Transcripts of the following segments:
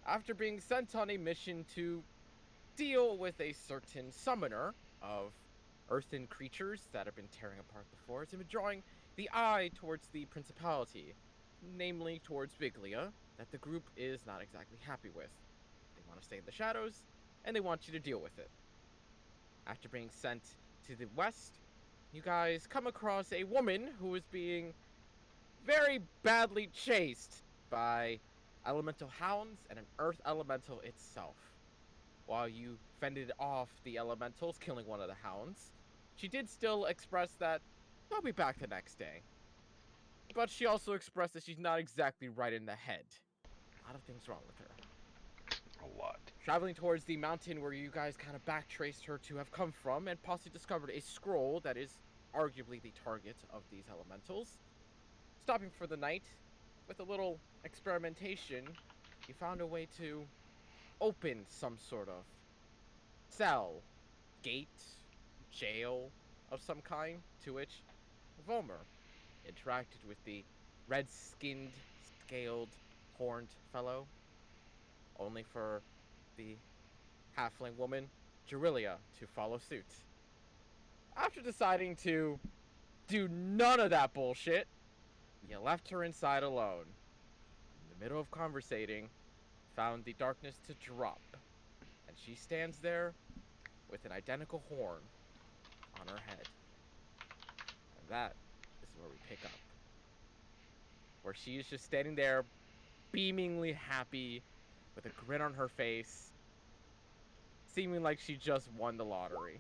after being sent on a mission to deal with a certain summoner of earthen creatures that have been tearing apart the forest and been drawing the eye towards the principality, namely towards Biglia, that the group is not exactly happy with. They want to stay in the shadows, and they want you to deal with it. After being sent to the west, you guys come across a woman who is being very badly chased by elemental hounds and an earth elemental itself. While you fended off the elementals, killing one of the hounds, she did still express that they'll be back the next day. But she also expressed that she's not exactly right in the head. A lot of things wrong with her. A lot. Traveling towards the mountain where you guys kind of backtraced her to have come from, and possibly discovered a scroll that is arguably the target of these elementals. Stopping for the night, with a little experimentation, you found a way to open some sort of cell, gate, jail of some kind, to which Vomer interacted with the red-skinned, scaled, horned fellow, only for the halfling woman, Jerilia, to follow suit. After deciding to do none of that bullshit, you left her inside alone. In the middle of conversating, found the darkness to drop, and she stands there with an identical horn on her head. And that is where we pick up. Where she is just standing there, beamingly happy, with a grin on her face, seeming like she just won the lottery.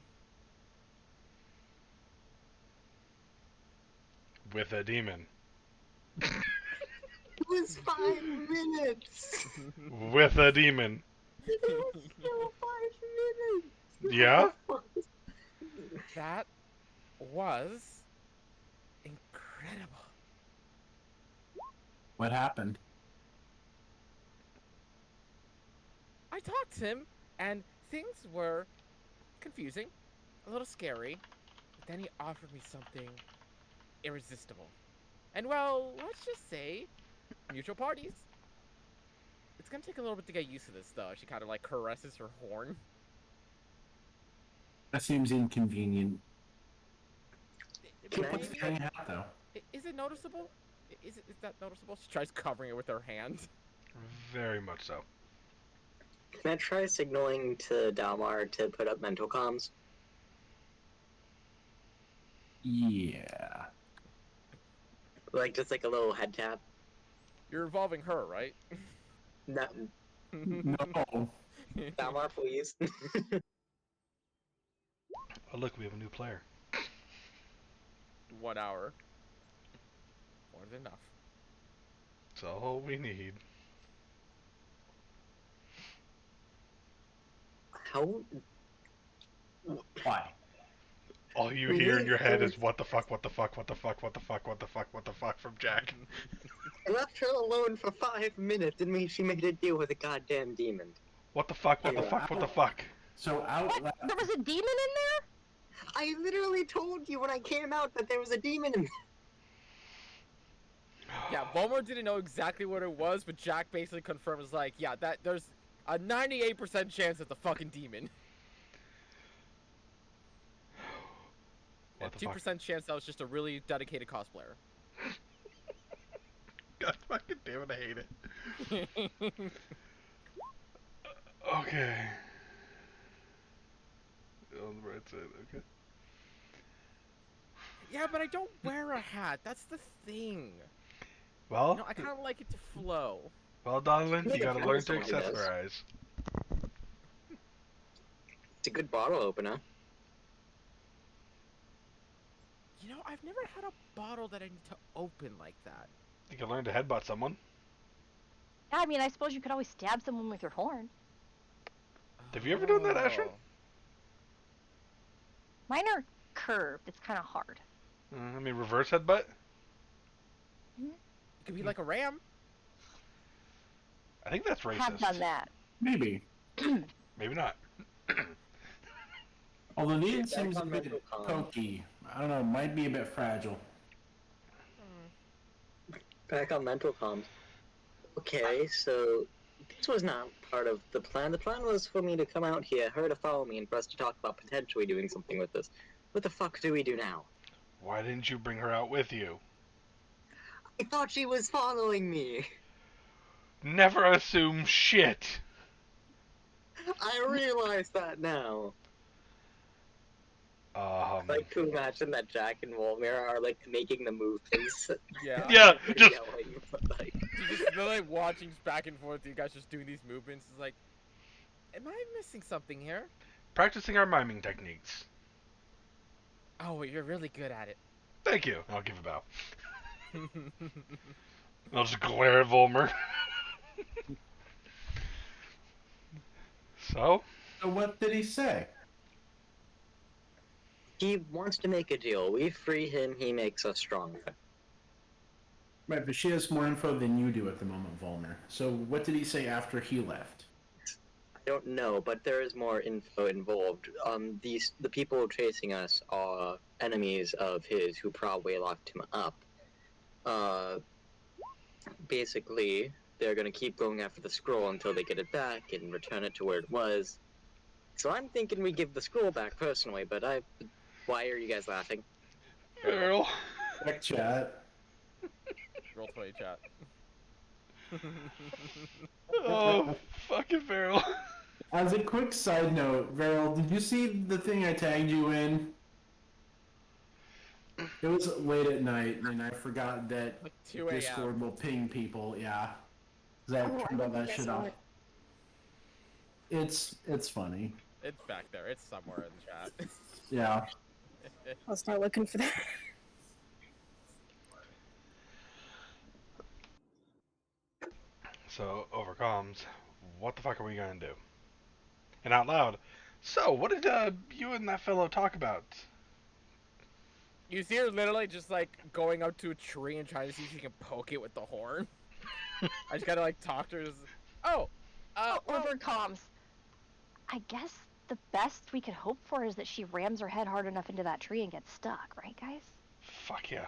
With a demon. It was 5 minutes. With a demon. It was still 5 minutes. Yeah? That was incredible. What happened? I talked to him, and things were confusing, a little scary, but then he offered me something irresistible. And well, let's just say, mutual parties. It's gonna take a little bit to get used to this, though. She kind of like caresses her horn. That seems inconvenient. Can I- What's the hat though? Is it noticeable? Is that noticeable? She tries covering it with her hand. Very much so. Can I try signaling to Dalmar to put up mental comms? Yeah. Like, just like a little head tap? You're involving her, right? No, No. Dalmar, please. Oh, look, we have a new player. 1 hour. More than enough. That's all we need. How? Why? All you hear in your head is what the fuck, what the fuck, what the fuck, what the fuck, what the fuck, what the fuck from Jack. I left her alone for 5 minutes and she made a deal with a goddamn demon. What the fuck, what the fuck, what the fuck. So out What? loud. There was a demon in there? I literally told you when I came out that there was a demon in there. Yeah, Vomer didn't know exactly what it was, but Jack basically confirmed, was like, yeah, that there's a 98% chance it's a fucking demon. What And the 2% fuck? chance that was just a really dedicated cosplayer. God fucking damn it, I hate it. Okay. On the right side, okay. Yeah, but I don't wear a hat. That's the thing. Well, I kind of like it to flow. well, Donovan, you Yeah, gotta I learn know to someone who does. accessorize. It's a good bottle opener. I've never had a bottle that I need to open like that. You can learn to headbutt someone. Yeah, I mean, I suppose you could always stab someone with your horn. Have you ever done that, Asher? Oh. Mine are curved. It's kind of hard. I mean, reverse headbutt? It could be like a ram. I think that's I racist. have done that. Maybe. Maybe not. Although the Yeah, end seems a back on bit mental comm. pokey. I don't know, might be a bit fragile. Back on mental comms. Okay, so This was not part of the plan. The plan was for me to come out here, her to follow me, and for us to talk about potentially doing something with this. What the fuck do we do now? Why didn't you bring her out with you? I thought she was following me. Never assume shit. I realize that now. Like to imagine that Jack and Volmir are like making the move face. Yeah. Yeah, They're just yelling, but, like, They're like watching back and forth. You guys just doing these movements. It's like, am I missing something here? practicing our miming techniques. Oh, you're really good at it. Thank you. I'll give a bow. I'll just glare at Volmer. So? So what did he say? he wants to make a deal. We free him, he makes us stronger. Right, but she has more info than you do at the moment, Volmer. So what did he say after he left? I don't know, but there is more info involved. The people chasing us are enemies of his who probably locked him up. Basically, they're gonna keep going after the scroll until they get it back and return it to where it was. So I'm thinking we give the scroll back personally, but why are you guys laughing? Earl. Check chat. Roll 20 chat. Oh, fucking Farrell. As a quick side note, Varel, did you see the thing I tagged you in? It was late at night, and I forgot that Like 2 a.m. Discord will ping people. Yeah, 'cause I turned all that shit off. It's funny. It's back there. It's somewhere in the chat. Yeah. I'll start looking for that. So, over comms, what the fuck are we gonna do? And out loud, so, what did you and that fellow talk about? You see her literally just like going up to a tree and trying to see if she can poke it with the horn. I just gotta like talk to her. Well, Over comms. I guess the best we could hope for is that she rams her head hard enough into that tree and gets stuck, right, guys? Fuck yeah.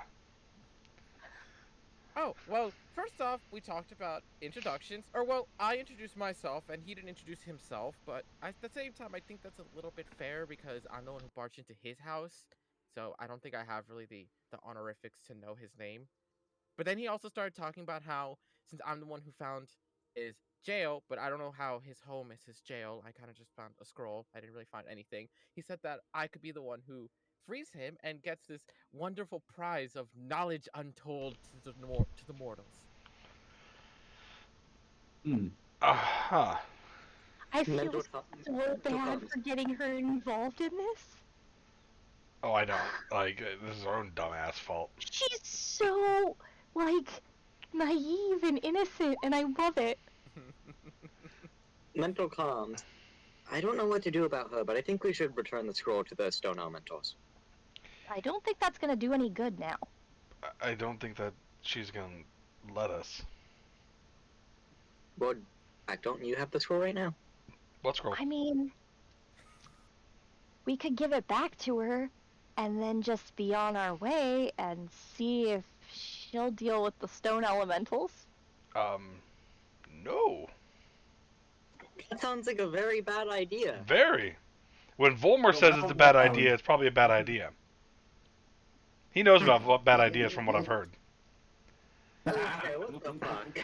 well, first off, we talked about introductions. I introduced myself and he didn't introduce himself, but at the same time, I think that's a little bit fair because I'm the one who barged into his house, so I don't think I have really the honorifics to know his name. But then he also started talking about how, since I'm the one who found his jail, but I don't know how his home is his jail, I kind of just found a scroll. I didn't really find anything. He said that I could be the one who frees him and gets this wonderful prize of knowledge untold to the mortals. Hmm. Uh-huh. I feel Mental so bad for getting her involved in this. Oh, I don't. Like, this is our own dumbass fault. She's so, like, naive and innocent, and I love it. Mental comms. I don't know what to do about her, but I think we should return the scroll to the stone elementals. I don't think that's gonna do any good now. I don't think that she's gonna let us. Well, don't you have the scroll right now? Let's go. I mean, we could give it back to her and then just be on our way and see if she'll deal with the stone elementals. No. That sounds like a very bad idea. Very. When Volmer says it's a bad idea, it's probably a bad idea. He knows about bad ideas from what I've heard. Okay, what the fuck?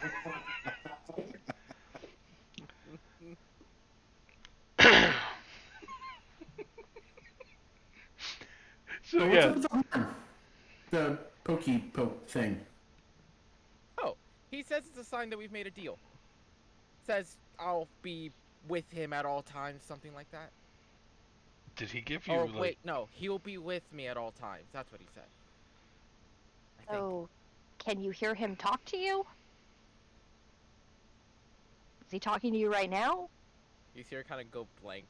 So, So what's yeah. up with the horn? The pokey poke thing. He says it's a sign that we've made a deal. Says I'll be with him at all times, something like that. Did he give you, Or like... wait, no, he'll be with me at all times. That's what he said. I think. So, can you hear him talk to you? Is he talking to you right now? You see her kind of go blank,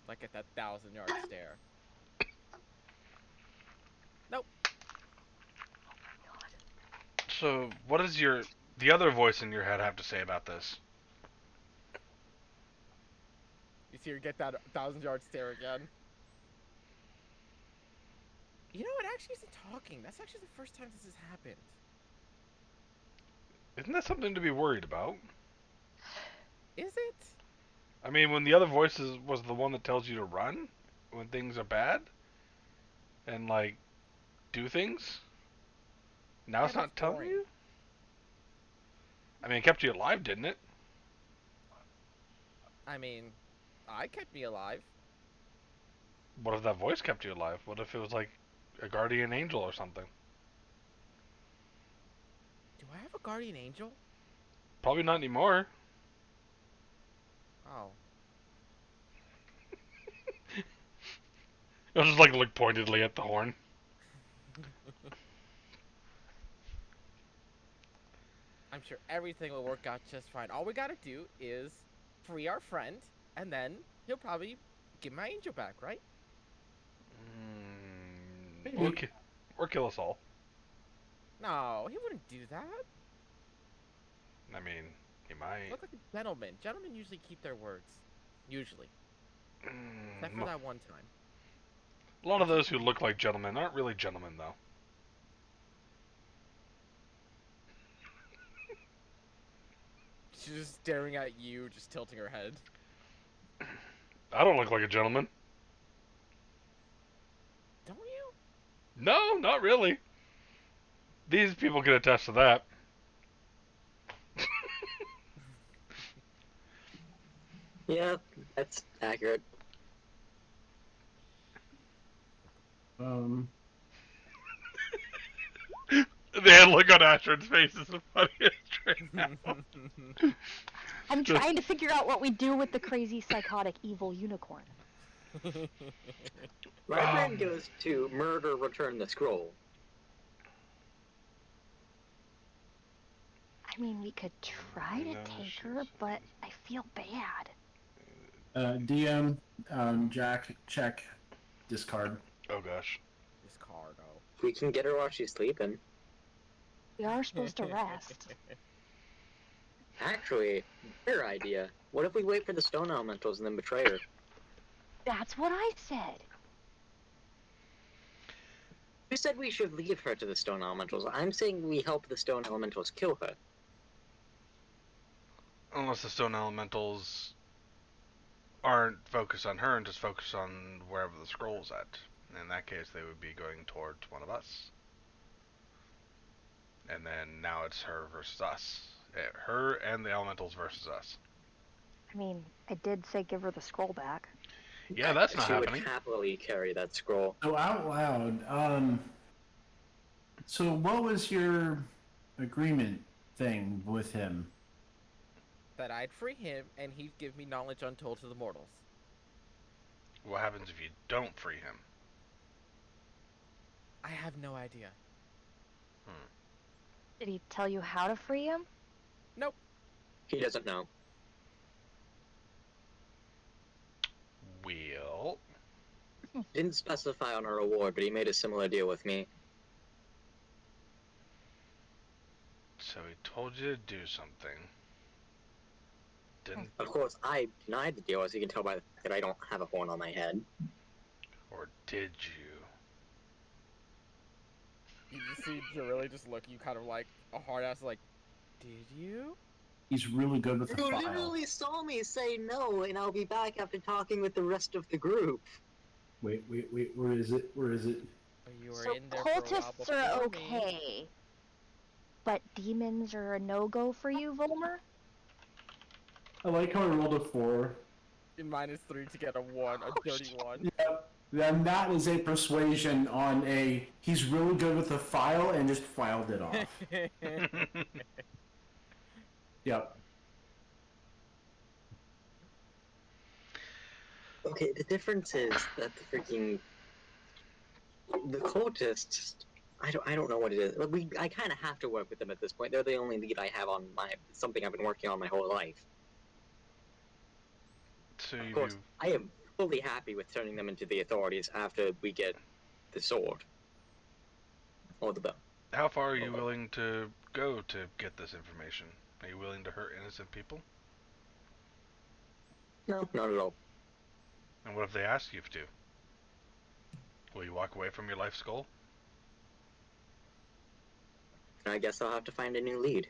like at that 1,000-yard stare. Nope. So, what does the other voice in your head have to say about this? You see her get that 1,000-yard stare again. You know, it actually isn't talking. That's actually the first time this has happened. Isn't that something to be worried about? Is I mean, when the other voice was the one that tells you to run when things are bad and, like, do things, now Yeah, it's that's not telling boring. you? I mean, it kept you alive, didn't it? I mean, I kept me alive. What if that voice kept you alive? What if it was, like, a guardian angel or something? Do I have a guardian angel? Probably not anymore. Oh. I'll just, like, look pointedly at the horn. I'm sure everything will work out just fine. All we gotta do is free our friend, and then he'll probably give my angel back, right? Or, or kill us all. No, he wouldn't do that. I mean, he might. Look like a gentleman. Gentlemen usually keep their words. Usually. Except for Mo- that one time. A lot of those who look like gentlemen aren't really gentlemen, though. She's just staring at you, just tilting her head. I don't look like a gentleman. Don't you? No, not really. These people can attest to that. Yeah, that's accurate. Um, The look on Astrid's face is the funniest right now. I'm Just- trying to figure out what we do with the crazy, psychotic, evil unicorn. My brain goes to murder, return the scroll. I mean, we could try to No, take her, but I feel bad. DM, Jack, check, discard. Oh gosh. This card, oh. We can get her while she's sleeping. We are supposed to rest. Actually, better idea. What if we wait for the stone elementals and then betray her? That's what I said. You said we should leave her to the stone elementals. I'm saying we help the stone elementals kill her. Unless the stone elementals aren't focused on her and just focus on wherever the scroll's at. In that case, they would be going towards one of us. And then now it's her versus us. Her and the elementals versus us. I mean, I did say give her the scroll back. Yeah, that's not she happening. would happily carry that scroll. So out loud, so what was your agreement thing with him? That I'd free him, and he'd give me knowledge untold to the mortals. What happens if you don't free him? I have no idea. Did he tell you how to free him? Nope. He doesn't know. Well, Didn't specify on a reward, but he made a similar deal with me. so he told you to do something. Didn't, Of course, I denied the deal, as you can tell by the fact that I don't have a horn on my head. or did you? You just see Jarili just look at you kind of like a hard ass, like, did you? He's really good with the You file. literally saw me say no, and I'll be back after talking with the rest of the group. Wait, where is it? Where is it? You were So in there for a while cultists are before me. okay. But demons are a no-go for you, Volmer? I like how I rolled a 4. In -3 to get a 1, a dirty 1. Yep. Then that is a persuasion on a, he's really good with the file and just filed it off. Yep. Okay, the difference is that the cultists, I don't know what it is. I kind of have to work with them at this point. They're the only lead I have on something I've been working on my whole life. So Of course, I am fully happy with turning them into the authorities after we get the sword. Or the bow. how far are you willing to go to get this information? Are you willing to hurt innocent people? No, not at all. And what if they ask you to? Will you walk away from your life's goal? I guess I'll have to find a new lead.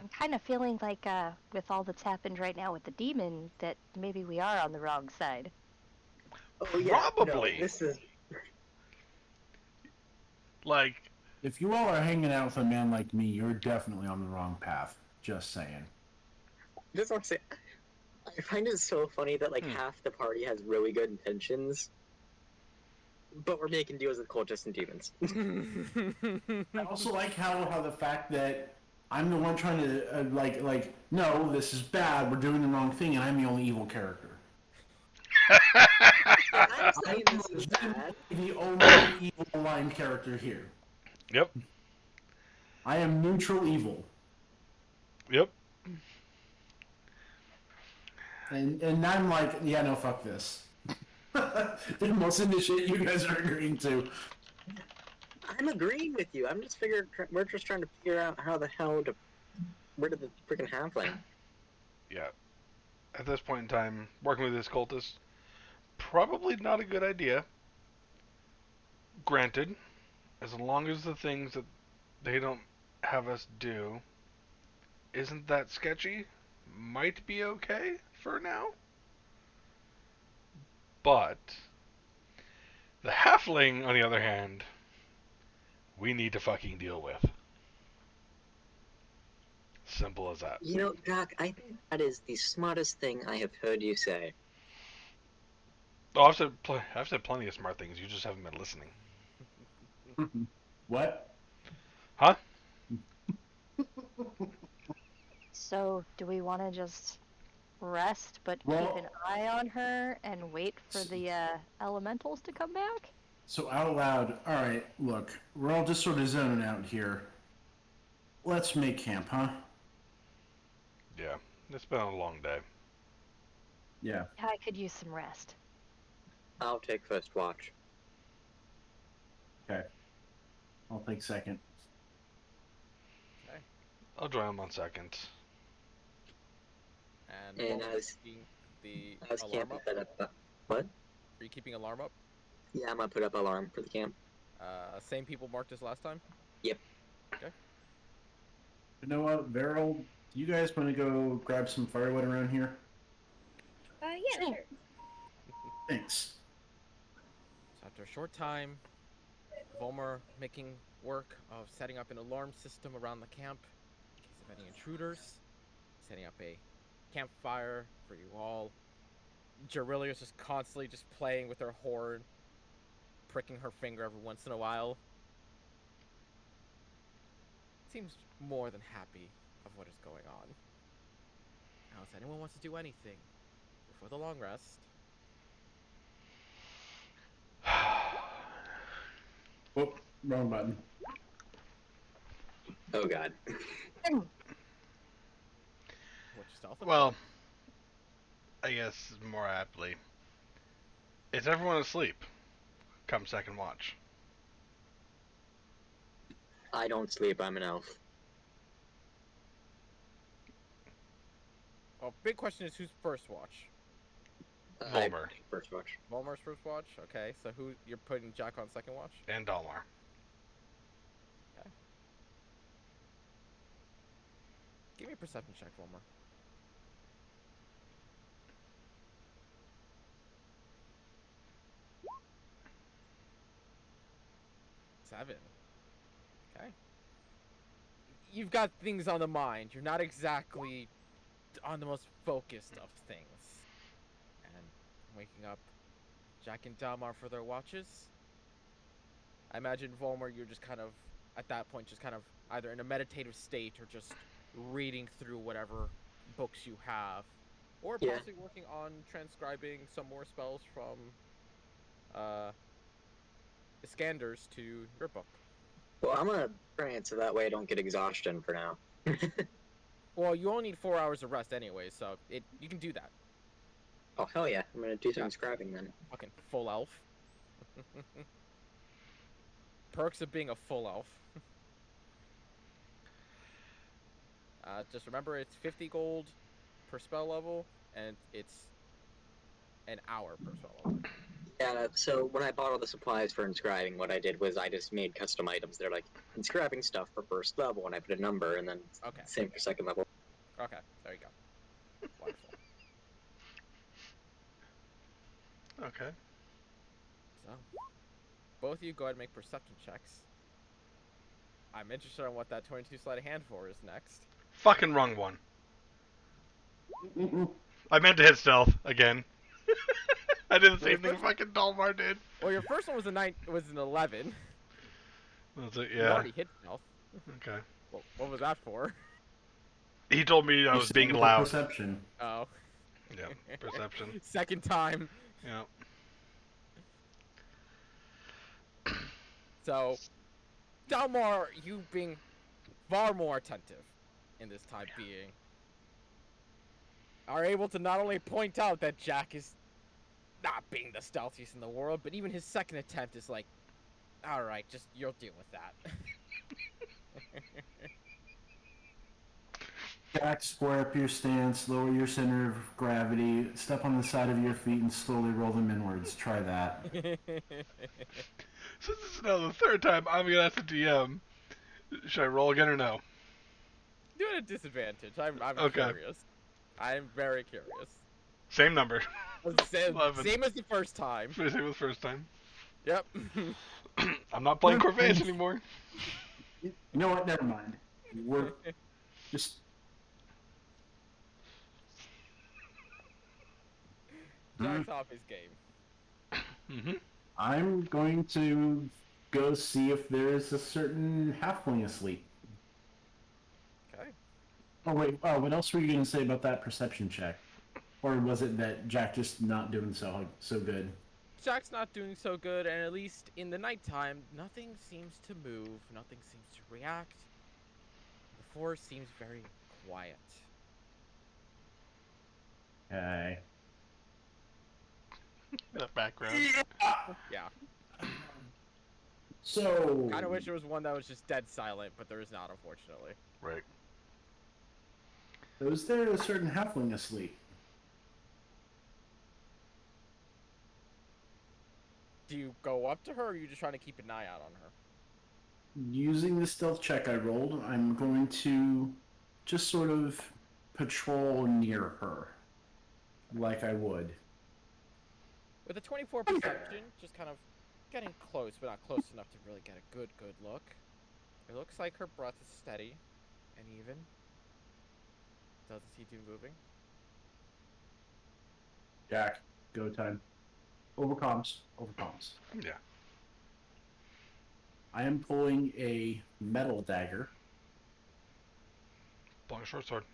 I'm kind of feeling like, with all that's happened right now with the demon, that maybe we are on the wrong side. Oh yeah, no, Probably. this is Like, If you all are hanging out with a man like me, you're definitely on the wrong path. Just saying. just want to say, I find it so funny that like Hmm. half the party has really good intentions, but we're making deals with cultists and demons. I also like how the fact that I'm the one trying to like no, this is bad. We're doing the wrong thing, and I'm the only evil character. Yeah, I'm saying I'm this is bad. the only evil line character here. yep, I am neutral evil, yep. and I'm like, yeah, no, fuck this. Most of the shit you guys are agreeing to. I'm agreeing with you. I'm just we're just trying to figure out how the hell to rid of the freaking halfling. Yeah. At this point in time, working with this cultist, probably not a good idea. Granted, as long as the things that they don't have us do isn't that sketchy, might be okay for now. But the halfling, on the other hand, we need to fucking deal with. Simple as that. You know, Doc, I think that is the smartest thing I have heard you say. Oh, I've said plenty of smart things. You just haven't been listening. What? Huh? So, do we want to just rest but keep Well- an eye on her and wait for the elementals to come back? So out loud, all right, look, we're all just sort of zoning out here. Let's make camp, huh? Yeah. It's been a long day. Yeah. I could use some rest. I'll take first watch. Okay. I'll take second. I'll join them on second. And Bulma as- keeping the As alarm camp up. is set up. What? Are you keeping alarm up? Yeah, I'm gonna put up alarm for the camp. Same people marked as last time? Yep. Okay. You know what, Beryl, do you guys want to go grab some firewood around here? Yeah, sure. Thanks. So after a short time, Volmer making work of setting up an alarm system around the camp in case of any intruders, setting up a campfire for you all. Jarilia's just constantly just playing with her horn, pricking her finger every once in a while. Seems more than happy of what is going on. Now, if anyone wants to do anything before the long rest, Oh, wrong button. Oh god. what's your stealth? Well, I guess more aptly, is everyone asleep? Come second watch. I don't sleep, I'm an elf. Well, big question is who's first watch? I Volmer. take first watch. Volmer's first watch? Okay, so who you're putting Jack on second watch? And Dalmar. Give me a perception check, Volmer. Seven. Okay. You've got things on the mind. You're not exactly on the most focused of things. And waking up Jack and Dalmar for their watches. I imagine Volmer, you're just kind of, at that point, just kind of either in a meditative state or just reading through whatever books you have. Or Yeah. possibly working on transcribing some more spells from Iskanders to your book. Well, I'm gonna prance so that way I don't get exhaustion for now. Well, you only need 4 hours of rest anyway, so you can do that. Oh hell yeah, I'm gonna do some Yeah. scribing then. Fucking full elf. Perks of being a full elf. Just remember, it's 50 gold per spell level, and it's an hour per spell level. Yeah, so when I bought all the supplies for inscribing, what I did was I just made custom items. They're like inscribing stuff for first level, and I put a number, and then Okay. same for second level. Okay, there you go. Wonderful. Okay. So, both of you go ahead and make perception checks. I'm interested in what that 22 sleight of hand for is next. Fucking wrong one. I meant to hit stealth again. I did the same thing fucking Dalmar did. Well, your first one was an 11. That's it, You yeah. already hit stealth. Okay. Well, what was that for? He told me I was being loud. Perception. Oh. Yeah, perception. Second time. Yeah. So, Dalmar, you being far more attentive in this time being, are able to not only point out that Jack is not being the stealthiest in the world, but even his second attempt is like, alright, just you'll deal with that. Jack, square up your stance, lower your center of gravity, step on the side of your feet, and slowly roll them inwards. Try that. Since this is now the third time, I'm gonna ask the DM. Should I roll again or no? Do it at disadvantage. I'm Okay. curious. I'm very curious. Same number. Same 11. as the first time. Same as the first time. Yep. I'm not playing Corvette anymore. You know what? Never mind. We're just. Jack's off his game. Mm-hmm. I'm going to go see if there is a certain halfling asleep. Okay. Oh wait, what else were you going to say about that perception check? Or was it that Jack just not doing so good? Jack's not doing so good, and at least in the nighttime, nothing seems to move, nothing seems to react. The forest seems very quiet. Okay. That background. Yeah. So. Kind of wish there was one that was just dead silent, but there is not, unfortunately. Right. Was there a certain halfling asleep? Do you go up to her, or are you just trying to keep an eye out on her? Using the stealth check I rolled, I'm going to just sort of patrol near her. Like I would. With a 24 perception, just kind of getting close, but not close enough to really get a good look. It looks like her breath is steady and even. Doesn't seem to be moving. Jack, go time. Overcoms. Yeah. I am pulling a metal dagger. Long short sword.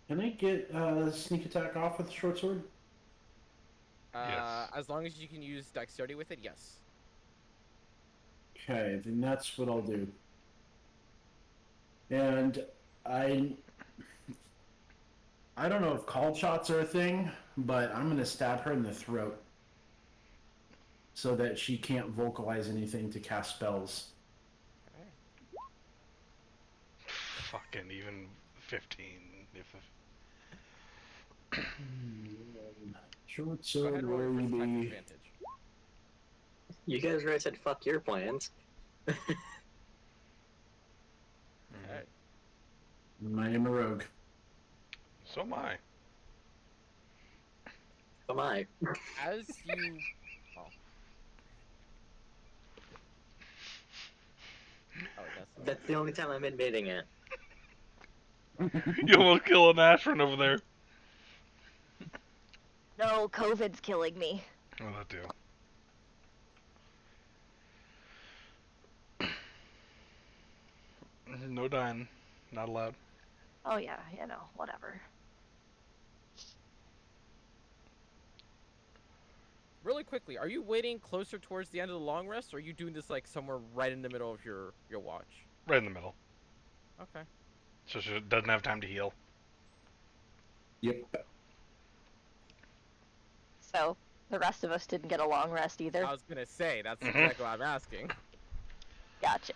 Can I get sneak attack off with short sword? Yes. As long as you can use dexterity with it, yes. Okay, then that's what I'll do. And I don't know if called shots are a thing, but I'm gonna stab her in the throat so that she can't vocalize anything to cast spells. Fucking even 15. If Short Go sword, ahead, roll where your will first attack with be? advantage. You guys already said fuck your plans. Okay. I am a rogue. So am I. So am I. As you... Oh. Oh, That's the only time I'm admitting it. You almost kill an Ashran over there. No, COVID's killing me. Oh, that too. No dying. Not allowed. Oh yeah, whatever. Really quickly, are you waiting closer towards the end of the long rest, or are you doing this like somewhere right in the middle of your watch? Right in the middle. Okay. So she doesn't have time to heal. Yep. So, the rest of us didn't get a long rest either. I was gonna say, that's Mhm. exactly what I'm asking. Gotcha.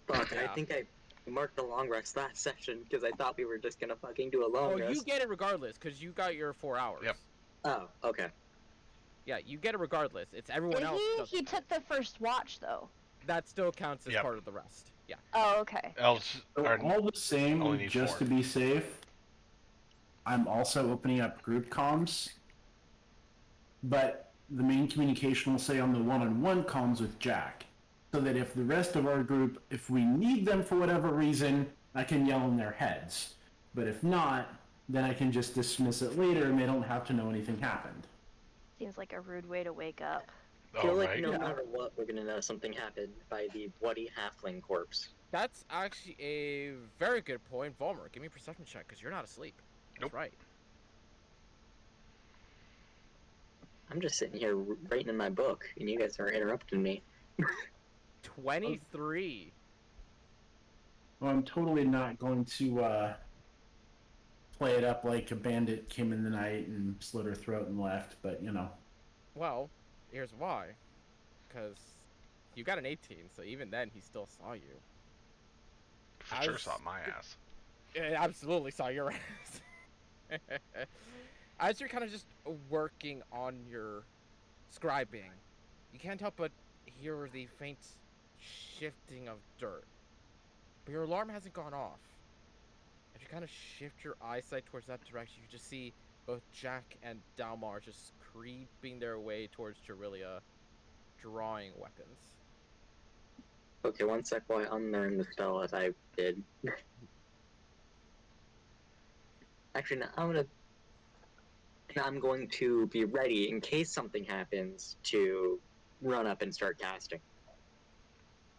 Fuck, Yeah. I think I marked the long rest last session because I thought we were just gonna fucking do a long Oh, rest. you get it regardless, because you got your 4 hours. Yep. Oh, okay. Yeah, you get it regardless. It's everyone Did else. he took the first watch though. That still counts as Yep. part of the rest. Yeah. Oh, okay. Elves So are all the same, only need just 4. to be safe, I'm also opening up group comms, but the main communication will say on the one-on-one comms with Jack, so that if the rest of our group, if we need them for whatever reason, I can yell in their heads. But if not, then I can just dismiss it later and they don't have to know anything happened. Seems like a rude way to wake up. I feel Oh, like right. no Yeah. matter what, we're gonna know something happened by the bloody halfling corpse. That's actually a very good point. Volmer, give me a perception check, because you're not asleep. That's Nope. right. I'm just sitting here writing in my book, and you guys are interrupting me. 23. Well, I'm totally not going to play it up like a bandit came in the night and slit her throat and left, but you know. Well, here's why. Because you got an 18, so even then, he still saw you. For sure As- saw my ass. It absolutely saw your ass. As you're kind of just working on your scribing, you can't help but hear the faint shifting of dirt. But your alarm hasn't gone off. If you kind of shift your eyesight towards that direction, you just see both Jack and Dalmar just creeping their way towards Jerilia, drawing weapons. Okay, one sec while I unlearn the spell as I did. Actually, no, I'm going to be ready in case something happens to run up and start casting.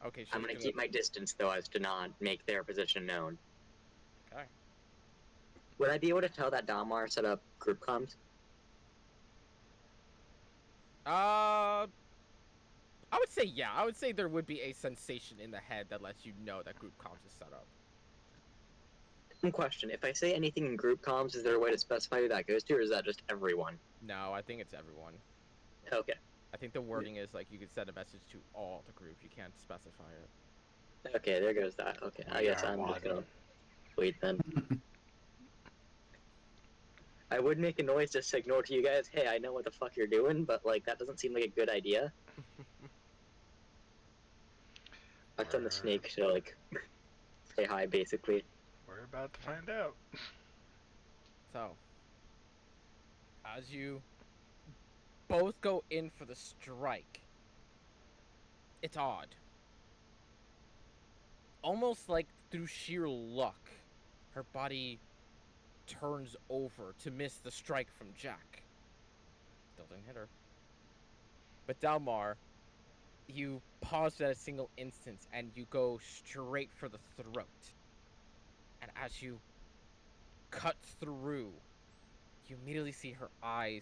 Okay, she's I'm gonna gonna keep my distance though, as to not make their position known. Okay. Would I be able to tell that Dalmar set up group comms? I would say yeah. I would say there would be a sensation in the head that lets you know that group comms is set up. One question: if I say anything in group comms, is there a way to specify who that goes to, or is that just everyone? No, I think it's everyone. Okay. I think the wording is like you could send a message to all the group. You can't specify it. Okay, there goes that. Okay, I We guess are I'm just one. gonna wait then. I would make a noise to signal to you guys, hey, I know what the fuck you're doing, but like that doesn't seem like a good idea. I've done the snake to like say hi, basically. We're about to find out. So, as you both go in for the strike, it's odd. Almost like through sheer luck, her body turns over to miss the strike from Jack. Still didn't hit her. But Dalmar, you pause at a single instance and you go straight for the throat. And as you cut through, you immediately see her eyes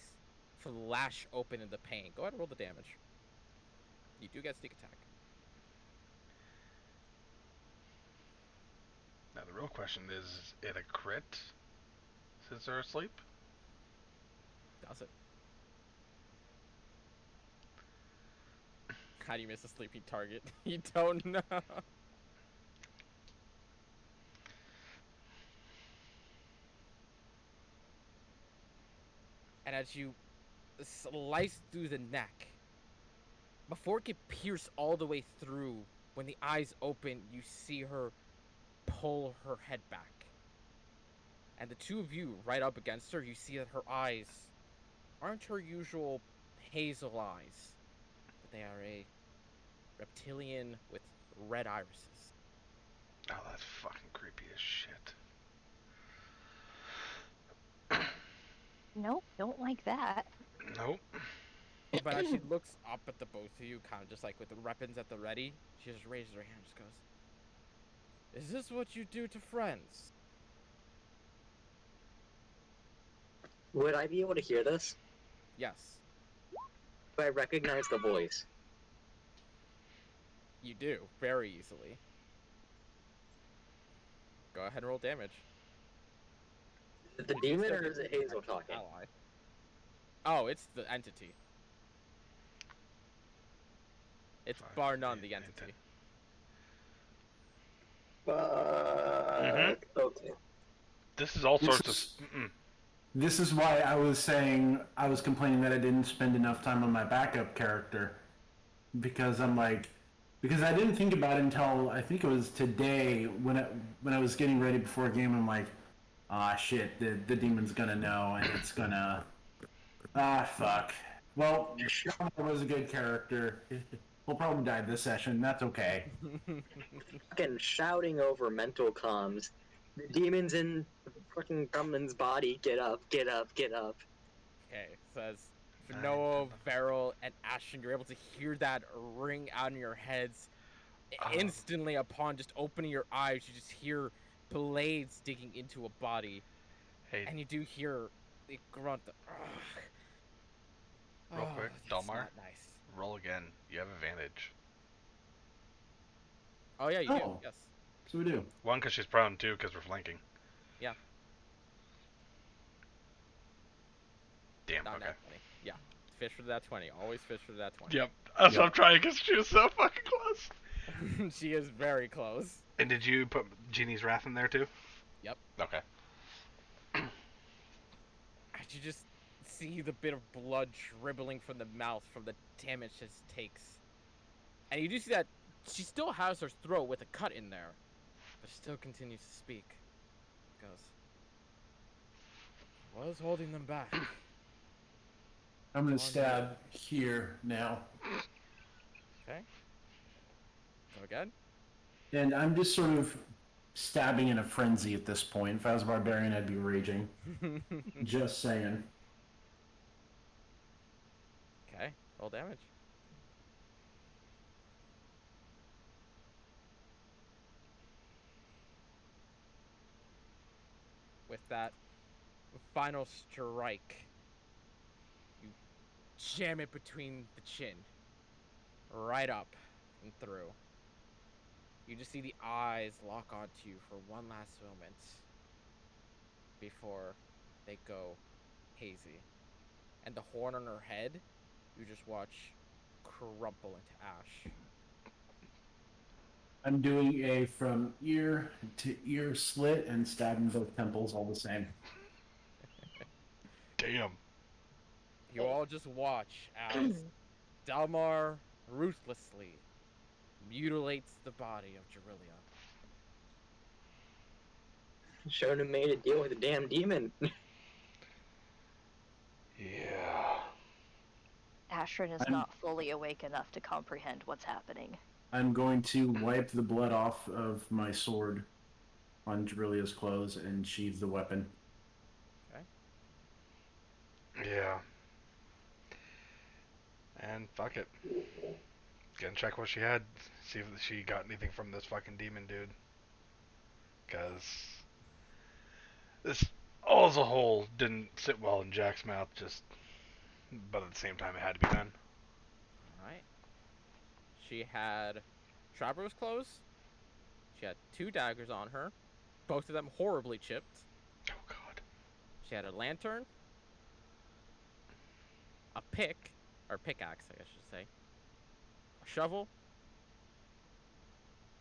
flash open in the pain. Go ahead and roll the damage. You do get sneak attack. Now the real question is it a crit since they're asleep? Does it? How do you miss a sleeping target? You don't know. And as you slice through the neck, before it can pierce all the way through, when the eyes open, you see her pull her head back. And the two of you right up against her, you see that her eyes aren't her usual hazel eyes, but they are a reptilian with red irises. Oh, that's fucking creepy as shit. Nope, don't like that. Nope. But as she looks up at the both of you, kind of just like with the weapons at the ready, she just raises her hand and just goes, "Is this what you do to friends?" Would I be able to hear this? Yes, Do I recognize the voice? you do, very easily. Go ahead and roll damage. Is it the You do demon still or get is it to Hazel protect your talking? ally. Oh, it's the entity. It's Fuck, bar none yeah, the entity. Fuck. Mhm. Okay. This is all This sorts is- of. This is why I was saying I was complaining that I didn't spend enough time on my backup character, because because I didn't think about it until I think it was today when I was getting ready before a game. I'm like, ah shit, the demon's gonna know and it's gonna fuck. Well, Xal'Mel was a good character. We'll probably die this session. That's okay. Fucking shouting over mental comms. The demon's in the fucking gremlin's body. Get up, get up, get up. Okay, says for Noah, Varel, and Ashton, you're able to hear that ring out in your heads. Instantly, upon just opening your eyes, you just hear blades digging into a body, Hey, and you do hear the grunt. real quick, that's Dalmar, not nice. roll again. You have advantage. Oh yeah, you do. Oh. Yes. So we do. One, because she's prone. Two, because we're flanking. Yeah. Damn. Not Okay. nat 20. Yeah. Fish for that 20. Always fish for that 20. Yep. That's Yep. what I'm trying, because she was so fucking close. She is very close. And did you put Genie's Wrath in there too? Yep. Okay. And you just see the bit of blood dribbling from the mouth from the damage it takes. And you do see that she still has her throat with a cut in there, but still continues to speak. Goes, what is holding them back? I'm gonna stab here now. Okay. Go again. And I'm just sort of stabbing in a frenzy at this point. If I was a barbarian, I'd be raging. Just saying. Okay. Roll damage. With that final strike, you jam it between the chin, right up and through. You just see the eyes lock onto you for one last moment before they go hazy. And the horn on her head, you just watch crumple into ash. I'm doing a from ear to ear slit and stabbing both temples all the same. Damn. You all just watch as Dalmar ruthlessly mutilates the body of Jerillia. Shonen him made a deal with a damn demon. Yeah. Ashrin is I'm- not fully awake enough to comprehend what's happening. I'm going to wipe the blood off of my sword on Jerillia's clothes and sheathe the weapon. Yeah. And fuck it. Gonna check what she had. See if she got anything from this fucking demon dude. Cause this all as a whole didn't sit well in Jack's mouth, but at the same time it had to be done. Alright. She had Traveler's clothes. She had 2 daggers on her. Both of them horribly chipped. Oh god. She had a lantern. A pick. Or pickaxe, I guess I should say. A shovel.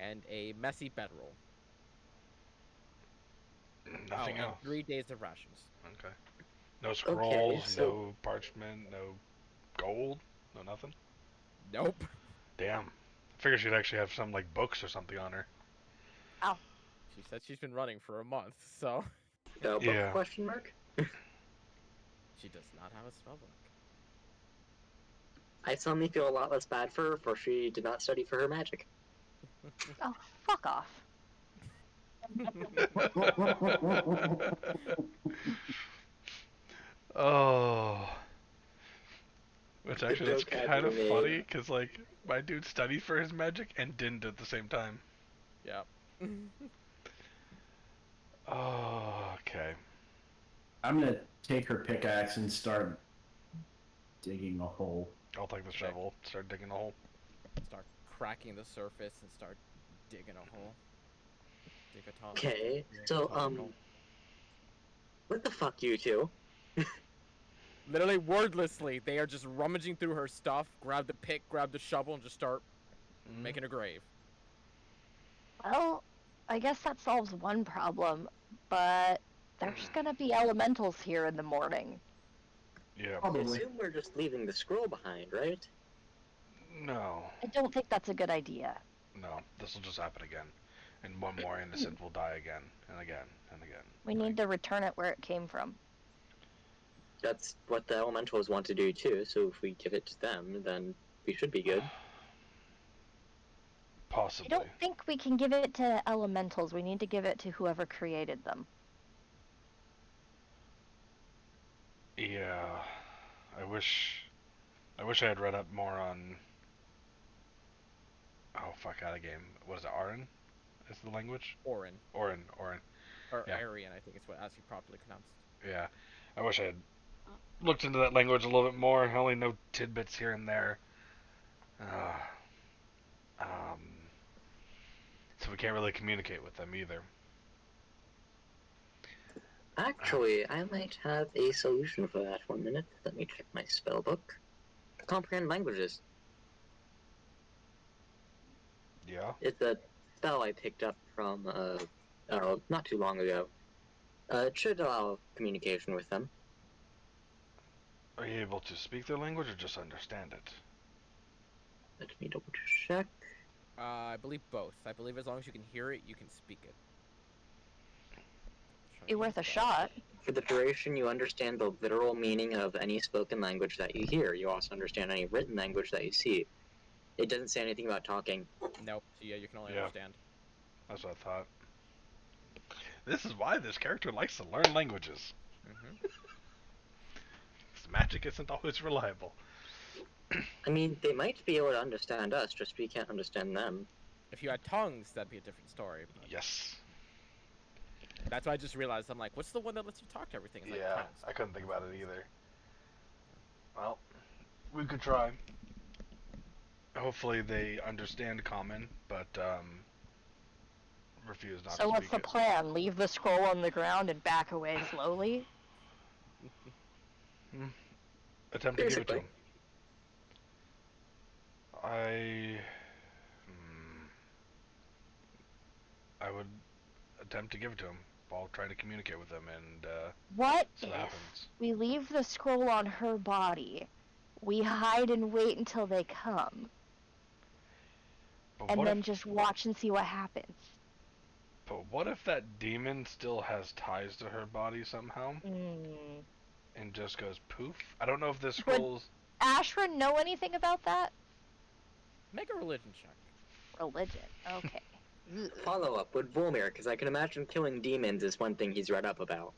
And a messy bedroll. Nothing and else. 3 days of rations. Okay. No scrolls, so- no parchment, no gold, no nothing. Nope. Damn. I figured she'd actually have some like books or something on her. She said she's been running for a month, so Book Yeah. question mark? she does not have a spellbook. I suddenly feel a lot less bad for her, for she did not study for her magic. Oh, fuck off. Oh. Which The actually is joke had kind to of be made. funny, because, like, my dude studied for his magic and didn't at the same time. Yeah. Oh, okay. I'm gonna take her pickaxe and start digging a hole. I'll take the shovel, start digging a hole. Start cracking the surface and start digging a hole. Dig a tunnel. Okay, dig a so, tunnel. what the fuck, you two? Literally wordlessly, they are just rummaging through her stuff, grab the pick, grab the shovel, and just start making a grave. Well, I guess that solves one problem, but There's gonna be elementals here in the morning. Yeah. I Probably. assume we're just leaving the scroll behind, right? No. I don't think that's a good idea. No. This will just happen again. And one more innocent will die again, and again, and again. We need to return it where it came from. That's what the elementals want to do too, so if we give it to them, then we should be good. I Possibly. don't think we can give it to elementals. We need to give it to whoever created them. Yeah. I wish I had read up more on. Oh fuck, out of game. What is it? Arin? Is the language? Orin. Orin. Or Yeah. Aryan, I think it's what as you properly pronounced. Yeah. I wish I had looked into that language a little bit more. I only know tidbits here and there. Um, so we can't really communicate with them either. Actually, I might have a solution for that. 1 minute. Let me check my spell book. Comprehend languages. Yeah. It's a spell I picked up from, not too long ago. It should allow communication with them. Are you able to speak their language or just understand it? Let me double check. I believe both. I believe as long as you can hear it, you can speak it. Be worth a shot. For the duration, you understand the literal meaning of any spoken language that you hear. You also understand any written language that you see. It doesn't say anything about talking. Nope. So yeah, you can only Yeah. understand. That's what I thought. This is why this character likes to learn languages. Hmm. This magic isn't always reliable. I mean, they might be able to understand us, just we can't understand them. If you had tongues, that'd be a different story. But Yes. that's why I just realized. I'm like, what's the one that lets you talk to everything? It's like Yeah, tongues. I couldn't think about it either. Well, we could try. Hopefully they understand common, but refuse not So to what's speak the it. plan? Leave the scroll on the ground and back away slowly? Attempt to give it to Basically. him. Hmm, I would attempt to give it to him. I'll try to communicate with him and What see if what happens. we leave the scroll on her body? We hide and wait until they come, But and what then if? just watch and see what happens. But what if that demon still has ties to her body somehow Mm. and just goes poof? I don't know if this Would- scroll's. Ashra know anything about that? Make a religion check. Religion. Okay. Follow up with Volmir, because I can imagine killing demons is one thing he's read up about.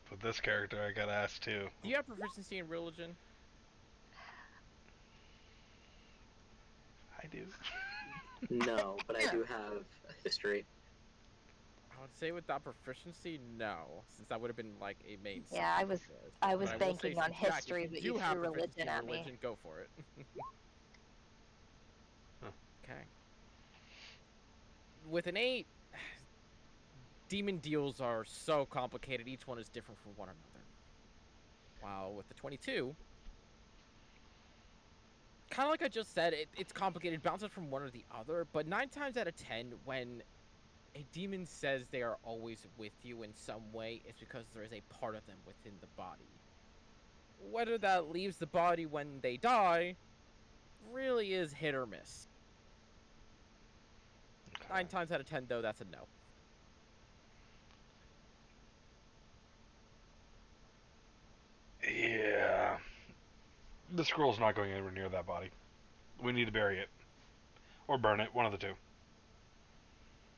With this character, I gotta ask too. Do you have proficiency in religion? I do. No, but I do have a history. I would say with that proficiency, no, since that would have been like a main. Yeah, I was subject. I was But will say banking on since Jack, if history, but do you have threw proficiency religion in at me. religion, go for it. Huh. Okay. With an 8, demon deals are so complicated. Each one is different from one another. While with the 22, kind of like I just said, it's complicated, bounces from one or the other. But 9 times out of 10, when a demon says they are always with you in some way, it's because there is a part of them within the body. Whether that leaves the body when they die really is hit or miss. 9 times out of 10, though, that's a no. Yeah. The scroll's not going anywhere near that body. We need to bury it. Or burn it, one of the two.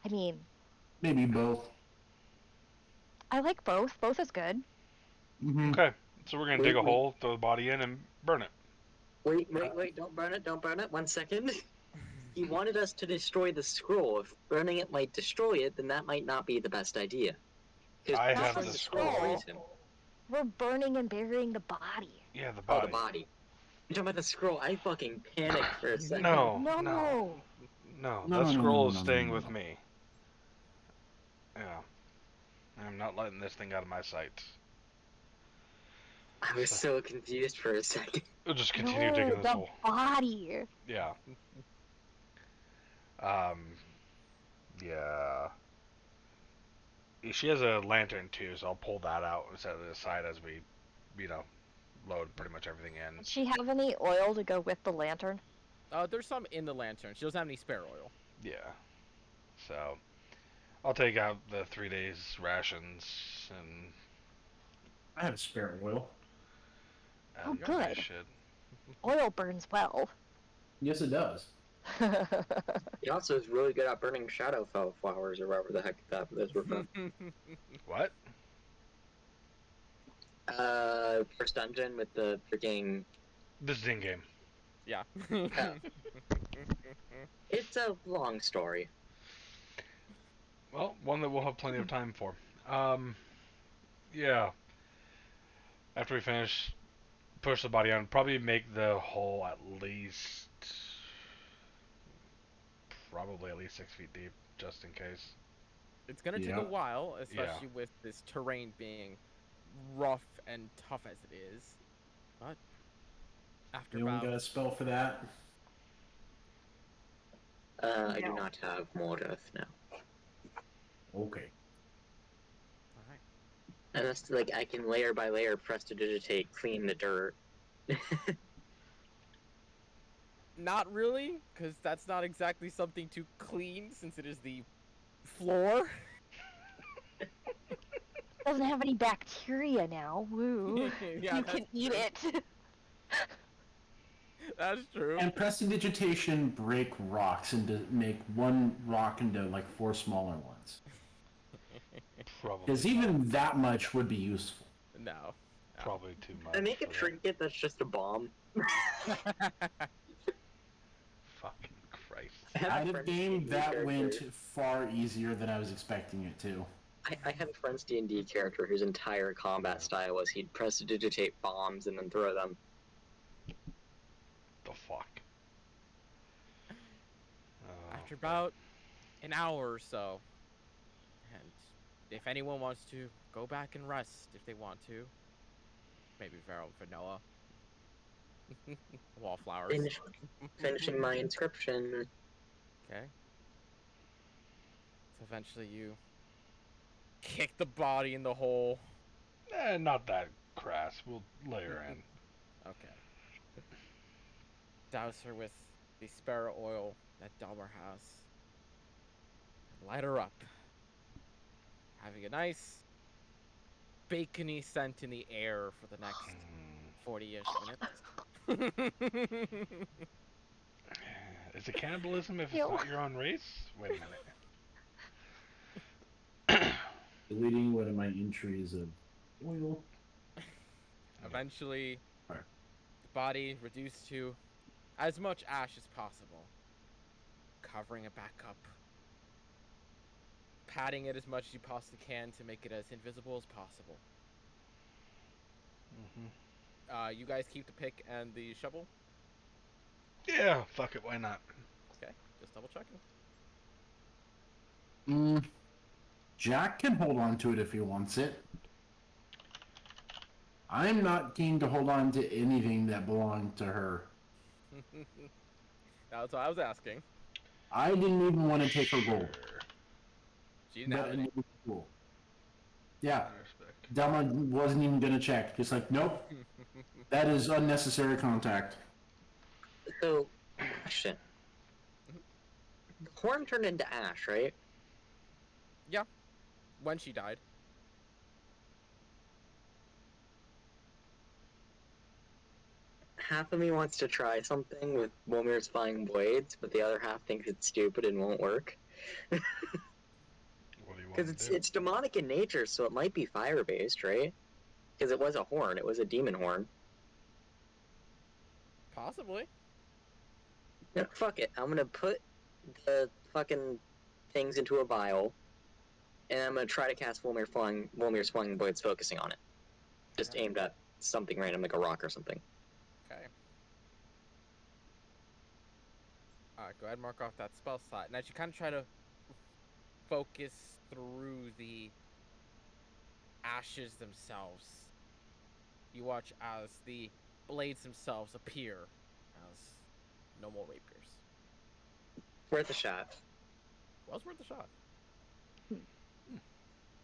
I mean, Maybe both. I like both. Both is good. Mm-hmm. Okay, so we're gonna dig a hole, throw the body in, and burn it. Wait, don't burn it, 1 second. He wanted us to destroy the scroll. If burning it might destroy it, then that might not be the best idea. Because I have destroying the the scroll scroll. frees him. We're burning and burying the body. Yeah, the Oh, body. the body. You're talking about the scroll. I fucking panicked for a second. No. No. No, No, that no, scroll no, is no, staying no, with no. me. Yeah. I'm not letting this thing out of my sight. I was so confused for a second. We'll just continue No, digging this the hole. body. Yeah. Yeah. She has a lantern too, so I'll pull that out and set it aside as we, load pretty much everything in. Does she have any oil to go with the lantern? There's some in the lantern. She doesn't have any spare oil. Yeah. So I'll take out the 3 days rations and I have spare oil. Oh, my good. shit. Oil burns well. Yes, it does. He also is really good at burning Shadowfell flowers or whatever the heck those were from. What? First dungeon with the freaking. This is in game. Yeah. It's a long story. Well, one that we'll have plenty of time for. Yeah. After we finish, push the body on. Probably make the hole probably at least 6 feet deep, just in case. It's gonna take Yeah. a while, especially with this terrain being rough and tough as it is. But after You only about got a spell for that? I do No. not have Morgoth now. Okay. all right. And that's like I can layer by layer prestidigitate clean the dirt. Not really, because that's not exactly something to clean, since it is the floor. Doesn't have any bacteria now. Woo. Yeah, You that's can eat true. it. That's true. And prestidigitation break rocks and make one rock into like 4 smaller ones. Probably. Because even that much would be useful. No. Probably too much. I make a for that. trinket that's just a bomb. Fucking Christ. I have a Out of friend's game, D&D that character. went far easier than I was expecting it to. I have a friend's D&D character whose entire combat style was he'd prestidigitate bombs and then throw them. The fuck. After about an hour or so, and if anyone wants to go back and rest, if they want to, maybe vanilla, wallflowers. Finishing my inscription. Okay. So eventually you kick the body in the hole. Not that crass. We'll layer in. Okay. Douse her with the sparrow oil that Dalmar has. Light her up. Having a nice bacony scent in the air for the next 40-ish minutes. Is it cannibalism if it's Ew. not your own race? Wait a minute. Deleting one of my entries of oil. Eventually, Alright. the body reduced to as much ash as possible. Covering it back up. Patting it as much as you possibly can to make it as invisible as possible. You guys keep the pick and the shovel? Yeah, fuck it, why not? Okay, just double checking. Jack can hold on to it if he wants it. I'm not keen to hold on to anything that belonged to her. That's what I was asking. I didn't even want to take her gold. She didn't have But any. it was cool. Yeah, I respect. Delma wasn't even gonna check. Just like, nope, that is unnecessary contact. So, question. The horn turned into ash, right? When she died. Half of me wants to try something with Womir's Flying Blades, but the other half thinks it's stupid and won't work. What do you want Because to do? it's demonic in nature, so it might be fire-based, right? Because it was a horn. It was a demon horn. Possibly. Yeah, fuck it. I'm gonna put the fucking things into a vial, and I'm gonna try to cast Womir's Flying Blades focusing on it. Just aimed at something random, like a rock or something. Okay. Alright, go ahead and mark off that spell slot. And as you kind of try to focus through the ashes themselves, you watch as the blades themselves appear as no more rapiers. Worth a shot. Was worth a shot.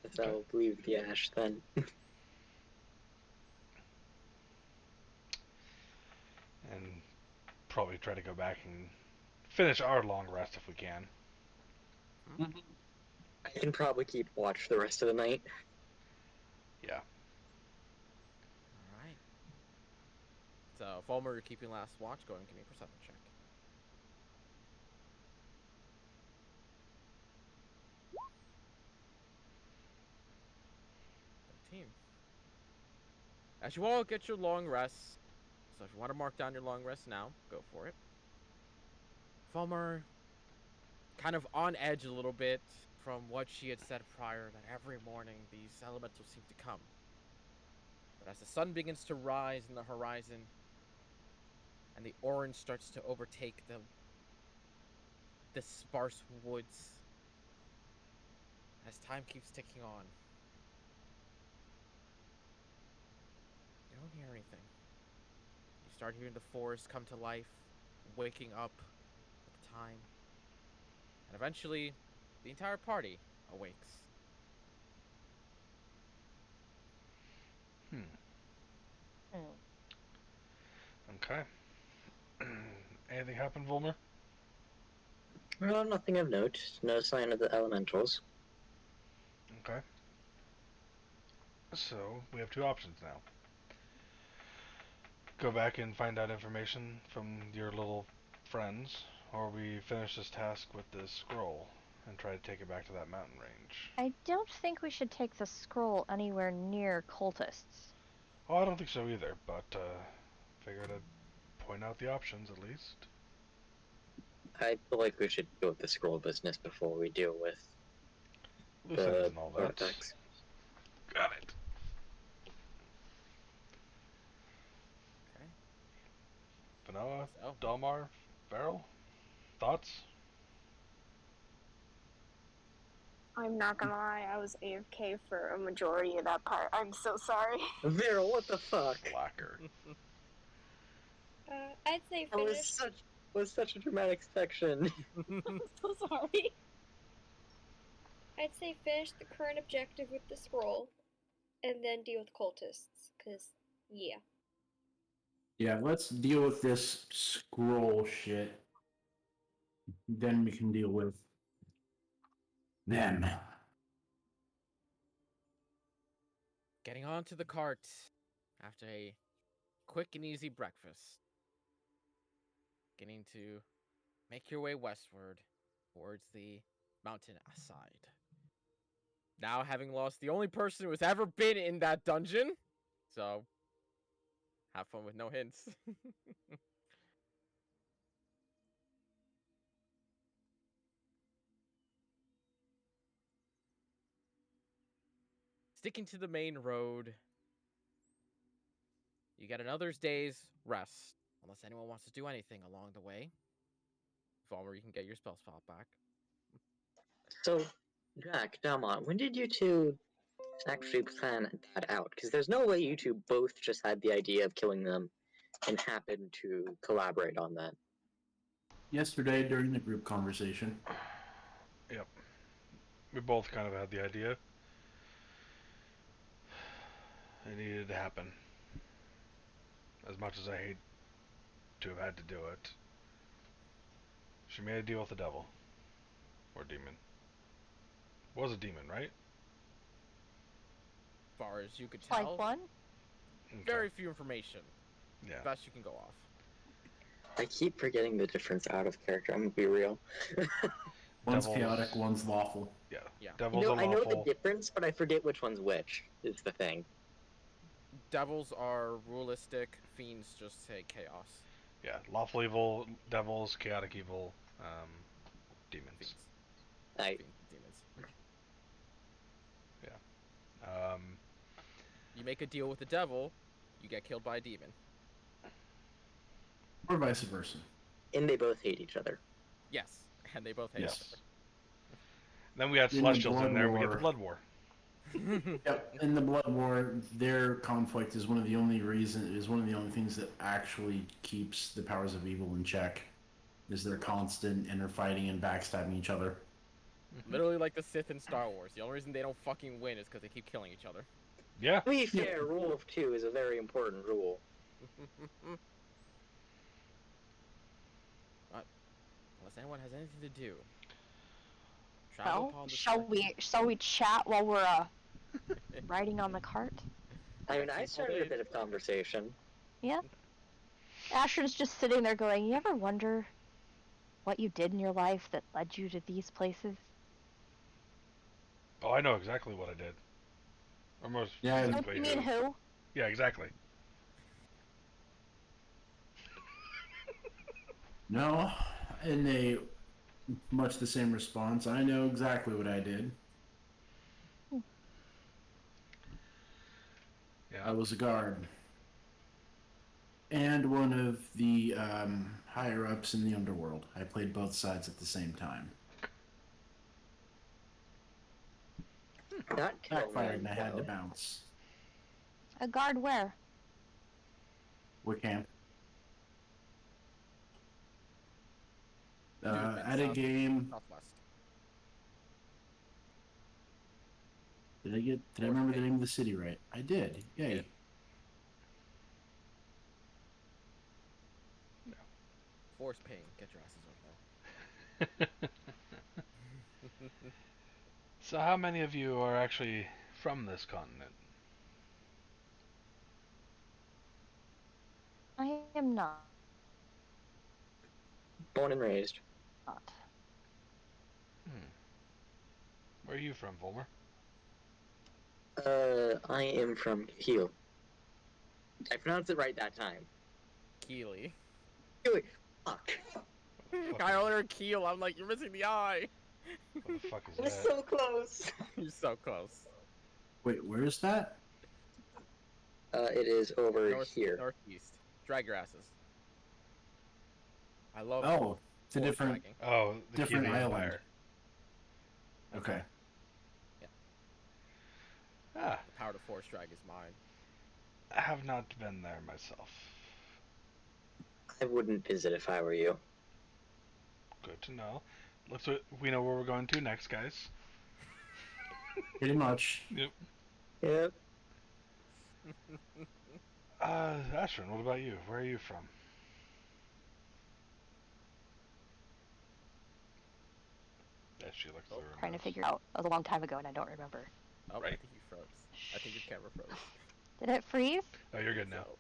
The So I'll leave the ash then. And probably try to go back and finish our long rest if we can. I can probably keep watch the rest of the night. Yeah. Alright. So, Fulmer, you're keeping last watch. Go and give me a perception check. 13. As you all get your long rest, so if you want to mark down your long rest now, go for it. Fulmer, kind of on edge a little bit from what she had said prior, that every morning these elementals seem to come. But as the sun begins to rise in the horizon, and the orange starts to overtake the sparse woods, as time keeps ticking on, you don't hear anything. You start hearing the forest come to life, waking up with time, and eventually, the entire party awakes. Hmm. Okay. Anything happen, Volmer? Well, nothing of note. No sign of the elementals. Okay. So, we have two options now. Go back and find out information from your little friends, or we finish this task with this scroll and try to take it back to that mountain range. I don't think we should take the scroll anywhere near cultists. Oh, I don't think so either, but figured I'd point out the options at least. I feel like we should deal with the scroll business before we deal with Loose ends the and all that. artifacts. Got it. Okay. Vanilla, So, Dalmar, Farrell, thoughts? I'm not gonna lie, I was AFK for a majority of that part. I'm so sorry. Vera, what the fuck? Slacker. I'd say That finish. was such a dramatic section. I'm so sorry. I'd say finish the current objective with the scroll, and then deal with cultists. Cause yeah. Yeah, let's deal with this scroll shit. Then we can deal with them. getting onto the cart after a quick and easy breakfast, beginning to make your way westward towards the mountain side. Now, having lost the only person who has ever been in that dungeon, so have fun with no hints. Sticking to the main road, you get another day's rest, unless anyone wants to do anything along the way. Falmer, you can get your spell spot back. So, Jack, Dalmont, when did you two actually plan that out? Because there's no way you two both just had the idea of killing them and happened to collaborate on that. Yesterday during the group conversation. Yep. We both kind of had the idea. It needed to happen. As much as I hate to have had to do it. She made a deal with the devil. Or demon. Was a demon, right? As far as you could Like tell, one? Okay. very few information. Yeah. Best you can go off. I keep forgetting the difference out of character, I'm gonna be real. One's Devil's- chaotic, one's lawful. Yeah. Yeah. Devil's I a know the lawful. difference, but I forget which one's which, is the thing. Devils are rulistic, fiends just say chaos. Yeah. Lawful evil, devils, chaotic evil, demons. Fiends. I Demons. Um, You make a deal with the devil, you get killed by a demon. Or vice versa. and they both hate each other. Yes, and they both hate yes. Then we had In the celestials in Blood there. We get the War- blood war. each other. Yep. In the Blood War, their conflict is one of the only things that actually keeps the powers of evil in check. Is their constant inner fighting and backstabbing each other. Literally like the Sith in Star Wars. The only reason they don't fucking win is because they keep killing each other. Yeah. To be fair, rule of two is a very important rule. Unless anyone has anything to do. Travel Well, upon the shall we chat while we're riding on the cart? I mean, I Next started a days. bit of conversation. Yeah. Ashton's just sitting there going, "You ever wonder what you did in your life that led you to these places?" Oh, I know exactly what I did. Or more Yeah, Don't specifically you mean who? Yeah, exactly. no, and they much the same response. I know exactly what I did. Yeah. I was a guard. And one of the higher ups in the underworld. I played both sides at the same time. Not Backfired and I Killman, had to though. bounce. A guard where? What camp? Movement, At a game. Southwest. Did I remember the name of the city right? I did. Yay. Force pain. Get your asses over there. So how many of you are actually from this continent? I am not. Born and raised. Where are you from, Volmer? I am from Kiel. I pronounced it right that time. Keely. Wait, fuck. I only heard Keel. I'm like, you're missing the eye. What the fuck is I was that? so close. You're so close. Wait, where is that? It is over here. Northeast. Drag your asses. I love Oh, it's a force different dragging. Oh, the different Keeley island. Empire. Okay. Ah, The power to force drag is mine. I have not been there myself. I wouldn't visit if I were you. Good to know. Looks like we know where we're going to next, guys. Pretty much. Yep. Yep. Ashton, what about you? Where are you from? Yeah, she looks through her Trying to notes. figure out. That was a long time ago and I don't remember. Oh, I Right. think you froze. I think your camera froze. Did it freeze? Oh, you're good now. So-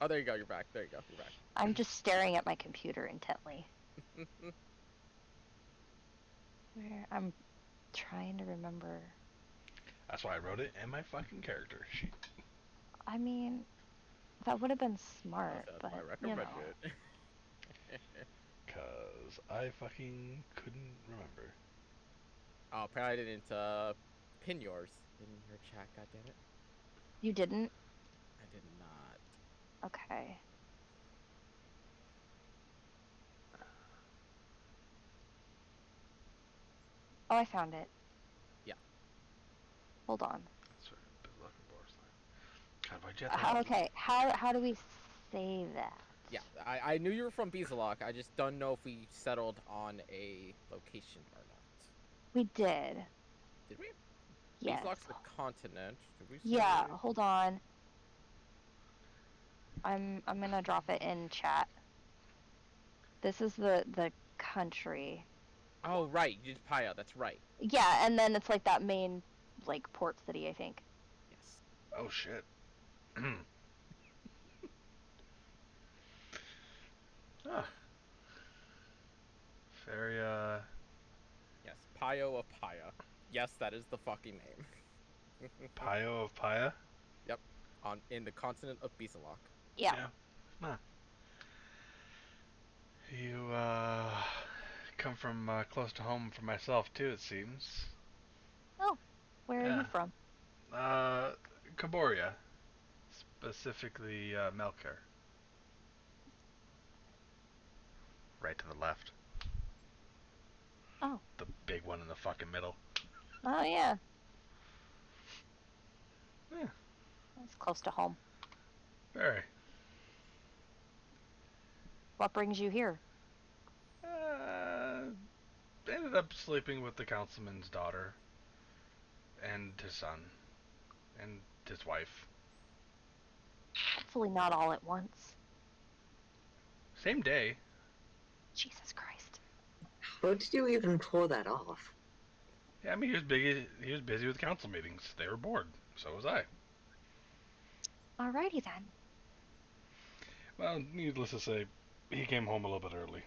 Oh, there you go. You're back. There you go. You're back. I'm just staring at my computer intently. Where I'm trying to remember. That's why I wrote it in my fucking character sheet. I mean, that would have been smart, That's but why I you know. recommend it. Cause I fucking couldn't remember. Oh, apparently I didn't pin yours in your chat. God damn it. You didn't? I did not. Okay. Oh, I found it. Yeah. Hold on. That's right. Been looking for us. God, why'd you have to Okay, how do we say that? Yeah, I knew you were from Beazalok. I just don't know if we settled on a location or not. We did. Did we? Yes. Beazalok's the continent. Did we say? Yeah, hold on. I'm gonna drop it in chat. This is the country. Oh, right. You did Paya. That's right. Yeah, and then it's like that main like port city, I think. Yes. Oh shit. Ah. Very Yes. Payo of Paya. Yes, that is the fucking name. Pio of Paya? Yep. In the continent of Beazalok. Yeah. Huh. You come from close to home for myself too, it seems. Oh, where are Yeah. you from? Kaboria. Specifically Melker. Right to the left. Oh. The big one in the fucking middle. Oh yeah. Yeah. That's close to home. Very. What brings you here? ended up sleeping with the councilman's daughter and his son and his wife. Hopefully not all at once. Same day. Jesus Christ. How did you even pull that off? Yeah, I mean, he was busy with council meetings. They were bored. So was I. Alrighty then. Well, needless to say, he came home a little bit early.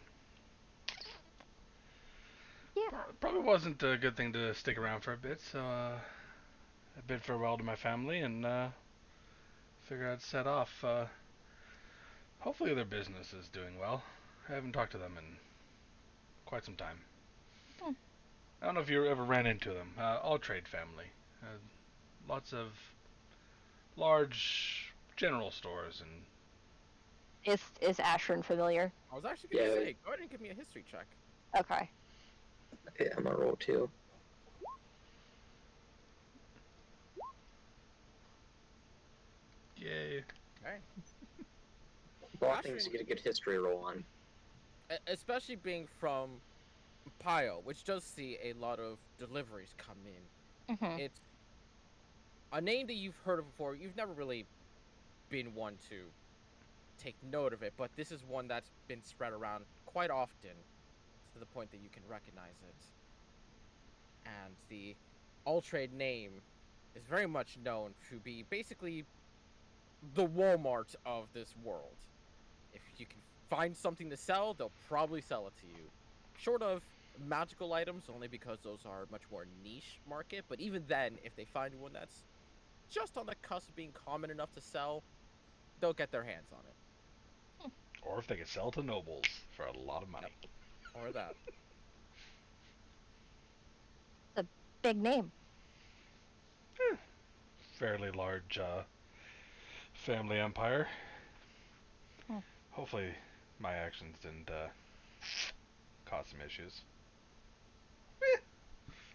Yeah. Probably wasn't a good thing to stick around for a bit, so I bid farewell to my family and figured I'd set off. Hopefully their business is doing well. I haven't talked to them in quite some time. Hmm. I don't know if you ever ran into them. All trade family. Lots of large general stores and Is Ashrin familiar? I was actually gonna Yeah. say, go ahead and give me a history check. Okay. Okay, I'm gonna roll 2. yay. Okay. A lot of Actually- things to get a good history roll on. Especially being from Pio, which does see a lot of deliveries come in. Mm-hmm. It's a name that you've heard of before. You've never really been one to take note of it, but this is one that's been spread around quite often to the point that you can recognize it. And the all trade name is very much known to be basically the Walmart of this world. If you can find something to sell, they'll probably sell it to you. Short of magical items, only because those are much more niche market, but even then, if they find one that's just on the cusp of being common enough to sell, they'll get their hands on it. Or if they could sell to nobles for a lot of money. Or that. Big name. Fairly large family empire. Hmm. Hopefully my actions didn't cause some issues.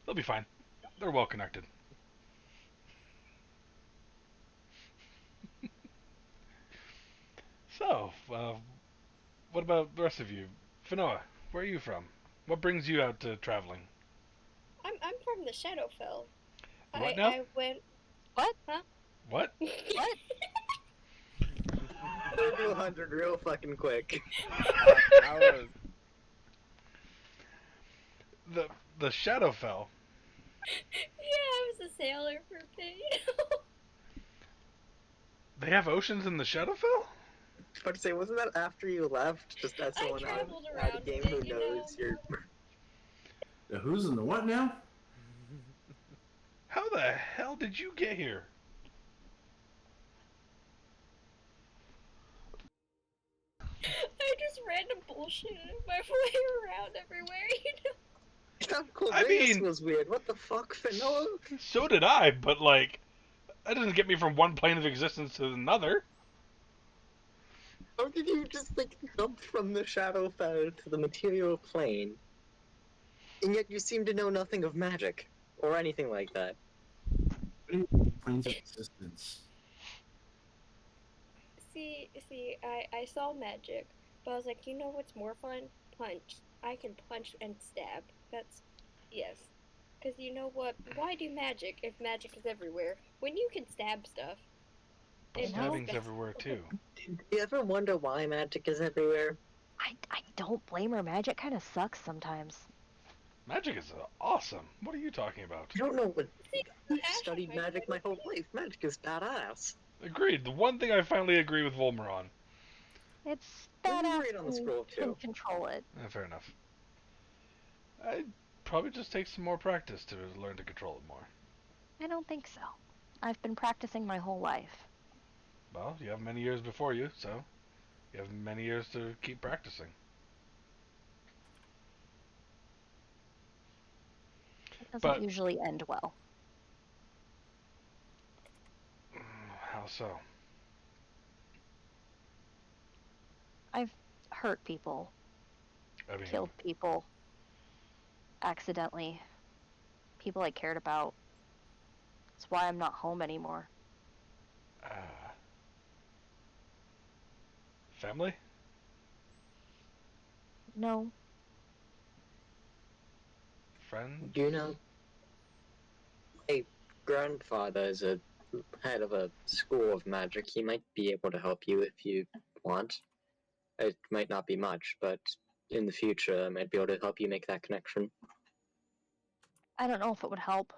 They'll be fine. They're well connected. So, what about the rest of you? Finoa, where are you from? What brings you out to traveling? I'm from the Shadowfell. What now? I went. What? Huh? What? What? We'll do 100 real fucking quick. That was The Shadowfell. Yeah, I was a sailor for a bit. They have oceans in the Shadowfell? I was about to say, wasn't that after you left? Just as I someone out traveled of the around game a who bit, you knows know. you're. The who's and the what now? How the hell did you get here? I just random bullshitted my way around everywhere, you know. I thought Cool I Vegas mean- was weird. What the fuck, Finoa? So did I, but like, that doesn't get me from one plane of existence to another. How did you just like jump from the Shadowfell to the material plane? And yet you seem to know nothing of magic or anything like that. Planes of existence. See, I saw magic, but I was like, you know what's more fun? Punch. I can punch and stab. That's, yes. Because you know what? Why do magic if magic is everywhere? When you can stab stuff. But You know? stabbing's everywhere too. Do you ever wonder why magic is everywhere? I don't blame her. Magic kind of sucks sometimes. Magic is awesome. What are you talking about? I don't know what. See, I've Ash studied was my magic my whole favorite. life. Magic is badass. Agreed. The one thing I finally agree with Volmer on. It's Let me badass read on the when you scroll, can too. control it. Fair enough. I'd probably just take some more practice to learn to control it more. I don't think so. I've been practicing my whole life. Well, you have many years before you, so you have many years to keep practicing. It doesn't But- usually end well. How so? I've hurt people, I mean, killed people, accidentally. People I cared about. That's why I'm not home anymore. family? No. friend? Do you know, my grandfather is a head of a school of magic. He might be able to help you if you want. It might not be much, but in the future, I might be able to help you make that connection. I don't know if it would help.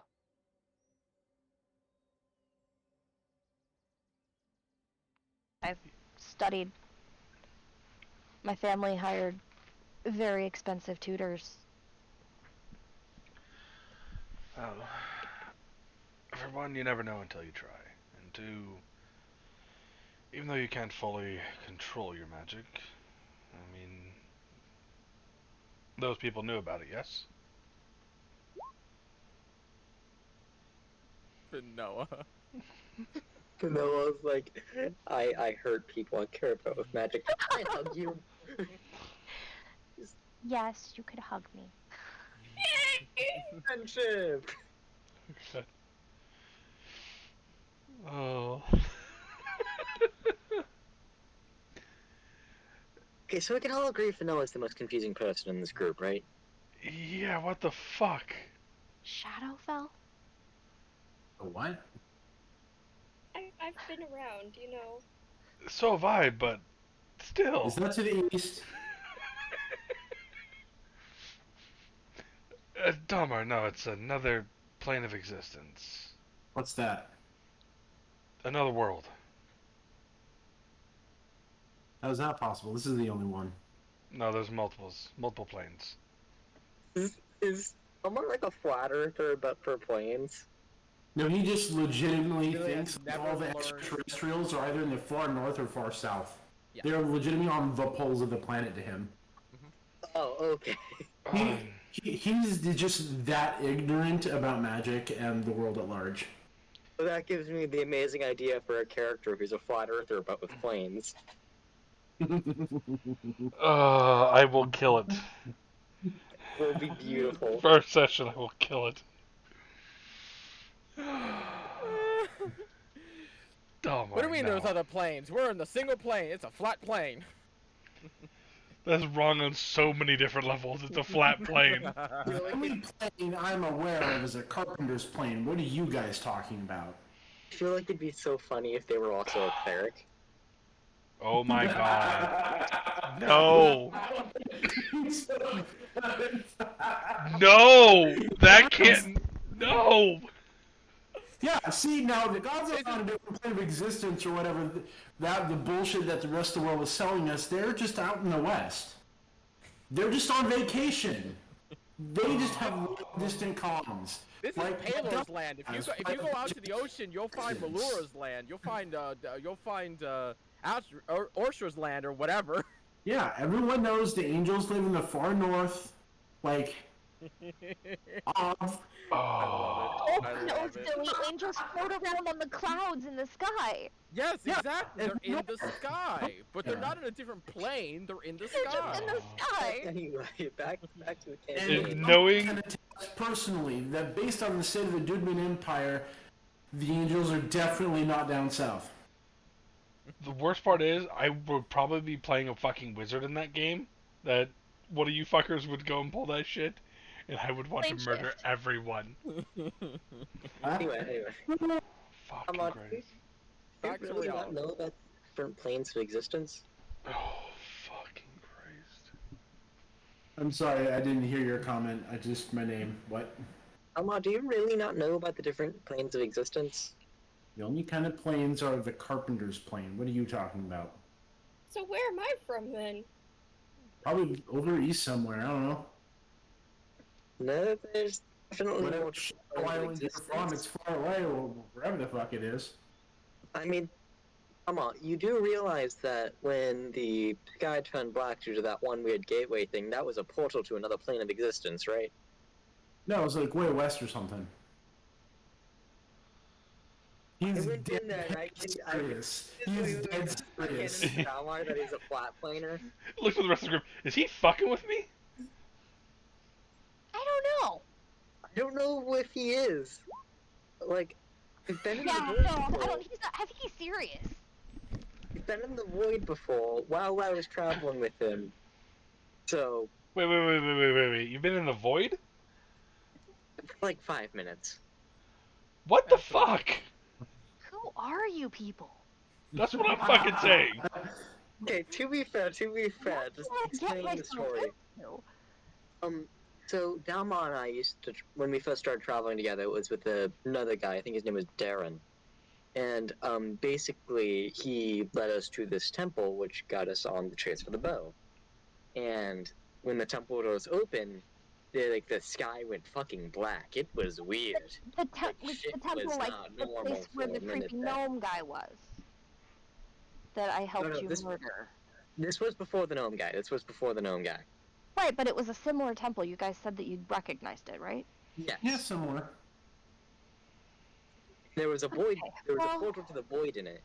I've studied. My family hired very expensive tutors. Oh. For one, you never know until you try. And two, even though you can't fully control your magic, I mean, those people knew about it, yes? Noah. Noah's like, I hurt people I care about with magic. I hug you. Yes, you could hug me. Friendship. Oh. Okay, so we can all agree Noah's the most confusing person in this group, right? Yeah, what the fuck? Shadowfell? What? I've been around, you know. So have I, but still. Is that to the east? Dahmer, no, it's another plane of existence. What's that? Another world. How is that possible? This is the only one. No, there's multiple planes. Is someone like a flat earther but for planes? No, he just legitimately Really thinks has that never all the learned- extraterrestrials are either in the far north or far south. Yeah. They're legitimately on the poles of the planet to him. Oh, okay. Um, He's just that ignorant about magic and the world at large. So that gives me the amazing idea for a character who's a flat earther but with planes. I will kill it. Will be beautiful. First session, I will kill it. Dahmer, What do you mean no. there's other planes? We're in the single plane. It's a flat plane. That's wrong on so many different levels. It's a flat plane. The only plane I'm aware of is a carpenter's plane. What are you guys talking about? I feel like it'd be so funny if they were also a cleric. Oh my god. No. No! That can't. No! Yeah, see, now the gods are on a different plane of existence or whatever. That the bullshit that the rest of the world is selling us, they're just out in the West. They're just on vacation. They just have long-distant columns. This is Like, Palor's land. If you go out to the ocean, you'll find Malura's land. You'll find Orshra's land or whatever. Yeah, everyone knows the angels live in the far north. Like, of Oh. Oh, I no, love it. silly angels float around on the clouds in the sky. Yes, Yeah, exactly. They're in the north. sky, but they're Yeah. not in a different plane. They're in the They're just sky. in the sky. Anyway, back to the If campaign. knowing- kind of tells personally that based on the state of the Dudman Empire, the angels are definitely not down south. The worst part is, I would probably be playing a fucking wizard in that game. That one of you fuckers would go and pull that shit, and I would want Plane to murder shift. everyone. Huh? Anyway. Fucking on, Christ. do you Back to really not reality. know about different planes of existence? Oh, fucking Christ. I'm sorry, I didn't hear your comment. I just, my name. What? Do you really not know about the different planes of existence? The only kind of planes are the carpenter's plane. What are you talking about? So where am I from then? Probably over east somewhere. I don't know. No, there's definitely Whatever more planes of island you're from, existence. it's far away, or wherever the fuck it is. I mean, come on, you do realize that when the sky turned black due to that one weird gateway thing, that was a portal to another plane of existence, right? No, it was like way west or something. He's went dead in there and I can- serious. He's dead serious. Xal'Mel that he's a flat planer. Look for the rest of the group. Is he fucking with me? I don't know. I don't know if he is. Like, he's been in Yeah, the void no, I before. don't. He's not. I think he's serious. He's been in the void before while I was traveling with him. So, Wait. You've been in the void? Like 5 minutes. What the That's pretty fuck? Who are you people? That's what I'm fucking saying. Okay, to be fair, just What did I get explaining the myself story. into? So Dalma and I used to, when we first started traveling together, it was with another guy. I think his name was Darren. And basically, he led us to this temple, which got us on the trace for the bow. And when the temple doors open, the sky went fucking black. It was weird. The Shit temple, was like not the normal place where for the a minute creepy there. gnome guy was. That I helped no, you this- murder. This was before the gnome guy. Right, but it was a similar temple. You guys said that you recognized it, right? Yes. Yeah, similar. There was a void. Okay, There was well- a portal to the void in it,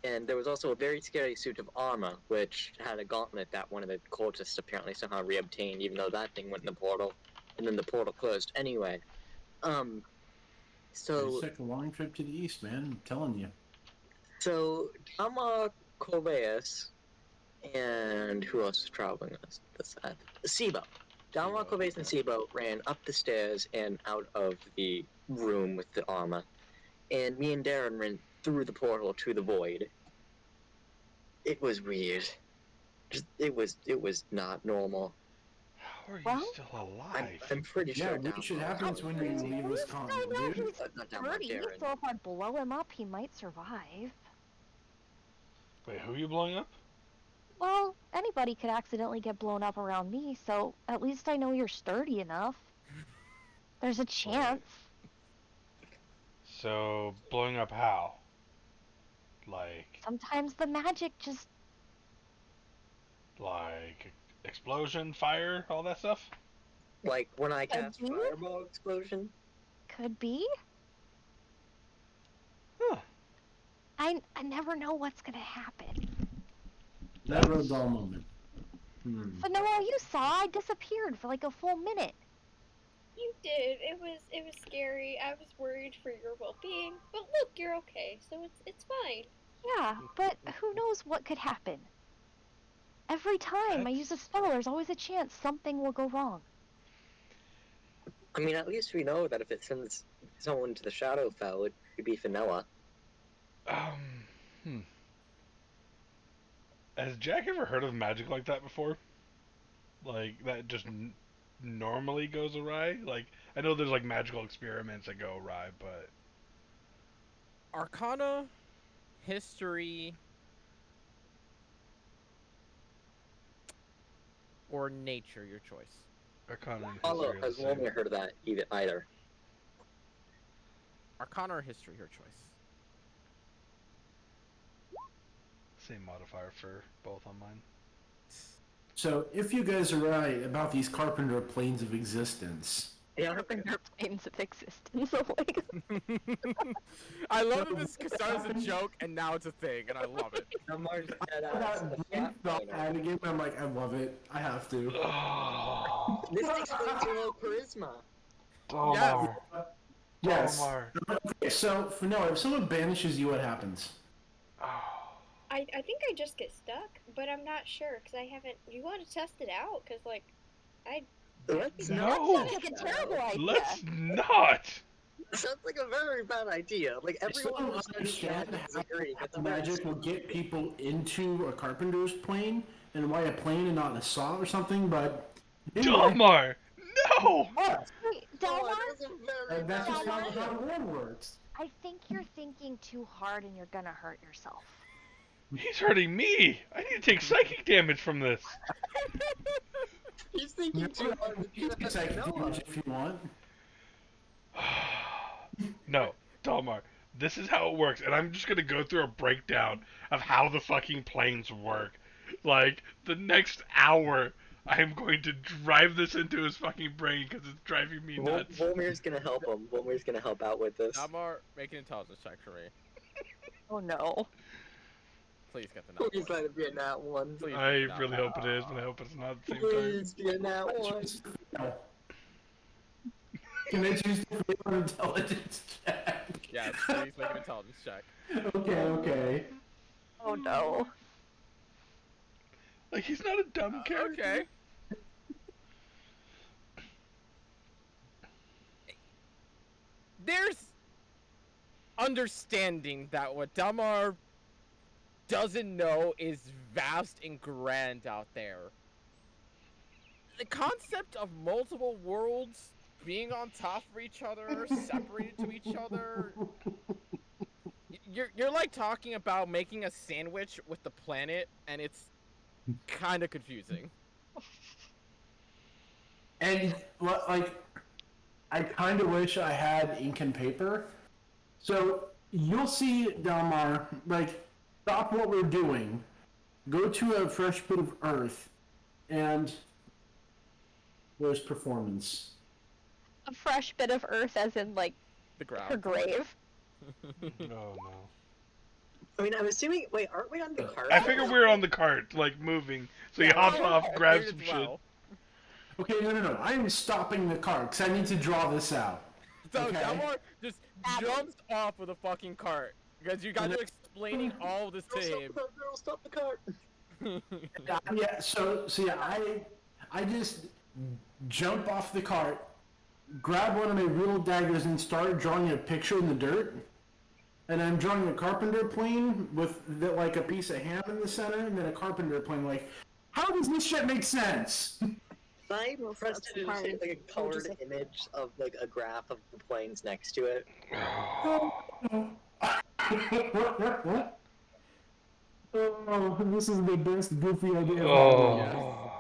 and there was also a very scary suit of armor, which had a gauntlet that one of the cultists apparently somehow reobtained, even though that thing went in the portal, and then the portal closed. Anyway, so It's like a long trip to the east, man. I'm telling you. Dama Corveus and who else was traveling with us? Sibo. Dama Corveus and Sibo ran up the stairs and out of the room with the armor, and me and Darren ran through the portal to the void. It was weird. It was not normal. How are you Well, still alive? I'm pretty Yeah, sure. what should Dama- happen when you leave this I continent, know dude? he's Not Dama, dirty, Darren. so if I blow him up, he might survive. Wait, who are you blowing up? Well, anybody could accidentally get blown up around me, so at least I know you're sturdy enough. There's a chance. So, blowing up how? Like, Sometimes the magic just explosion, fire, all that stuff? Like when I cast you? Fireball Explosion. could be. Huh. I never know what's gonna happen. Never a dull moment. But Noel, you saw I disappeared for like a full minute. You did. It was scary. I was worried for your well-being, but look, you're okay, so it's fine. Yeah, but who knows what could happen? Every time I use a spell, there's always a chance something will go wrong. I mean, at least we know that if it sends someone to the Shadowfell, it could be Fenella. Has Jack ever heard of magic like that before? Like, that just normally goes awry? Like, I know there's, like, magical experiments that go awry, but... Arcana, history, or nature, your choice. Arcana and Although, history are has the same. Wilmer heard of that either? Arcana or history, your choice. Same modifier for both on mine. So, if you guys are right about these carpenter planes of existence, Yeah. Carpenter planes of existence. Like, I love that this started as a joke and now it's a thing, and I love it. that brief thought out again, I'm like, I love it. I have to. This explains your low charisma. Dalmar. Yes. Dalmar. Okay, so, for no, if someone banishes you, what happens? I think I just get stuck, but I'm not sure because I haven't. You want to test it out? Because like, Let's No. not sounds test like a that terrible out. idea. Let's not! Sounds like a very bad idea. Like I still everyone don't who studies understand magic is how agreeing that's a very magic will get people into a carpenter's plane, and why a plane and not a saw or something, but... Anyway, Dalmar! No! what? Wait, Delmar, That's a very That's bad just how idea. the world works. I think you're thinking too hard and you're gonna hurt yourself. He's hurting me! I need to take psychic damage from this! He's thinking too hard. You can take damage if you want. No, Dalmar, this is how it works, and I'm just gonna go through a breakdown of how the fucking planes work. Like, the next hour, I'm going to drive this into his fucking brain because it's driving me nuts. Volmir's gonna help him. Volmir's gonna help out with this. Damar, make an intelligence check for me. Oh no. Please get the number. Please let it be a nat one. Please I get the really number. hope it is, but I hope it's not at the same time. Please be a nat one. Can I choose to fail an intelligence check? Yes, please make an intelligence check. Okay. Oh no. Like, he's not a dumb Uh, Oh, character. Okay. there's understanding that what Dalmar doesn't know is vast and grand out there. The concept of multiple worlds being on top of each other, separated to each other. You're like talking about making a sandwich with the planet, and it's kind of confusing. And like, I kind of wish I had ink and paper. So you'll see Dalmar, like, stop what we're doing, go to a fresh bit of earth, and where's performance? A fresh bit of earth, as in like The her ground. grave. Oh no. I mean, I'm assuming. Wait, aren't we on the cart? I figured we were on the cart, like moving. So he hops well, off, I grabs figured some as shit. well. Okay, no. I am stopping the car because I need to draw this out. So Okay. Dalmar just jumps off with a fucking cart because you guys are explaining all this to him. Stop the cart. Yeah. So yeah, I just jump off the cart, grab one of my real daggers, and start drawing a picture in the dirt. And I'm drawing a carpenter plane with like a piece of ham in the center, and then a carpenter plane. Like, how does this shit make sense? I pressed it part. into like a colored image of like a graph of the planes next to it. Oh, this is the best goofy idea ever. Oh.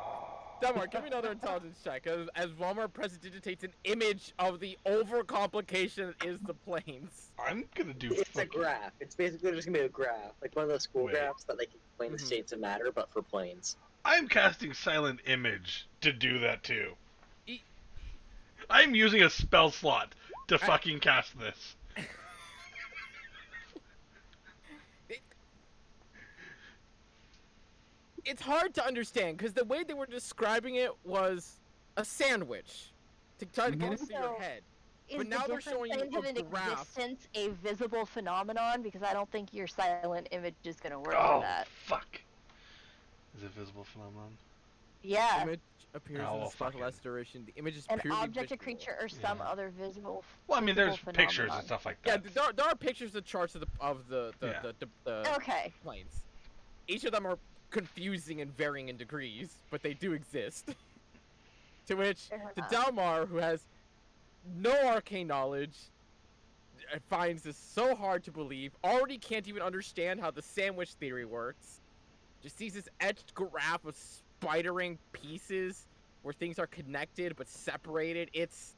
Dalmar, give me another intelligence check, as Walmart prestidigitates an image of the overcomplication that is the planes. I'm gonna do. It's a graph. It's basically just gonna be a graph, like one of those school Wait. graphs that they can explain the states of matter, but for planes. I'm casting silent image to do that too. E- I'm using a spell slot to fucking cast this. It's hard to understand because the way they were describing it was a sandwich to try to get it into your So, head. Is But now the they're different showing you planes of a an graph. existence a visible phenomenon? Because I don't think your silent image is gonna work Oh, for that. fuck. Is it visible phenomenon? Yeah, Image appears Oh, in well, a special fuck it. duration. The image is an purely object, a visual. creature, or some Yeah. other visible. Well, I mean, there's visible pictures phenomenon. and stuff like Yeah, that. there are pictures and charts of the Okay. planes. Each of them are confusing and varying in degrees, but they do exist. To which, Fair to enough. Dalmar, who has no arcane knowledge, finds this so hard to believe, already can't even understand how the sandwich theory works, just sees this etched graph of spidering pieces where things are connected but separated. It's...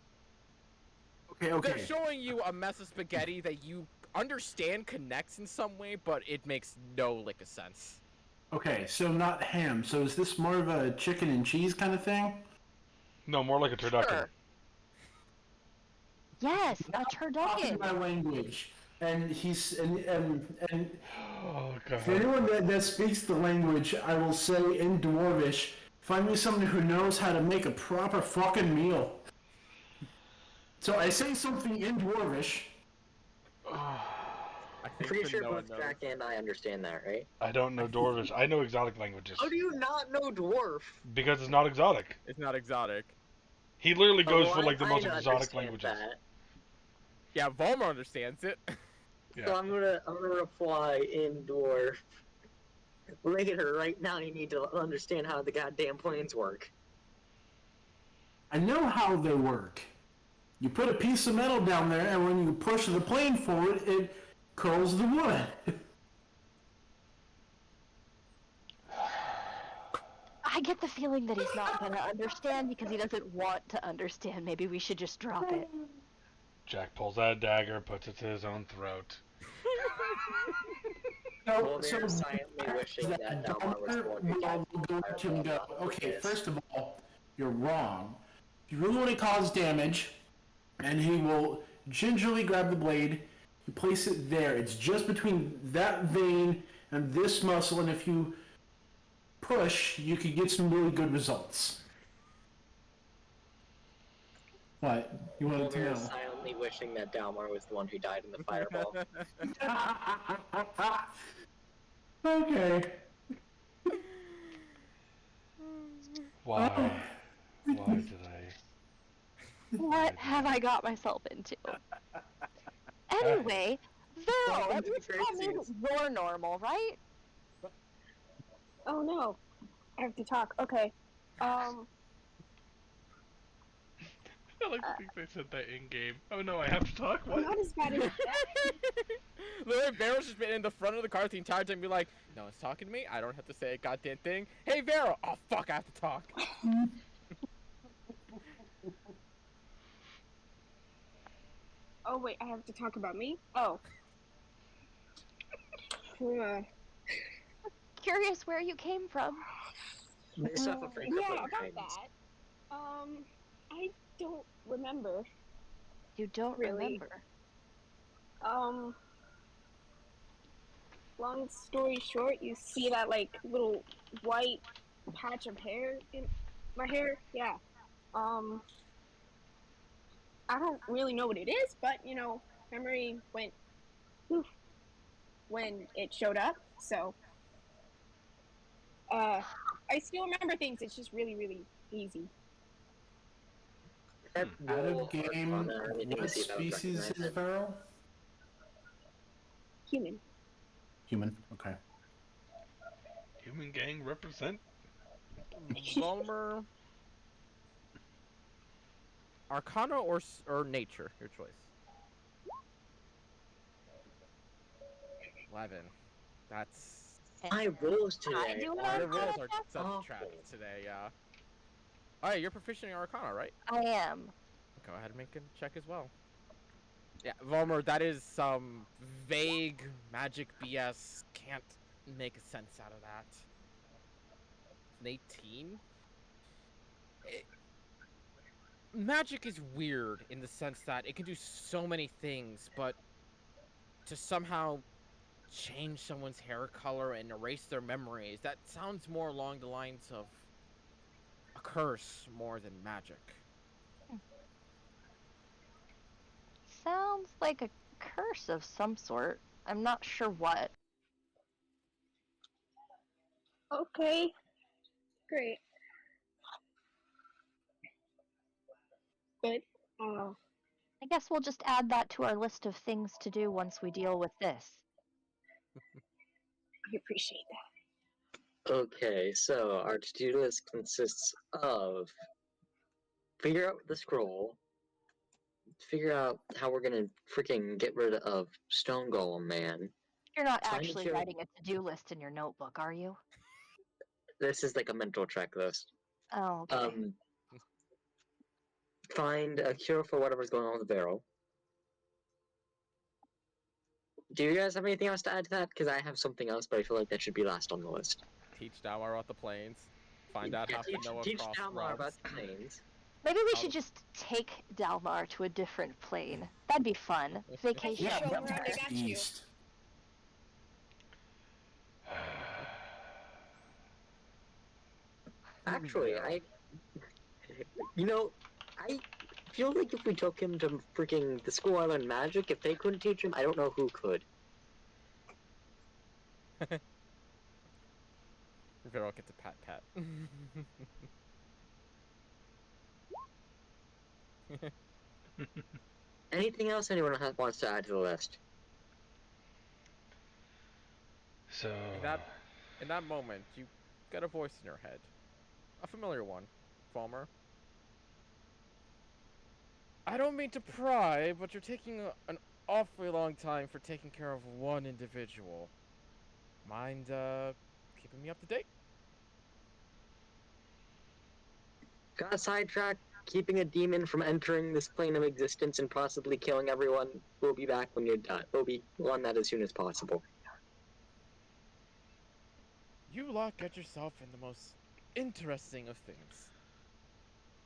Okay. They're showing you a mess of spaghetti that you understand connects in some way, but it makes no lick of sense. Okay, so not ham. So is this more of a chicken and cheese kind of thing? No, more like a turducken. Sure. Yes, a Talking turducken. my language, and he's and Oh, for God. anyone that speaks the language, I will say in Dwarvish, find me someone who knows how to make a proper fucking meal. So I say something in Dwarvish. I I'm think pretty that sure no one both knows. Jack and I understand that, right? I don't know Dwarvish. I know exotic languages. How do you not know dwarf? Because it's not exotic. It's not exotic. He literally goes Oh, for like the most I exotic understand languages. that. Yeah, Volmar understands it. So Yeah. I'm gonna reply in dwarf. Later, right now, you need to understand how the goddamn planes work. I know how they work. You put a piece of metal down there, and when you push the plane forward, it curls the wood. I get the feeling that he's not gonna understand because he doesn't want to understand. Maybe we should just drop it. Jack pulls out a dagger, puts it to his own throat. Well, they're silently wishing that Dalmar was going to die. We'll go up to him and go, okay, first of all, you're wrong. If you really want to cause damage, and he will gingerly grab the blade, you place it there. It's just between that vein and this muscle, and if you push, you could get some really good results. What? You wanted to They're know? silently wishing that Dalmar was the one who died in the fireball. Okay. Why? Why did I? What have I got myself into? Anyway, Vero, Welcome at to the least tell me Crazies. that you're normal, right? Oh no, I have to talk. Okay. I like to think they said that in game. Oh no, I have to talk. I'm What? not as bad as that. Literally, Vero's just been in the front of the car the entire time, be like, "No one's talking to me. I don't have to say a goddamn thing." Hey, Vero. Oh fuck, I have to talk. Oh wait, I have to talk about me. Oh. Curious where you came from. Based off a Yeah, couple of about times. that. I don't remember. You don't Really? remember. Um, long story short, you see that like little white patch of hair in my hair? Yeah. Um, I don't really know what it is, but you know, memory went poof when it showed up. So, I still remember things. It's just really, really easy. That Out roll of game, Arcana or anything to what see if I would species recognize is it. Feral? Human. Human. Okay. Human gang represent. Volmer, Arcana or Nature, your choice. 11. That's My rolls I today do an are your rolls Arcana are check? subtract awful. today. Yeah. All right, you're proficient in Arcana, right? I am. Go ahead and make a check as well. Yeah, Volmer, that is some vague magic BS. Can't make sense out of that. An 18? Magic is weird in the sense that it can do so many things, but to somehow change someone's hair color and erase their memories, that sounds more along the lines of a curse more than magic. Sounds like a curse of some sort. I'm not sure what. Okay. Great. But I guess we'll just add that to our list of things to do once we deal with this. I appreciate that. Okay, so our to-do list consists of figure out the scroll, figure out how we're gonna freaking get rid of Stone Golem Man. You're not Find a actually cure. writing a to-do list in your notebook, are you? This is like a mental checklist. Oh, okay. Find a cure for whatever's going on with the barrel. Do you guys have anything else to add to that? Because I have something else, but I feel like that should be last on the list. Teach Dalmar about the planes. Find out Yeah, how to know teach across Dalmar realms. about the planes. Maybe we How should to- just take Dalmar to a different plane. That'd be fun. Vacation. Yeah, Yeah, show around, I that's got you. east. Actually, I feel like if we took him to freaking the School Island Magic, if they couldn't teach him, I don't know who could. Vero gets a pat. Anything else anyone wants to add to the list? So. In that moment, you get a voice in your head. A familiar one, Falmer. I don't mean to pry, but you're taking an awfully long time for taking care of one individual. Mind, keeping me up to date? Got a sidetrack. Keeping a demon from entering this plane of existence and possibly killing everyone. We'll be back when you're done. We'll be on that as soon as possible. You lot get yourself in the most interesting of things.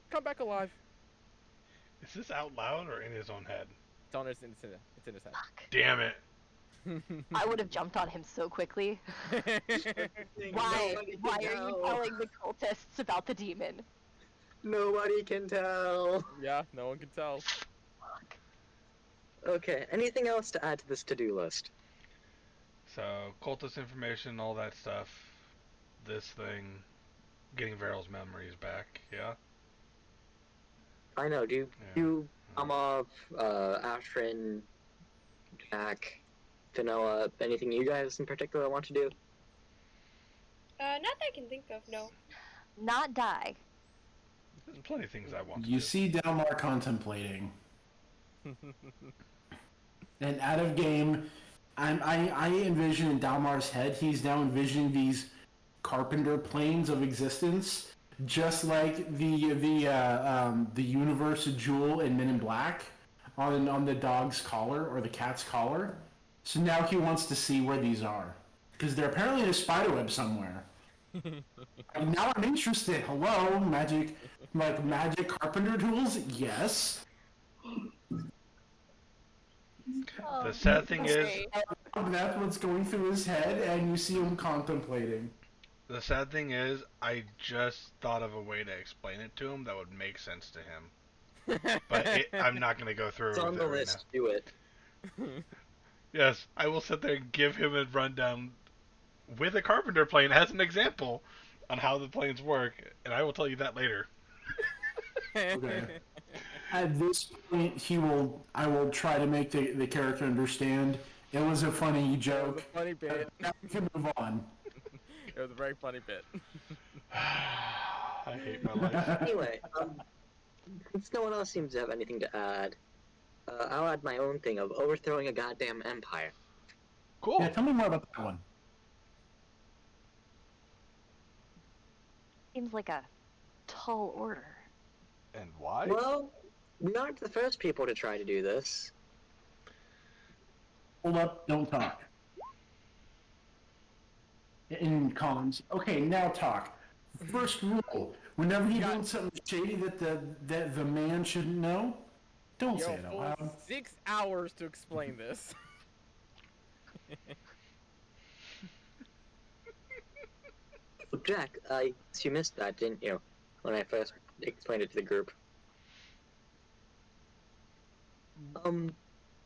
Come back alive. Is this out loud or in his own head? It's in his head. Damn it. I would have jumped on him so quickly. Why? Nobody can Why are you tell. telling the cultists about the demon? Nobody can tell. Yeah, no one can tell. Okay, anything else to add to this to-do list? So, cultist information, all that stuff. This thing. Getting Veryl's memories back, yeah? I know, do Yeah. Amov, Ashrin, Jack, Vanilla, anything you guys in particular want to do? Not that I can think of, no. Not die. There's plenty of things I want to You do. see Dalmar contemplating. And out of game, I envision in Dalmar's head, he's now envisioning these carpenter planes of existence, just like the universe jewel in Men in Black on the dog's collar or the cat's collar. So now he wants to see where these are, because they're apparently in a spiderweb somewhere. And now I'm interested. Hello, magic carpenter tools? Yes. The sad thing is, Okay. That's what's going through his head, and you see him contemplating. I just thought of a way to explain it to him that would make sense to him. But I'm not going to go through It's with on it the right list. Do it. now. Yes, I will sit there and give him a rundown with a carpenter plane as an example on how the planes work, and I will tell you that later. Okay. At this point, I will try to make the character understand. It was a funny It was joke. a funny bit. Now we can move on. It was a very funny bit. I hate my life. Anyway, since no one else seems to have anything to add, I'll add my own thing of overthrowing a goddamn empire. Cool. Yeah, tell me more about that one. Seems like a tall order. And why? Well, we aren't the first people to try to do this. Hold up, don't talk. In comms. Okay, now talk. First rule: whenever you're doing something shady that the man shouldn't know, don't You say have it out full loud. 6 hours to explain this. Well, Jack, you missed that, didn't you? When I first explained it to the group.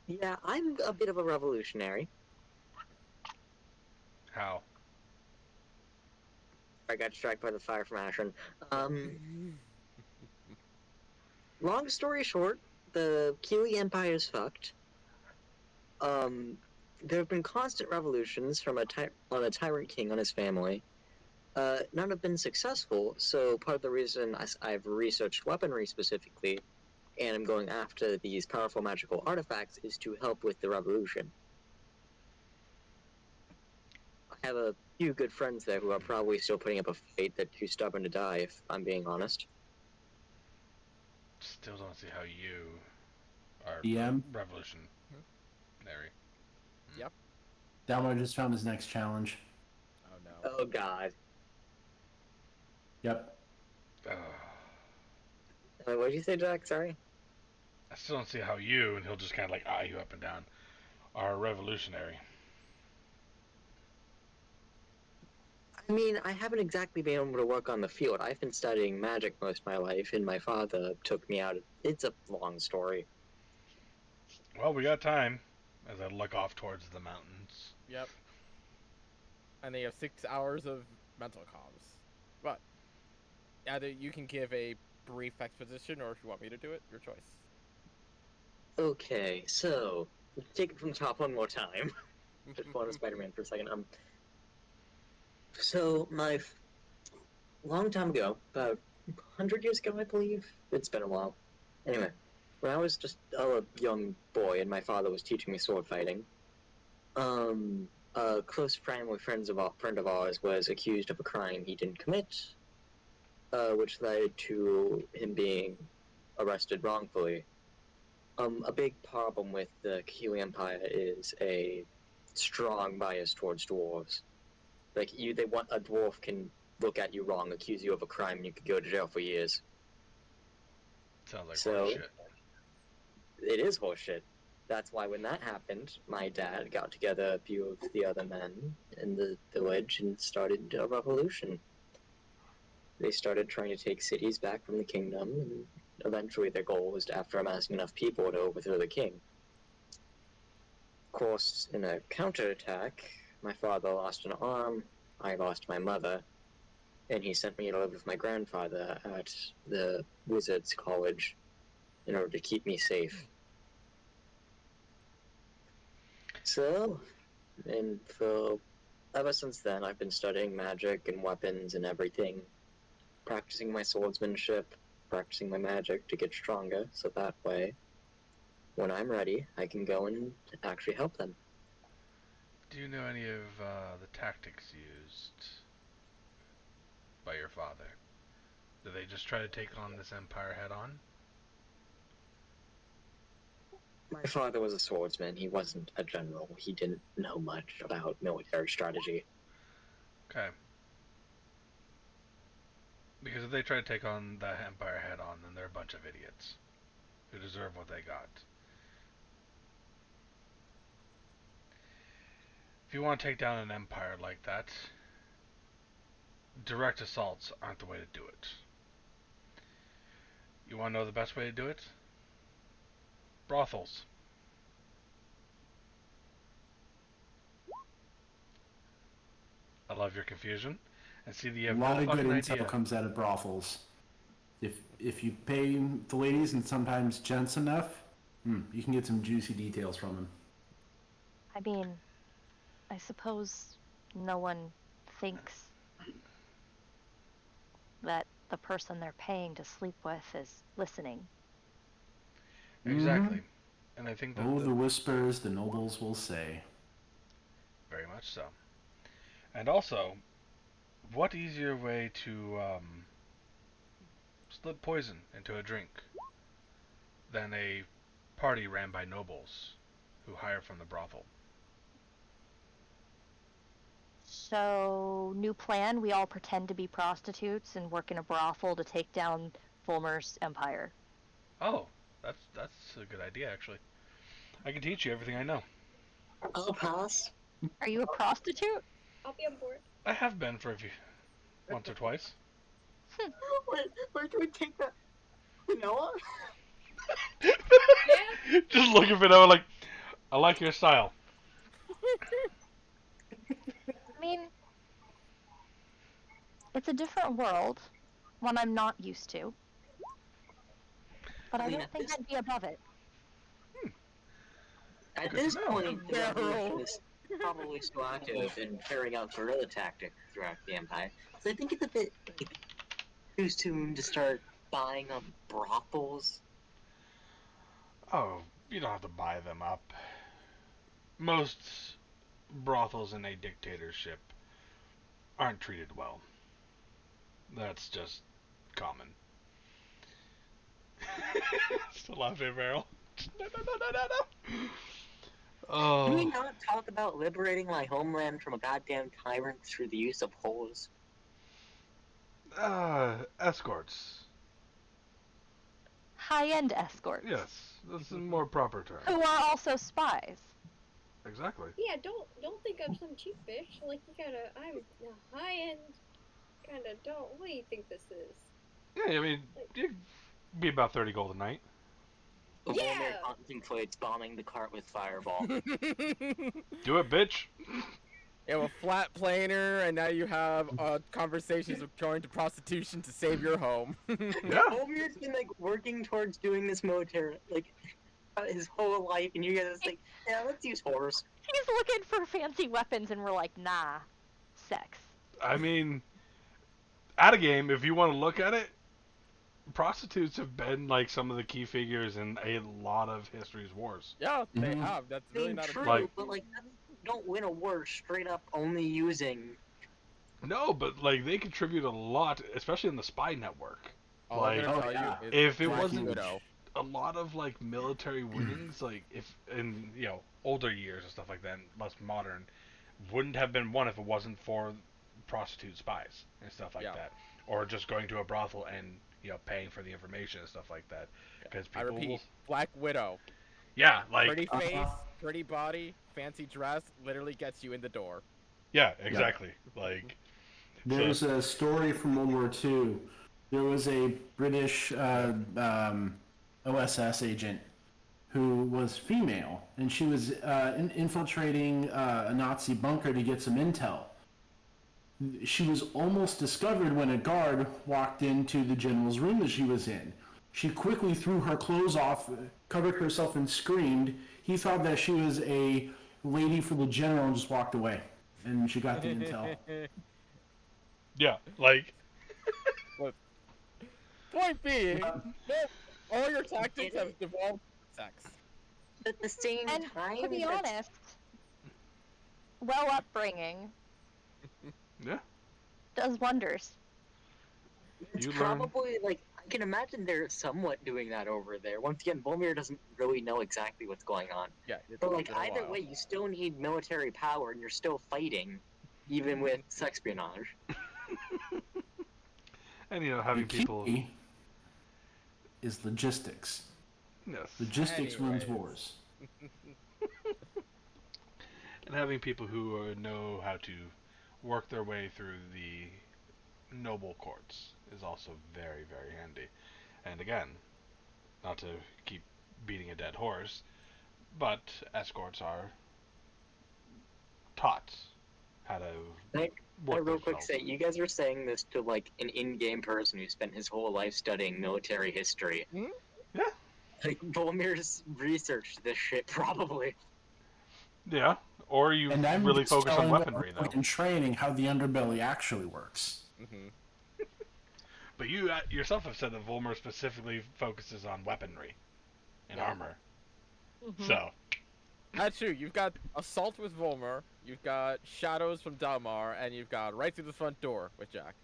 Yeah, I'm a bit of a revolutionary. How? I got struck by the fire from Ashran. Long story short, the Kiwi Empire is fucked. There have been constant revolutions from on a tyrant king on his family. None have been successful, so part of the reason I've researched weaponry specifically, and I'm going after these powerful magical artifacts, is to help with the revolution. I have a few good friends there who are probably still putting up a fight that's too stubborn to die, if I'm being honest. Still don't see how you are DM? revolutionary. Dalmar just found his next challenge. Oh no. Oh god. Yep. What did you say, Jack? Sorry? I still don't see how you, and he'll just kind of like eye you up and down, are revolutionary. I mean, I haven't exactly been able to work on the field. I've been studying magic most of my life, and my father took me out. It's a long story. Well, we got time. As I look off towards the mountains. Yep. And they have 6 hours of mental comms. But either you can give a brief exposition, or if you want me to do it, your choice. Okay, so let's take it from the top one more time. Just pull on Spider-Man for a second. So long time ago, about 100 years ago, I believe. It's been a while. Anyway, when I was just a young boy and my father was teaching me sword fighting, a close friend of ours was accused of a crime he didn't commit, which led to him being arrested wrongfully. A big problem with the Kiwi Empire is a strong bias towards dwarves. Like, they want a dwarf can look at you wrong, accuse you of a crime, and you could go to jail for years. Sounds like So- horseshit. It is horseshit. That's why when that happened, my dad got together a few of the other men in the village and started a revolution. They started trying to take cities back from the kingdom, and eventually their goal was to, after amassing enough people, to overthrow the king. Of course, in a counterattack, my father lost an arm, I lost my mother, and he sent me to live with my grandfather at the Wizards College in order to keep me safe. So, and so, ever since then, I've been studying magic and weapons and everything, practicing my swordsmanship, practicing my magic to get stronger, so that way, when I'm ready, I can go and actually help them. Do you know any of the tactics used by your father? Do they just try to take on this empire head on? My father was a swordsman. He wasn't a general. He didn't know much about military strategy. Okay. Because if they try to take on the empire head on, then they're a bunch of idiots who deserve what they got. If you want to take down an empire like that, direct assaults aren't the way to do it. You want to know the best way to do it? Brothels. I love your confusion. And see, you A have lot no of good fucking intel idea. comes out of brothels. If you pay the ladies and sometimes gents enough, you can get some juicy details from them. I mean, I suppose no one thinks that the person they're paying to sleep with is listening. Exactly. And I think that Oh, the whispers the nobles will say. very much so. And also, what easier way to slip poison into a drink than a party ran by nobles who hire from the brothel? So, new plan, we all pretend to be prostitutes and work in a brothel to take down Fulmer's empire. Oh, that's a good idea actually. I can teach you everything I know. I'll pass. Are you a prostitute? I'll be on board. I have been for once or twice. Where do we take that? Noah? Yeah. Just looking for Noah like, I like your style. I mean, it's a different world, one I'm not used to. But I don't think I'd be above it. At Good this to know. point, the Barrel. revolution is probably still active and carrying out guerrilla tactics throughout the empire. So I think it's a bit too soon to start buying up brothels. Oh, you don't have to buy them up. Most brothels in a dictatorship aren't treated well. That's just common. Still laughing, Meryl. No. Can we Oh, not talk about liberating my homeland from a goddamn tyrant through the use of whores? escorts. High-end escorts. Yes, that's a more proper term. Who are also spies. Exactly. Yeah, don't think I'm some cheap bitch. Like I'm a high end kinda don't what do you think this is? Yeah, I mean, you'd be about 30 gold a night. Volmir Yeah! contemplates bombing the cart with fireball. Do it, bitch. You have a flat planer, and now you have conversations of going to prostitution to save your home. Yeah. Volmir's been like working towards doing this military like his whole life, and you guys like, yeah, let's use whores. He's looking for fancy weapons, and we're like, nah, sex. I mean, at a game, if you want to look at it, prostitutes have been like some of the key figures in a lot of history's wars. Yeah, they Mhm. have. That's really not true, a Like- but like you don't win a war straight up only using. No, but like they contribute a lot, especially in the spy network. Oh, Like, I'm gonna tell yeah. you, it's if it Black wasn't- Widow. A lot of like military winnings, like if in older years and stuff like that, less modern, wouldn't have been won if it wasn't for prostitute spies and stuff like Yeah. that, or just going to a brothel and paying for the information and stuff like that. Because I people, repeat, Black Widow. yeah, like Pretty face, pretty body, fancy dress, literally gets you in the door. yeah, exactly. Like There's a story from World War II. There was a British OSS agent who was female, and she was infiltrating a Nazi bunker to get some intel. She was almost discovered when a guard walked into the general's room that she was in. She quickly threw her clothes off, covered herself, and screamed. He thought that she was a lady for the general and just walked away. And she got the intel. Yeah, like, Point being, Yeah. no, all your tactics have devolved sex. At the same And time, to be that's- honest, well upbringing yeah. does wonders. it's You learn. probably like I can imagine they're somewhat doing that over there. Once again, Volmir doesn't really know exactly what's going on. Yeah, it's But like been a either while. way, you still need military power, and you're still fighting, even with sexpionage. And, you know, The having people. key is logistics. Yes. Logistics runs Anyways. wars. And having people who know how to work their way through the noble courts is also very, very handy. And again, not to keep beating a dead horse, but escorts are taught how to I work real quick themselves. say, you guys are saying this to like an in-game person who spent his whole life studying military history. Hmm? Yeah. Like Volmir's researched this shit probably. Yeah. Or you And I'm really just focus on telling weaponry, them though. in training how the underbelly actually works. Mm-hmm. But you yourself have said that Volmer specifically focuses on weaponry and Yeah. armor. Mhm. So, That's true. You've got Assault with Volmer, you've got Shadows from Dalmar, and you've got Right Through the Front Door with Jack.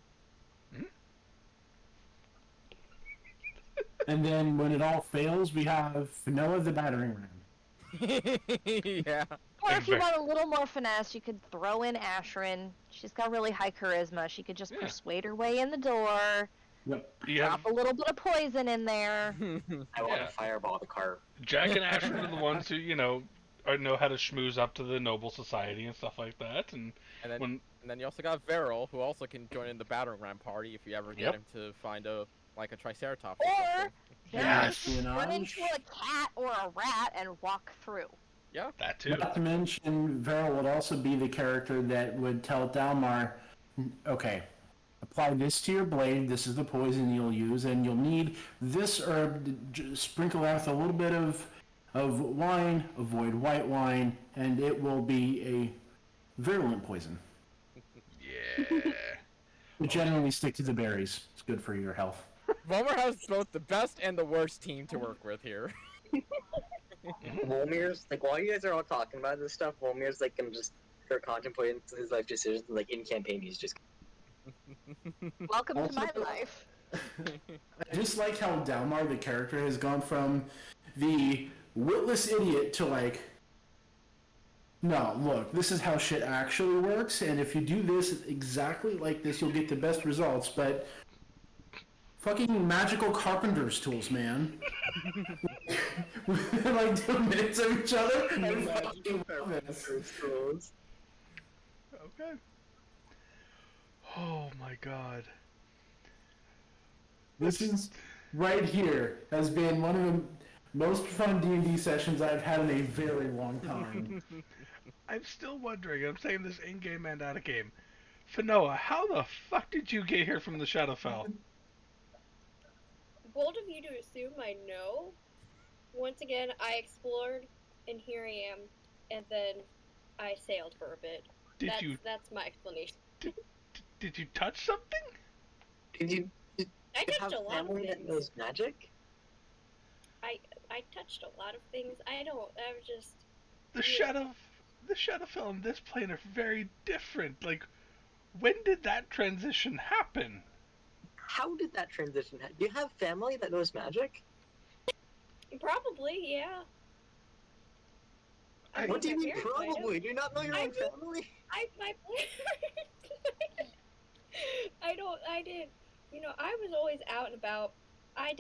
And then when it all fails, we have Fanoa the battering ram. Yeah. Or if you Exact- want a little more finesse, you could throw in Ashrin. She's got really high charisma. She could just Yeah. persuade her way in the door, Yep. you have drop a little bit of poison in there. I want Yeah. to fireball the cart. Jack and Ashford are the ones who, you know how to schmooze up to the noble society and stuff like that. And And then, when and then you also got Veril, who also can join in the battering ram party if you ever get Yep. him to find a Triceratops. Or something. Yes! turn Espionage. into a cat or a rat and walk through. that too. Not to mention, Vera would also be the character that would tell Dalmar, okay, apply this to your blade, this is the poison you'll use, and you'll need this herb to sprinkle out with a little bit of wine, avoid white wine, and it will be a virulent poison. Yeah. But generally stick to the berries. It's good for your health. Volmer has both the best and the worst team to work with here. Volmir's like while you guys are all talking about this stuff, Volmir's like gonna just start contemplating his life decisions. Like in campaign, he's just Welcome to my Also- life. I just like how Dalmar, the character, has gone from the witless idiot to like, no, look, this is how shit actually works, and if you do this exactly like this, you'll get the best results, but fucking magical carpenter's tools, man. We're like 2 minutes of each other, and fucking love this. Okay. Oh my god. This is, right here, has been one of the most fun D&D sessions I've had in a very long time. I'm still wondering, I'm saying this in-game and out-of-game. Fanoa, how the fuck did you get here from the Shadowfell? Bold of you to assume I know. Once again, I explored, and here I am, and then I sailed for a bit. That's my explanation. Did you touch something? Did you I have touched a lot of family that things. knows magic? I touched a lot of things. I was just. The Yeah. Shadowfell and this plane are very different. Like, when did that transition happen? How did that transition happen? Do you have family that knows magic? Probably, yeah. I What do you my mean parents might have. probably? Do you not know your I own do. family? My I didn't, I was always out and about. I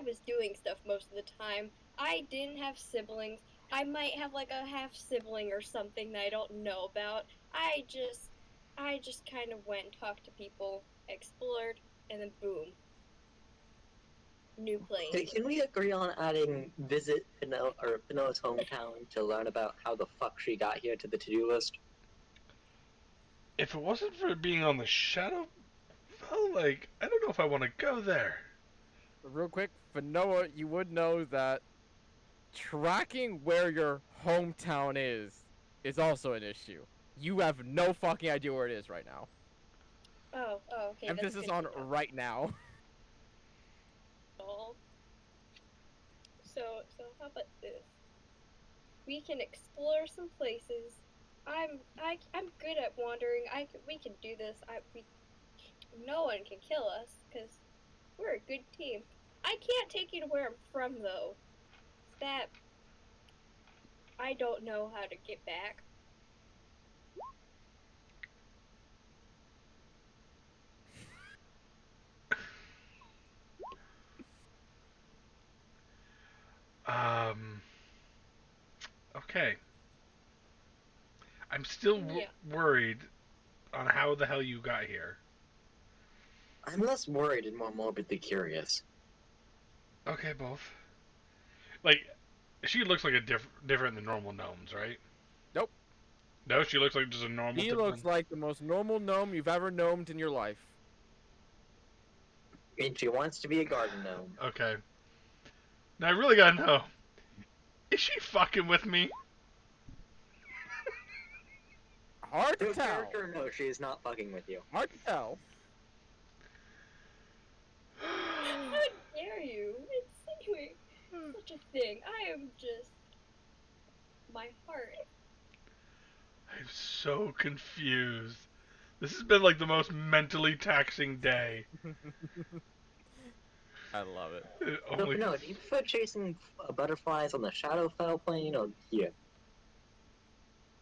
was doing stuff most of the time. I didn't have siblings. I might have like a half sibling or something that I don't know about. I just kind of went and talked to people, explored, and then boom. New Hey, plane. can we agree on adding visit Pinoa's hometown to learn about how the fuck she got here to the to-do list? If it wasn't for being on the Shadowfell, like, I don't know if I want to go there. Real quick, for Noah, you would know that tracking where your hometown is also an issue. You have no fucking idea where it is right now. Oh, okay. Emphasis that's on good to know. right now. Oh. So how about this? We can explore some places. I'm good at wandering. We can do this. No one can kill us because we're a good team. I can't take you to where I'm from though. That I don't know how to get back. Um. Okay. I'm still Yeah. worried on how the hell you got here. I'm less worried and more morbidly curious. Okay, both. Like, she looks like a different than normal gnomes, right? Nope. No, she looks like just a normal. He looks like the most normal gnome you've ever gnomed in your life. And she wants to be a garden gnome. Okay. Now I really gotta know. Is she fucking with me? Hard to No tell. character, no, she is not fucking with you. Hard to tell. How dare you insinuate such a thing? I am just my heart. I'm so confused. This has been like the most mentally taxing day. I love it. No, do you prefer chasing butterflies on the Shadowfell plane or here?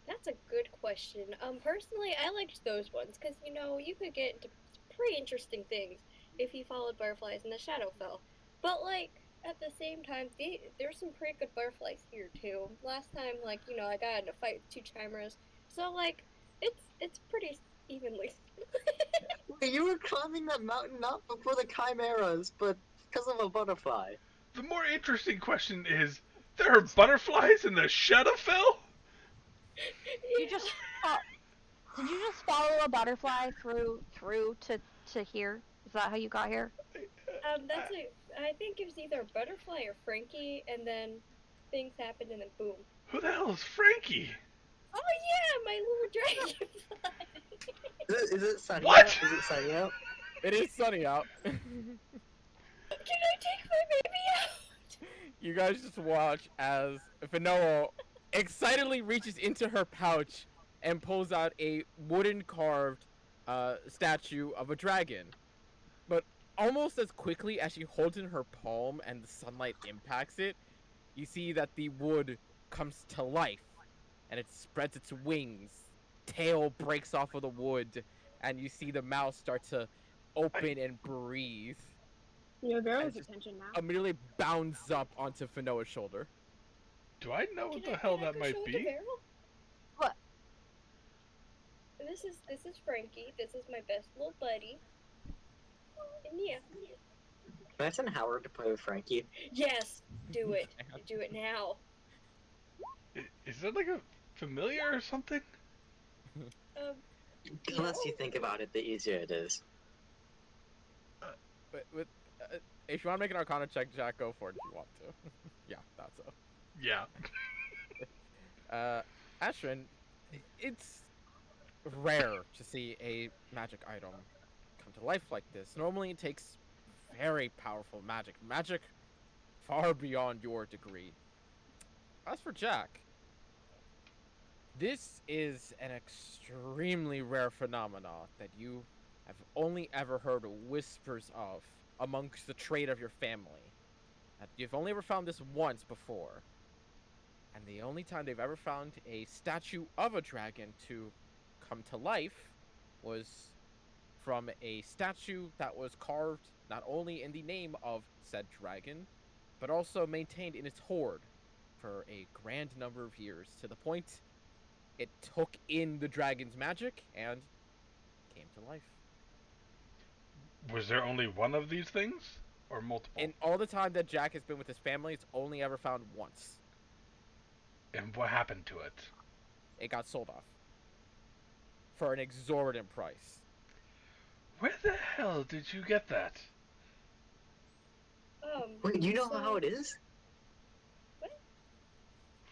That's a good question. Personally, I liked those ones because you could get into pretty interesting things if you followed butterflies in the Shadowfell. But like at the same time, there's some pretty good butterflies here too. Last time, I got in a fight with two chimeras, so like it's pretty evenly. Wait, you were climbing that mountain not before the chimeras, but because of a butterfly. The more interesting question is, there are butterflies in the Shadowfell? You just did you just follow a butterfly through to here? Is that how you got here? I think it was either a butterfly or Frankie, and then things happened, and then boom. Who the hell is Frankie? Oh yeah, my little dragonfly. Is it sunny What? out? Is it sunny out? It is sunny out. Can I take my baby out? You guys just watch as Finoa excitedly reaches into her pouch and pulls out a wooden carved statue of a dragon. But almost as quickly as she holds in her palm and the sunlight impacts it, you see that the wood comes to life and it spreads its wings. Tail breaks off of the wood and you see the mouth start to open and breathe. Your girl's And just attention now. immediately bounds up onto Finoa's shoulder. Do I know what Can the I- hell can I that go might show it to be? Beryl? What? This is Frankie. This is my best little buddy. And yeah. Can I send Howard to play with Frankie? Yes, do it. Do it now. Is that like a familiar or something? The less you think about it, the easier it is. But if you want to make an Arcana check, Jack, go for it if you want to. Yeah, that's so. Yeah. Ashrin, it's rare to see a magic item come to life like this. Normally, it takes very powerful magic far beyond your degree. As for Jack, this is an extremely rare phenomenon that you have only ever heard whispers of amongst the trade of your family. You've only ever found this once before. And the only time they've ever found a statue of a dragon to come to life was from a statue that was carved not only in the name of said dragon, but also maintained in its hoard for a grand number of years, to the point it took in the dragon's magic and came to life. Was there only one of these things? Or multiple? In all the time that Jack has been with his family, it's only ever found once. And what happened to it? It got sold off for an exorbitant price. Where the hell did you get that? Wait, you know so- how it is? What?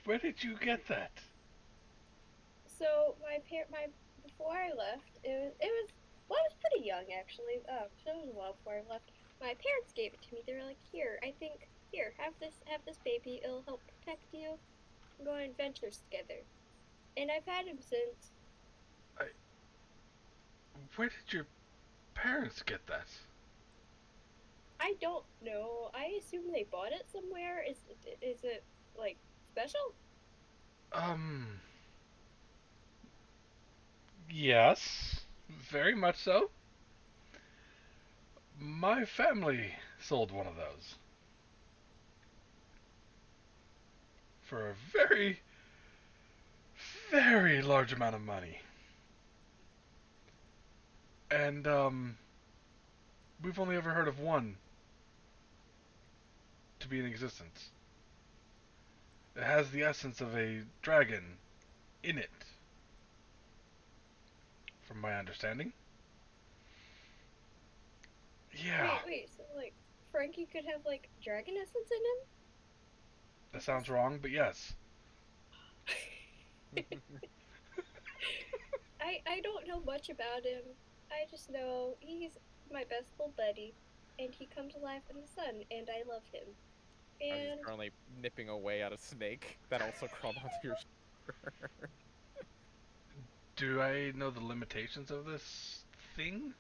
Where did you get that? So before I left, it was well, I was pretty young actually. So it was a while before I left. My parents gave it to me. They were like, here, have this baby. It'll help protect you. Go on adventures together. And I've had him since. Where did your parents get that? I don't know. I assume they bought it somewhere. Is it like special? Um, yes, very much so. My family sold one of those for a very, very large amount of money. And, we've only ever heard of one to be in existence. It has the essence of a dragon in it, from my understanding. Yeah, Wait. So like, Frankie could have like dragon essence in that sounds wrong, but yes. him? I don't know much about him. I just know he's my best little buddy, and he comes alive in the sun, and I love him. Oh, he's And currently nipping away at a snake that also crawled onto your shoulder. Do I know the limitations of this thing?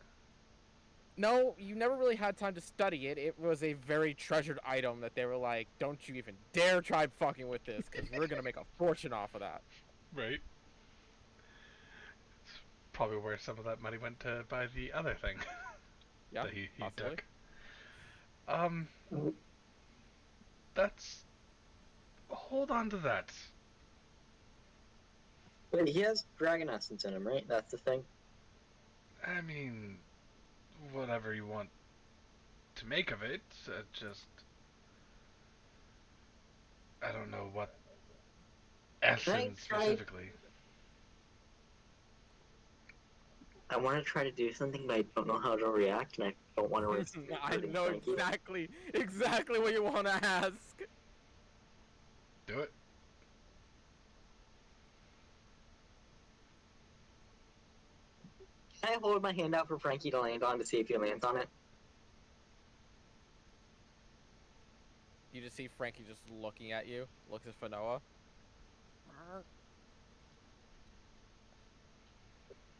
No, you never really had time to study it. It was a very treasured item that they were like, don't you even dare try fucking with this, because we're going to make a fortune off of that. Right. Probably where some of that money went to buy the other thing Yeah, that he possibly. took. Um, that's. Hold on to that. Wait, he has dragon essence in him, right? That's the thing. I mean, whatever you want to make of it, just. I don't know what essence try- specifically. I want to try to do something, but I don't know how to react, and I don't want to risk I hurting know Frankie. exactly what you want to ask. Do it. Can I hold my hand out for Frankie to land on to see if he lands on it? You just see Frankie just looking at you, looks at Fanoa.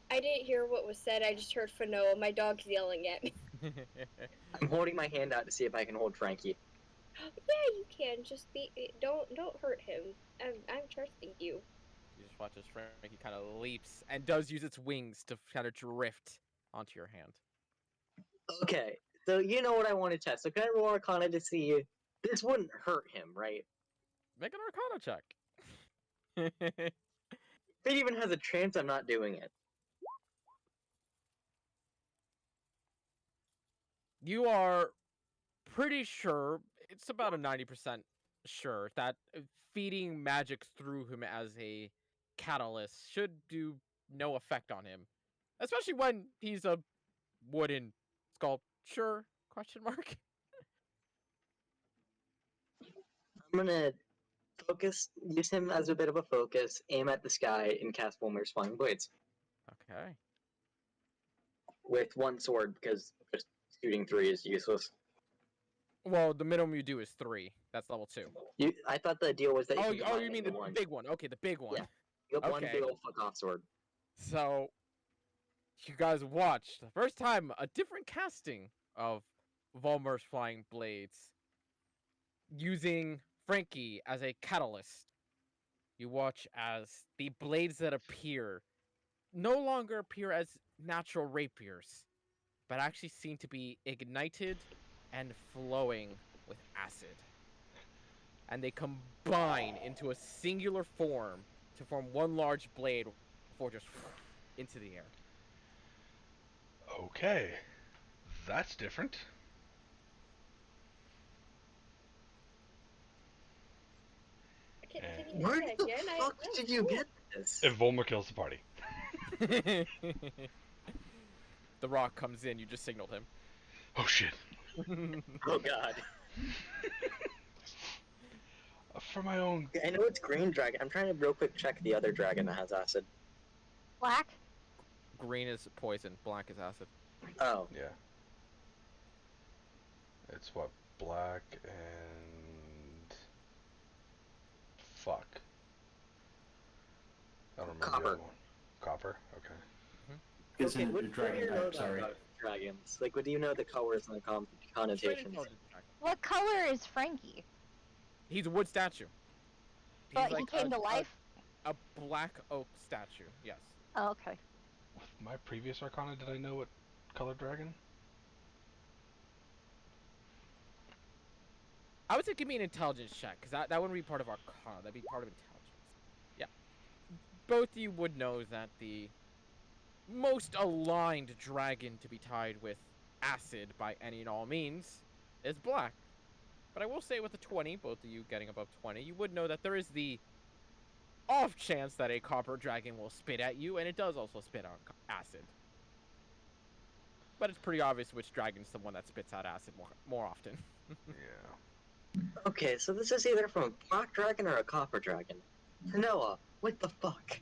I didn't hear what was said. I just heard Fanoa. My dog's yelling at me. I'm holding my hand out to see if I can hold Frankie. Yeah, you can. Just be. Don't hurt him. I'm trusting you. You just watch as Frankie kind of leaps and does use its wings to kind of drift onto your hand. Okay, so you know what I want to test. So can I roll Arcana to see? This wouldn't hurt him, right? Make an Arcana check. If it even has a chance, I'm not doing it. You are pretty sure, it's about a 90% sure, that feeding magic through him as a catalyst should do no effect on him. Especially when he's a wooden sculpture, question mark? I'm gonna use him as a bit of a focus, aim at the sky, and cast Wilmer's Flying Blades Okay. with one sword because just shooting three is useless. Well, the minimum you do is 3. That's level 2. I thought the deal was that Oh, you oh, combine you it mean the into one. big one. Okay, the big one. Yeah. You got one Okay. big old fuck off sword. So, you guys watched the first time a different casting of Volmer's Flying Blades using Frankie as a catalyst. You watch as the blades that appear no longer appear as natural rapiers, but actually seem to be ignited and flowing with acid. And they combine into a singular form to form one large blade before just into the air. Okay. That's different. Can And- you Where do that the again? fuck did you get this? If Volmer kills the party. The rock comes in, you just signaled him. Oh shit. Oh god. For my own. I know it's green dragon. I'm trying to real quick check the other dragon that has acid. Black? Green is poison, black is acid. Oh, Yeah. It's what? Black and. Fuck. I don't remember the Copper. other one. Copper? Okay. It's okay. in What the do dragon you know type, sorry. about dragons? Like, what do you know the colors and the Straight connotations? intelligence check. What color is Frankie? He's a wood statue. He's But he like came to life? a black oak statue, yes. Oh, okay. With my previous Arcana, did I know what color dragon? I would say give me an intelligence check, because that wouldn't be part of Arcana, that'd be part of intelligence. Yeah. Both of you would know that the most aligned dragon to be tied with acid by any and all means is black. But I will say with a 20, both of you getting above 20, you would know that there is the off chance that a copper dragon will spit at you, and it does also spit out acid. But it's pretty obvious which dragon's the one that spits out acid more often. Yeah. Okay, so this is either from a black dragon or a copper dragon. Noah, what the fuck?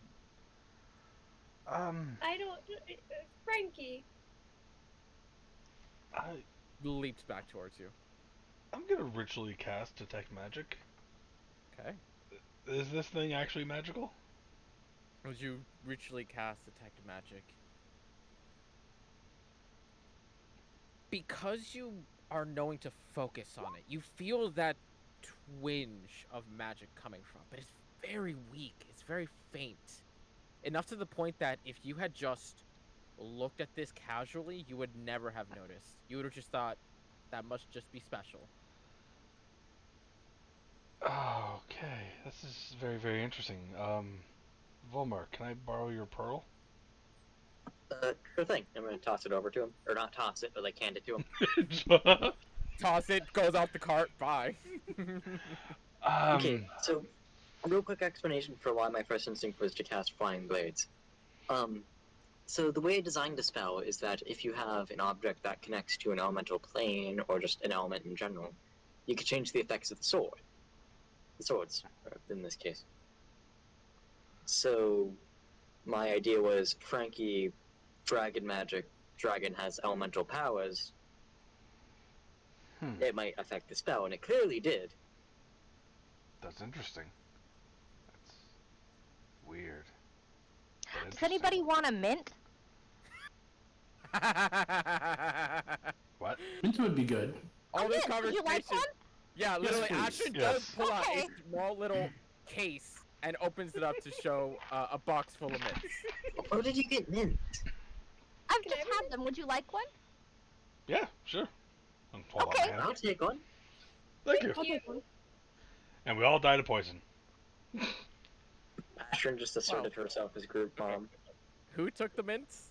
I don't. Frankie. Leaps back towards you. I'm gonna ritually cast Detect Magic. Okay. Is this thing actually magical? Would you ritually cast Detect Magic? Because you are knowing to focus on it, you feel that twinge of magic coming from, but it's very weak. It's very faint. Enough to the point that if you had just looked at this casually, you would never have noticed. You would have just thought that must just be special. Okay, this is very, very interesting. Volmar, can I borrow your pearl? Sure thing. I'm gonna toss it over to him. Or not toss it, but like hand it to him. Toss it, goes off the cart, bye. Okay, so a real quick explanation for why my first instinct was to cast Flying Blades. So the way I designed the spell is that if you have an object that connects to an elemental plane, or just an element in general, you can change the effects of the sword. The swords, in this case. So my idea was Frankie, dragon magic, dragon has elemental powers, it might affect the spell, and it clearly did. That's interesting. That's weird. but Does anybody want a mint? What? Mint would be good. All this Mint, would you like conversation. one? Yeah, literally, please. Ashton Yes. does pull out Okay. a small little case and opens it up to show a box full of mints. Where did you get mint? I've Can just I have had them. Would you like one? Yeah, sure. Hold Okay. on, man. I'll take one. Thank you. I'll take one. And we all died of poison. Ashton just asserted herself as group mom. Who took the mints?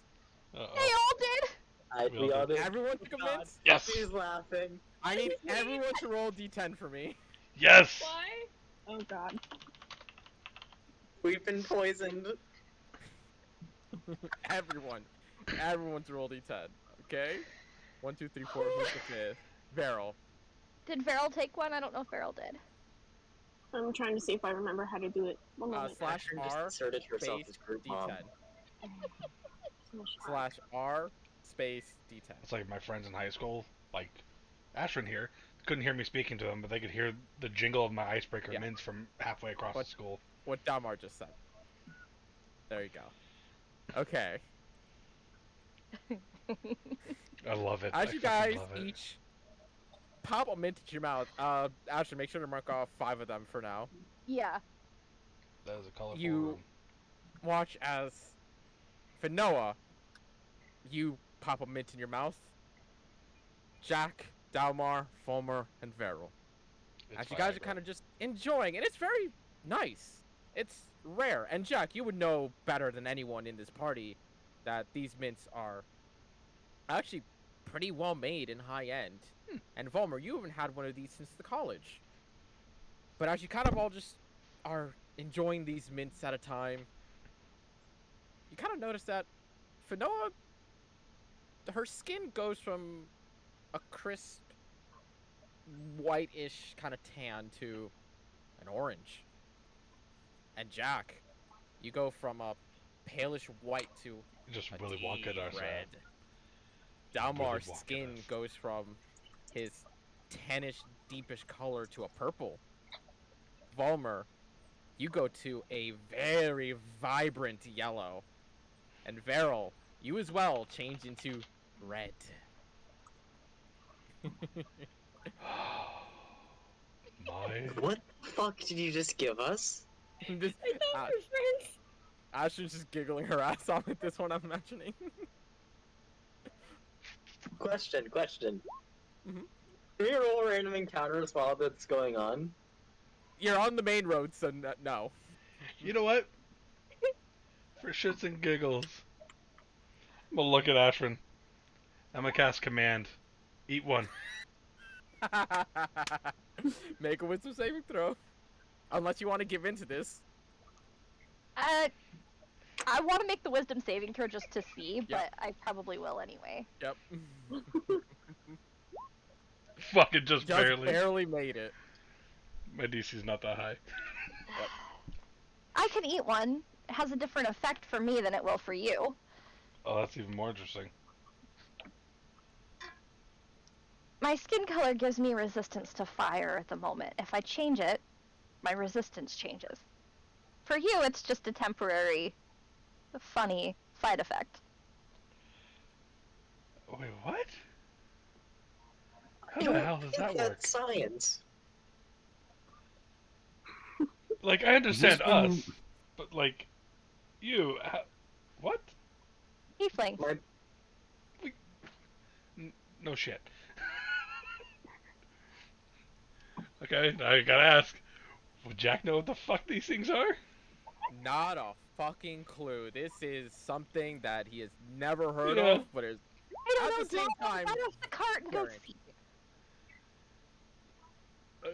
They Uh-oh. all did. We all We all did. did. Everyone took a God. mint? Yes! He's laughing. I need everyone to roll d10 for me. Yes! Why? Oh God. We've been poisoned. Everyone. Everyone to roll d10. Okay? 1, 2, 3, 4. Who's the fifth? Beryl. Did Farrell take one? I don't know if Farrell did. I'm trying to see if I remember how to do it. One moment. Slash Ashton just R asserted herself space as group mom. d10. Slash R space d10. It's like my friends in high school, like Ashton here, couldn't hear me speaking to them, but they could hear the jingle of my icebreaker Yeah. mints from halfway across What? the school. What Dalmar just said. There you go. Okay. I love it. As I you fucking guys love it. each pop a mint into your mouth, Ashton, make sure to mark off 5 of them for now. Yeah. That is a colorful You- room. Watch as Finoa, you pop a mint in your mouth. Jack, Dalmar, Fulmer, and Veril. It's As you guys are Viagra. kind of just enjoying, and it's very nice. It's rare. And Jack, you would know better than anyone in this party that these mints are actually pretty well made and high end. And Volmer, you haven't had one of these since the college. But as you kind of all just are enjoying these mints at a time, you kind of notice that Finoa, her skin goes from a crisp, whitish kind of tan to and orange. And Jack, you go from a palish white to Just a Willy Wonka deep ourselves. red. Willy Dalmar's Wonka skin us. goes from his tannish, deepish color to a purple. Volmer, you go to a very vibrant yellow. And Veril, you as well change into red. My What the fuck did you just give us? Just, I thought we were friends. Ashley's just giggling her ass off at this one, I'm imagining. Question. Mhm. Can we roll random encounters while that's going on? You're on the main road, so no. You know what? For shits and giggles, I'm gonna look at Ashrin. I'm gonna cast command. Eat one. Make a wisdom saving throw. Unless you want to give in to this. I want to make the wisdom saving throw just to see, Yep. but I probably will anyway. Yep. Fucking just Just barely. barely made it. My DC's not that high. I can eat one. It has a different effect for me than it will for you. Oh, that's even more interesting. My skin color gives me resistance to fire at the moment. If I change it, my resistance changes. For you, it's just a temporary, funny side effect. Wait, what? How I the don't hell does think that work? that's science. Like, I understand This us, one- but like, you, what? Tiefling. My No shit. Okay, I gotta ask. Would Jack know what the fuck these things are? Not a fucking clue. This is something that he has never heard Yeah. of, but is I don't At know, the same Jack, time, get off the cart and go Karen. see. Uh,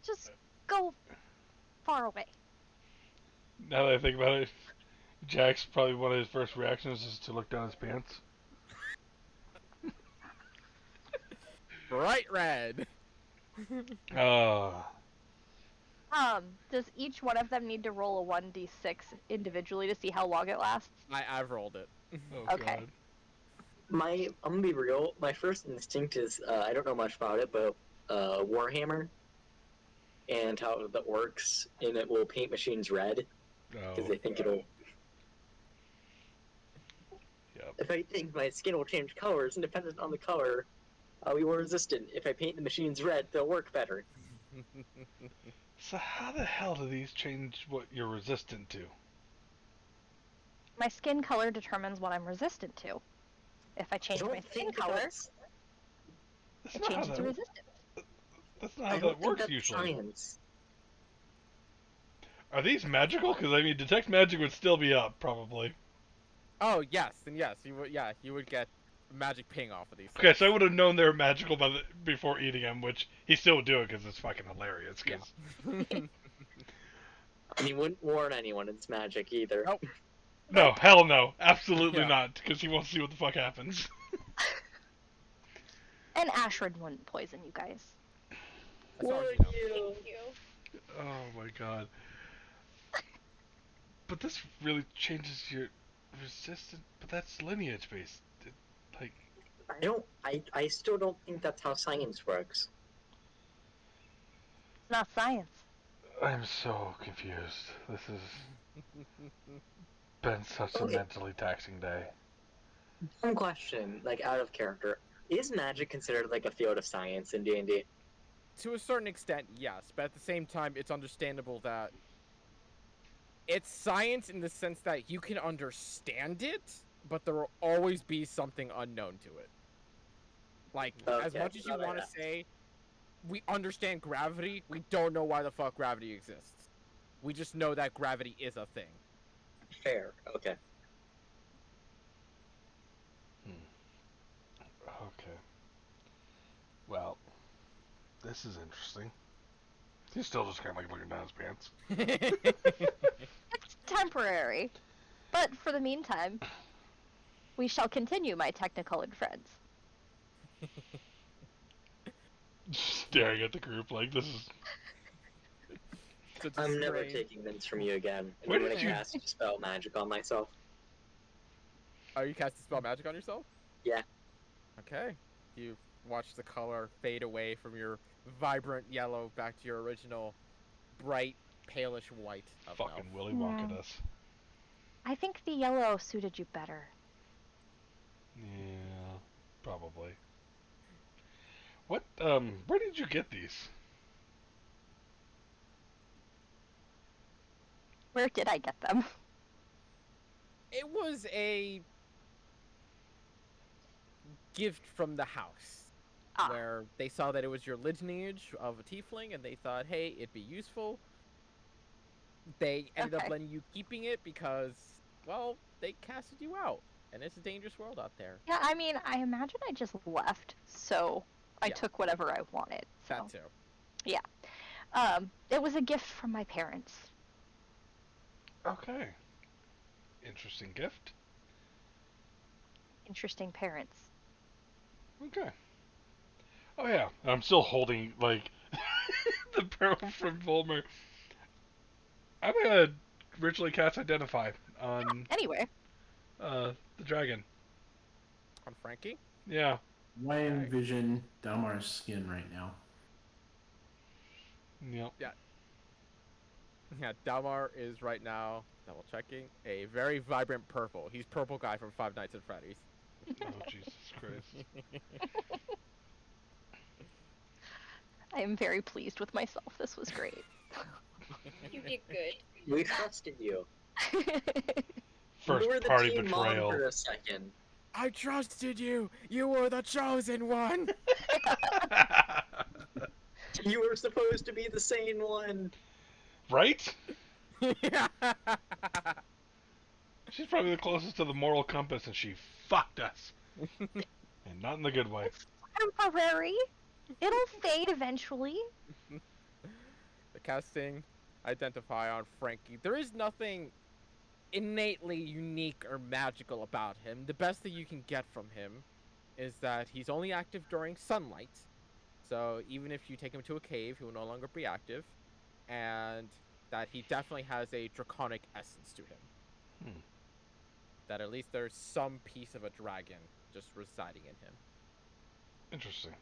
Just go far away. Now that I think about it, Jack's probably one of his first reactions is to look down his pants. bright red. Does each one of them need to roll a 1d6 individually to see how long it lasts? I've rolled it. Oh Okay. God. I'm gonna be real. My first instinct is I don't know much about it, but Warhammer and how that works, and it will paint machines red because Oh. they think it'll. Yep. If I think my skin will change colors, and dependent on the color, we will resistant. If I paint the machines red, they'll work better. So how the hell do these change what you're resistant to? My skin color determines what I'm resistant to. If I I change don't my skin think color, that's. That's it not how changes that. to resistance. That's not I how don't that think works that's usually. science. Are these magical? Because I mean, detect magic would still be up probably. Oh yes, and yes, you would. Yeah, you would get magic ping off of these. Okay, things. so I would have known they were magical before eating them, which he still would do it because it's fucking hilarious. Yeah. 'Cause- And he wouldn't warn anyone it's magic either. Nope. No, hell no, absolutely Yeah. not, because he wants to see what the fuck happens. And Ashrid wouldn't poison you guys. As far as Would you know. you? Thank you. Oh my god. But this really changes your resistance. But that's lineage based. Like, I don't. I still don't think that's how science works. It's not science. I'm so confused. This has been such a Okay. mentally taxing day. One question, like out of character, is magic considered like a field of science in D&D? To a certain extent, yes, but at the same time, it's understandable that it's science in the sense that you can understand it, but there will always be something unknown to it. Like, as Okay, much as you alright, want to yeah. say, we understand gravity, we don't know why the fuck gravity exists. We just know that gravity is a thing. Fair. Okay. Okay. Well, this is interesting. He's still just kind of like looking down his pants. It's temporary. But for the meantime, we shall continue, my technicolored friends. Staring at the group like this is. such a I'm never strain. taking mints from you again. And Where I'm did gonna you- cast Dispel Magic on myself. Oh, you cast Dispel Magic on yourself? Yeah. Okay. You watch the color fade away from your vibrant yellow back to your original bright, palish white of Fucking Melf. Willy Wonka Hmm. us. I think the yellow suited you better. Yeah, probably. What, where did you get these? Where did I get them? It was a gift from the house. Ah, Where they saw that it was your lineage of a tiefling, and they thought, hey, it'd be useful. They ended up Okay. letting you keeping it because, well, they casted you out, and it's a dangerous world out there. yeah, I mean, I imagine I just left, so I Yeah. took whatever I wanted. So, That too. it was a gift from my parents. Okay. Interesting gift. Interesting parents. Okay. Oh yeah, I'm still holding, like, the barrel from Volmer. I'm gonna ritually cast Identify on, Anyway, the dragon. On Frankie? Yeah. I envision Dalmar's skin right now. Yep. Yeah, Dalmar is right now, double checking, a very vibrant purple. He's purple guy from Five Nights at Freddy's. Oh, Jesus Christ. I am very pleased with myself. This was great. You did good. We trusted you. First You were the party team mom betrayal. for a second. I trusted you! You were the chosen one! You were supposed to be the sane one. Right? Yeah. She's probably the closest to the moral compass, and she fucked us. And not in the good way. Temporary. It'll fade eventually. The casting Identify on Frankie. There is nothing innately unique or magical about him. The best that you can get from him is that he's only active during sunlight. So even if you take him to a cave, he will no longer be active. And that he definitely has a draconic essence to him. Hmm. That at least there's some piece of a dragon just residing in him. Interesting.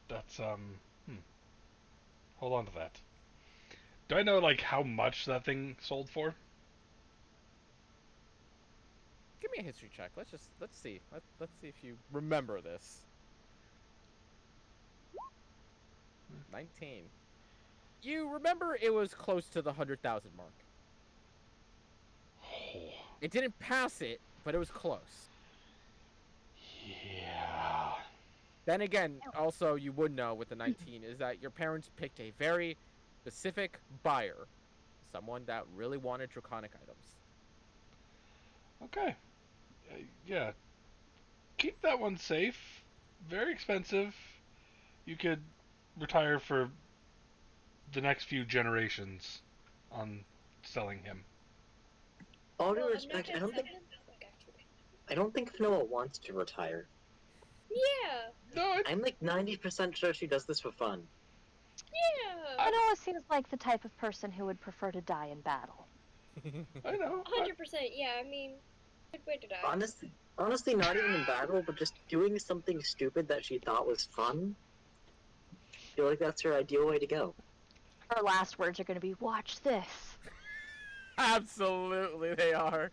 That's, Hold on to that. Do I know, like, how much that thing sold for? Give me a history check. Let's see. Let's see if you remember this. 19. You remember it was close to the 100,000 mark. Oh, It didn't pass it, but it was close. yeah. Then again, also you would know with the 19 is that your parents picked a very specific buyer, someone that really wanted draconic items. Okay. Yeah. Keep that one safe. Very expensive. You could retire for the next few generations on selling him. All due Well, I'm not respect, gonna I don't sell think him. Okay. Fanoa wants to retire. Yeah. No, I'm like 90% sure she does this for fun. Yeah. Manoa seems like the type of person who would prefer to die in battle. I know. 100%. Yeah. I mean, good way to die. Honestly, not even in battle, but just doing something stupid that she thought was fun. I feel like that's her ideal way to go. Her last words are going to be, "Watch this." Absolutely, they are.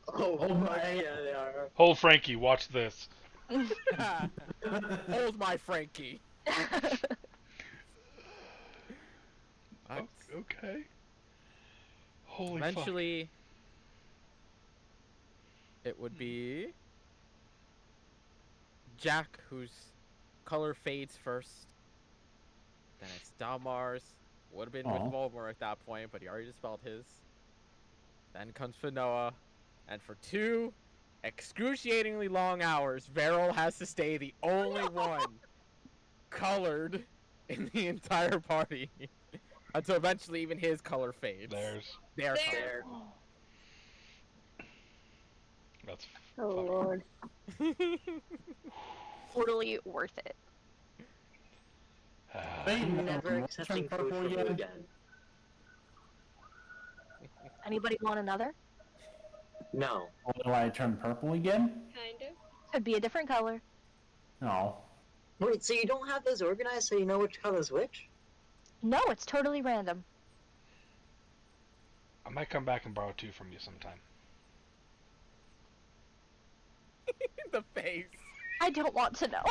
Oh my, yeah, they are. Hold Frankie, watch this. Hold my Frankie. What? Okay. Holy Eventually, it would be Jack, whose color fades first. Then it's Dalmar's. Would have been with Aw. Volmar at that point, but he already dispelled his. Then comes Fanoa. And for 2 excruciatingly long hours, Varel has to stay the only one colored in the entire party. Until eventually even his color fades. There's. Their color. There. That's Oh funny. lord. Totally worth it. I'm never Turn accepting food purple from you again. again. Anybody want another? No. Will I turn purple again? Kind of. Could be a different color. No. Wait, so you don't have those organized so you know which color's which? No, it's totally random. I might come back and borrow 2 from you sometime. The face. I don't want to know.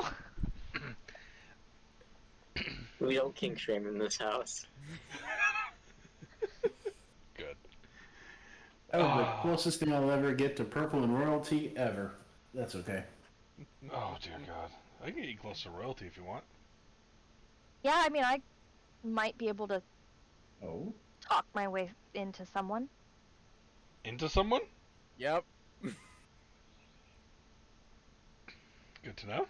We don't kink shame in this house. Good. Oh, the Ah. closest thing I'll ever get to purple and royalty ever. That's okay. Oh dear God. I can get you close to royalty if you want. Yeah, I mean, I might be able to Oh? talk my way into someone. Into someone? Yep. Good to know.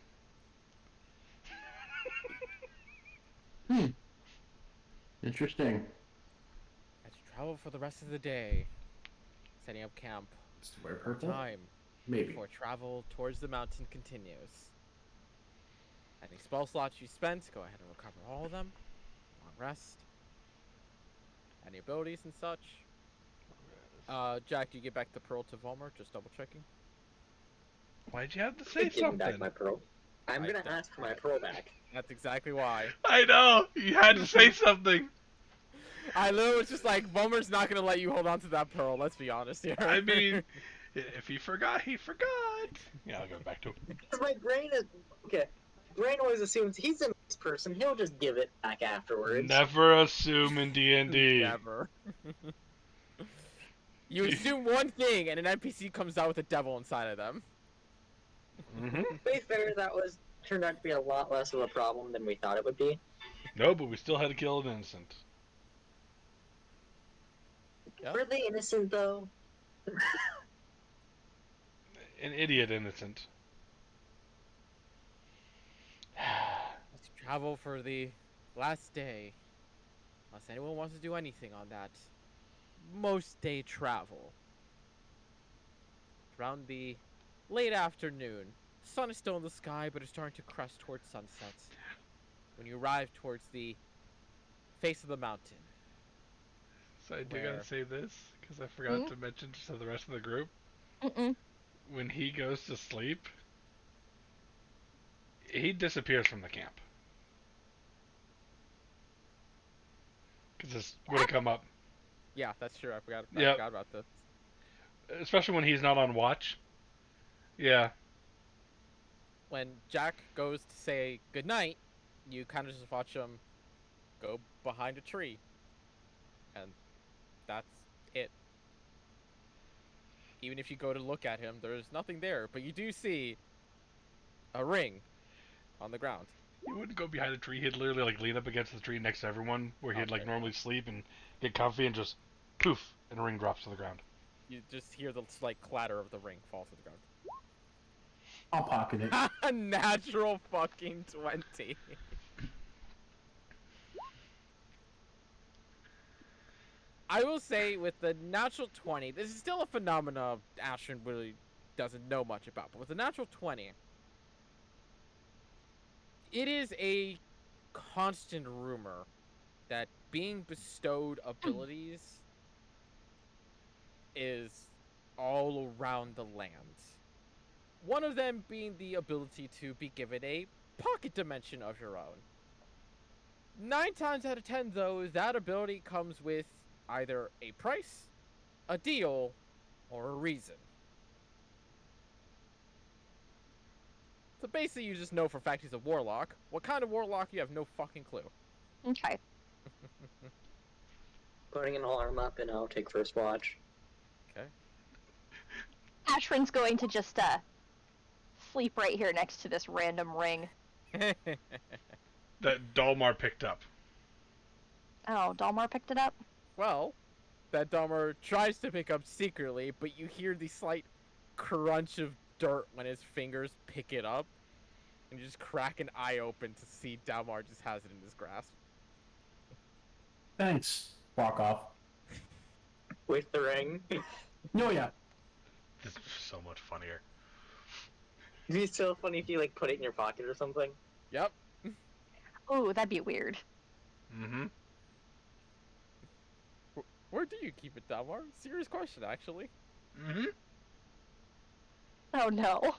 Interesting. As you travel for the rest of the day, setting up camp. Let's wear purple? Time Maybe. before travel towards the mountain continues. Any spell slots you spent, go ahead and recover all of them. Long rest. Any abilities and such. Jack, do you get back the pearl to Volmer? Just double checking. Why'd you have to say Give me back something? my pearl. I'm I gonna don't. ask for my pearl back. That's exactly why. I know! You had to say something! I literally was just like, Volmer's not gonna let you hold on to that pearl, let's be honest here. I mean, if he forgot, he forgot! Yeah, I'll go back to him. Because my brain is... Okay. Brain always assumes he's a nice person, he'll just give it back afterwards. Never assume in D&D. Never. You assume one thing, and an NPC comes out with a devil inside of them. Mm-hmm. To be fair, turned out to be a lot less of a problem than we thought it would be. No, but we still had to kill an innocent. Yep. Were they innocent, though? An idiot innocent. Let's travel for the last day. Unless anyone wants to do anything on that most day travel. Around the late afternoon. Sun is still in the sky, but it's starting to crest towards sunset. When you arrive towards the face of the mountain. So I do Where? gotta say this, because I forgot to mention to the rest of the group. Mm-mm. When he goes to sleep, he disappears from the camp. Because this would have come up. Yeah, that's true. I forgot Yep. about this. Especially when he's not on watch. Yeah. When Jack goes to say goodnight, you kind of just watch him go behind a tree. And that's it. Even if you go to look at him, there's nothing there. But you do see a ring on the ground. He wouldn't go behind a tree. He'd literally like lean up against the tree next to everyone, where he'd like Okay. normally sleep and get comfy and just poof, and a ring drops to the ground. You just hear the slight clatter of the ring fall to the ground. I'll pocket it. A natural fucking 20. I will say with the natural 20, this is still a phenomena Ashton really doesn't know much about, but with the natural 20, it is a constant rumor that being bestowed abilities is all around the land. One of them being the ability to be given a pocket dimension of your own. 9 times out of 10, though, that ability comes with either a price, a deal, or a reason. So basically, you just know for a fact he's a warlock. What kind of warlock, you have no fucking clue. Okay. Putting an alarm up and I'll take first watch. Okay. Ashrin's going to just sleep right here next to this random ring. That Dalmar picked up. Oh, Dalmar picked it up? Well, that Dahmer tries to pick up secretly, but you hear the slight crunch of dirt when his fingers pick it up. And you just crack an eye open to see Dalmar just has it in his grasp. Thanks. Walk off. With the ring. No, yeah. This is so much funnier. It'd be so funny if you like put it in your pocket or something. Yep. Ooh, that'd be weird. Mm-hmm. Where do you keep it, Dalmar? Serious question, actually. Mm-hmm. Oh no.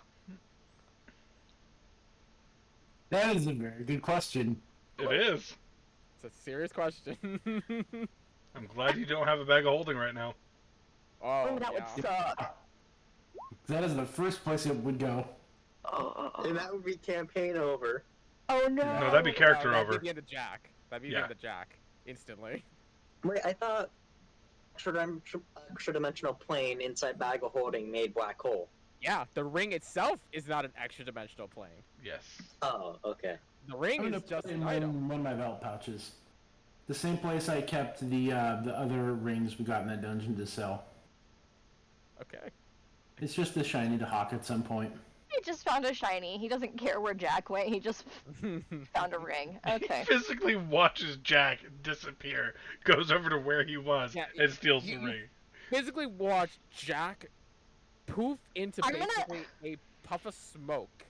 That is a very good question. It is. It's a serious question. I'm glad you don't have a bag of holding right now. Oh, that would yeah. suck. That is the first place it would go. And that would be campaign over. Oh no. No, that'd be character that'd over. be the end of Jack. That'd be the Yeah. end of Jack. Instantly. Wait, I thought extra dimensional plane inside bag of holding made black hole. Yeah, the ring itself is not an extra dimensional plane. Yes. Oh, okay. The ring I'm is gonna put just it an in item. one of my belt pouches. The same place I kept the other rings we got in that dungeon to sell. Okay. It's just a shiny to hawk at some point. He just found a shiny. He doesn't care where Jack went. He just found a ring. Okay. He physically watches Jack disappear, goes over to where he was, Yeah, and steals the you- ring. Physically watch Jack poof into I'm gonna- basically a puff of smoke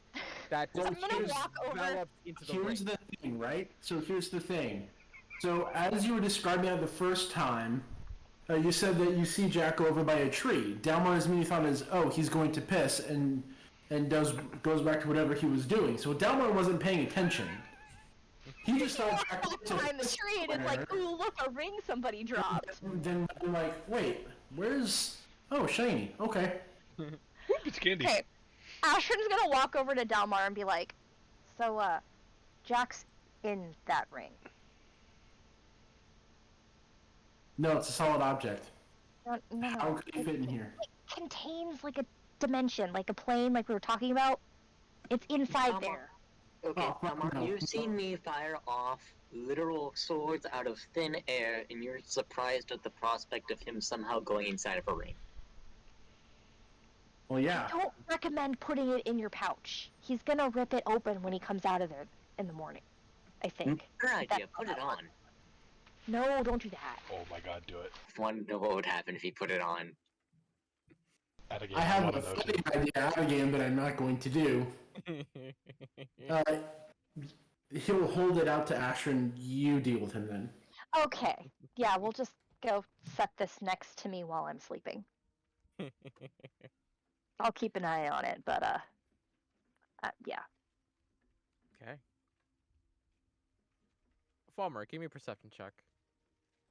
that Well, just I'm gonna walk over- develops into the Here's ring. the thing, right? So here's the thing. So as you were describing it the first time, you said that you see Jack go over by a tree. Dalmar's immediate thought is, oh, he's going to piss, and goes back to whatever he was doing. So Dalmar wasn't paying attention. He just thought Jack Walked behind the tree and it's like, ooh, look, a ring somebody dropped. Then I'm like, wait, where's? Oh, shiny. Okay. Whoop, it's candy. Okay. Ashton's gonna walk over to Dalmar and be like, so, Jack's in that ring. No, it's a solid object. No. How could he fit in here? It contains like a dimension, like a plane, like we were talking about. It's inside Dalmar. there. Okay, Oh, fuck Tamar, no. you've seen me fire off literal swords out of thin air, and you're surprised at the prospect of him somehow going inside of a ring. Well, yeah. Don't recommend putting it in your pouch. He's gonna rip it open when he comes out of there in the morning, I think. Good idea, put it on. No, don't do that. Oh my god, do it. I want to know what would happen if he put it on. At a game, I have one a of those funny two. idea out of game that I'm not going to do. He'll hold it out to Asher and you deal with him then. Okay. Yeah, we'll just go set this next to me while I'm sleeping. I'll keep an eye on it, but yeah. Okay. Falmer, give me a perception check.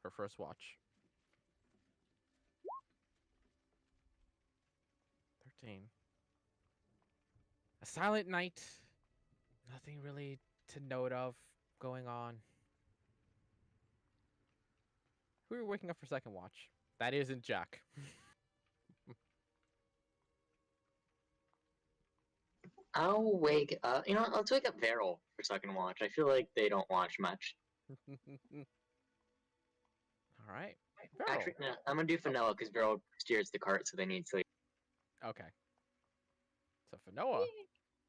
For first watch. 13. A silent night. Nothing really to note of going on. Who are waking up for second watch? That isn't Jack. I'll wake up. You know, let's wake up Varel for second watch. I feel like they don't watch much. Alright. Actually, no, I'm gonna do Fanoa because Varel steers the cart, so they need sleep. Okay. So for Noah,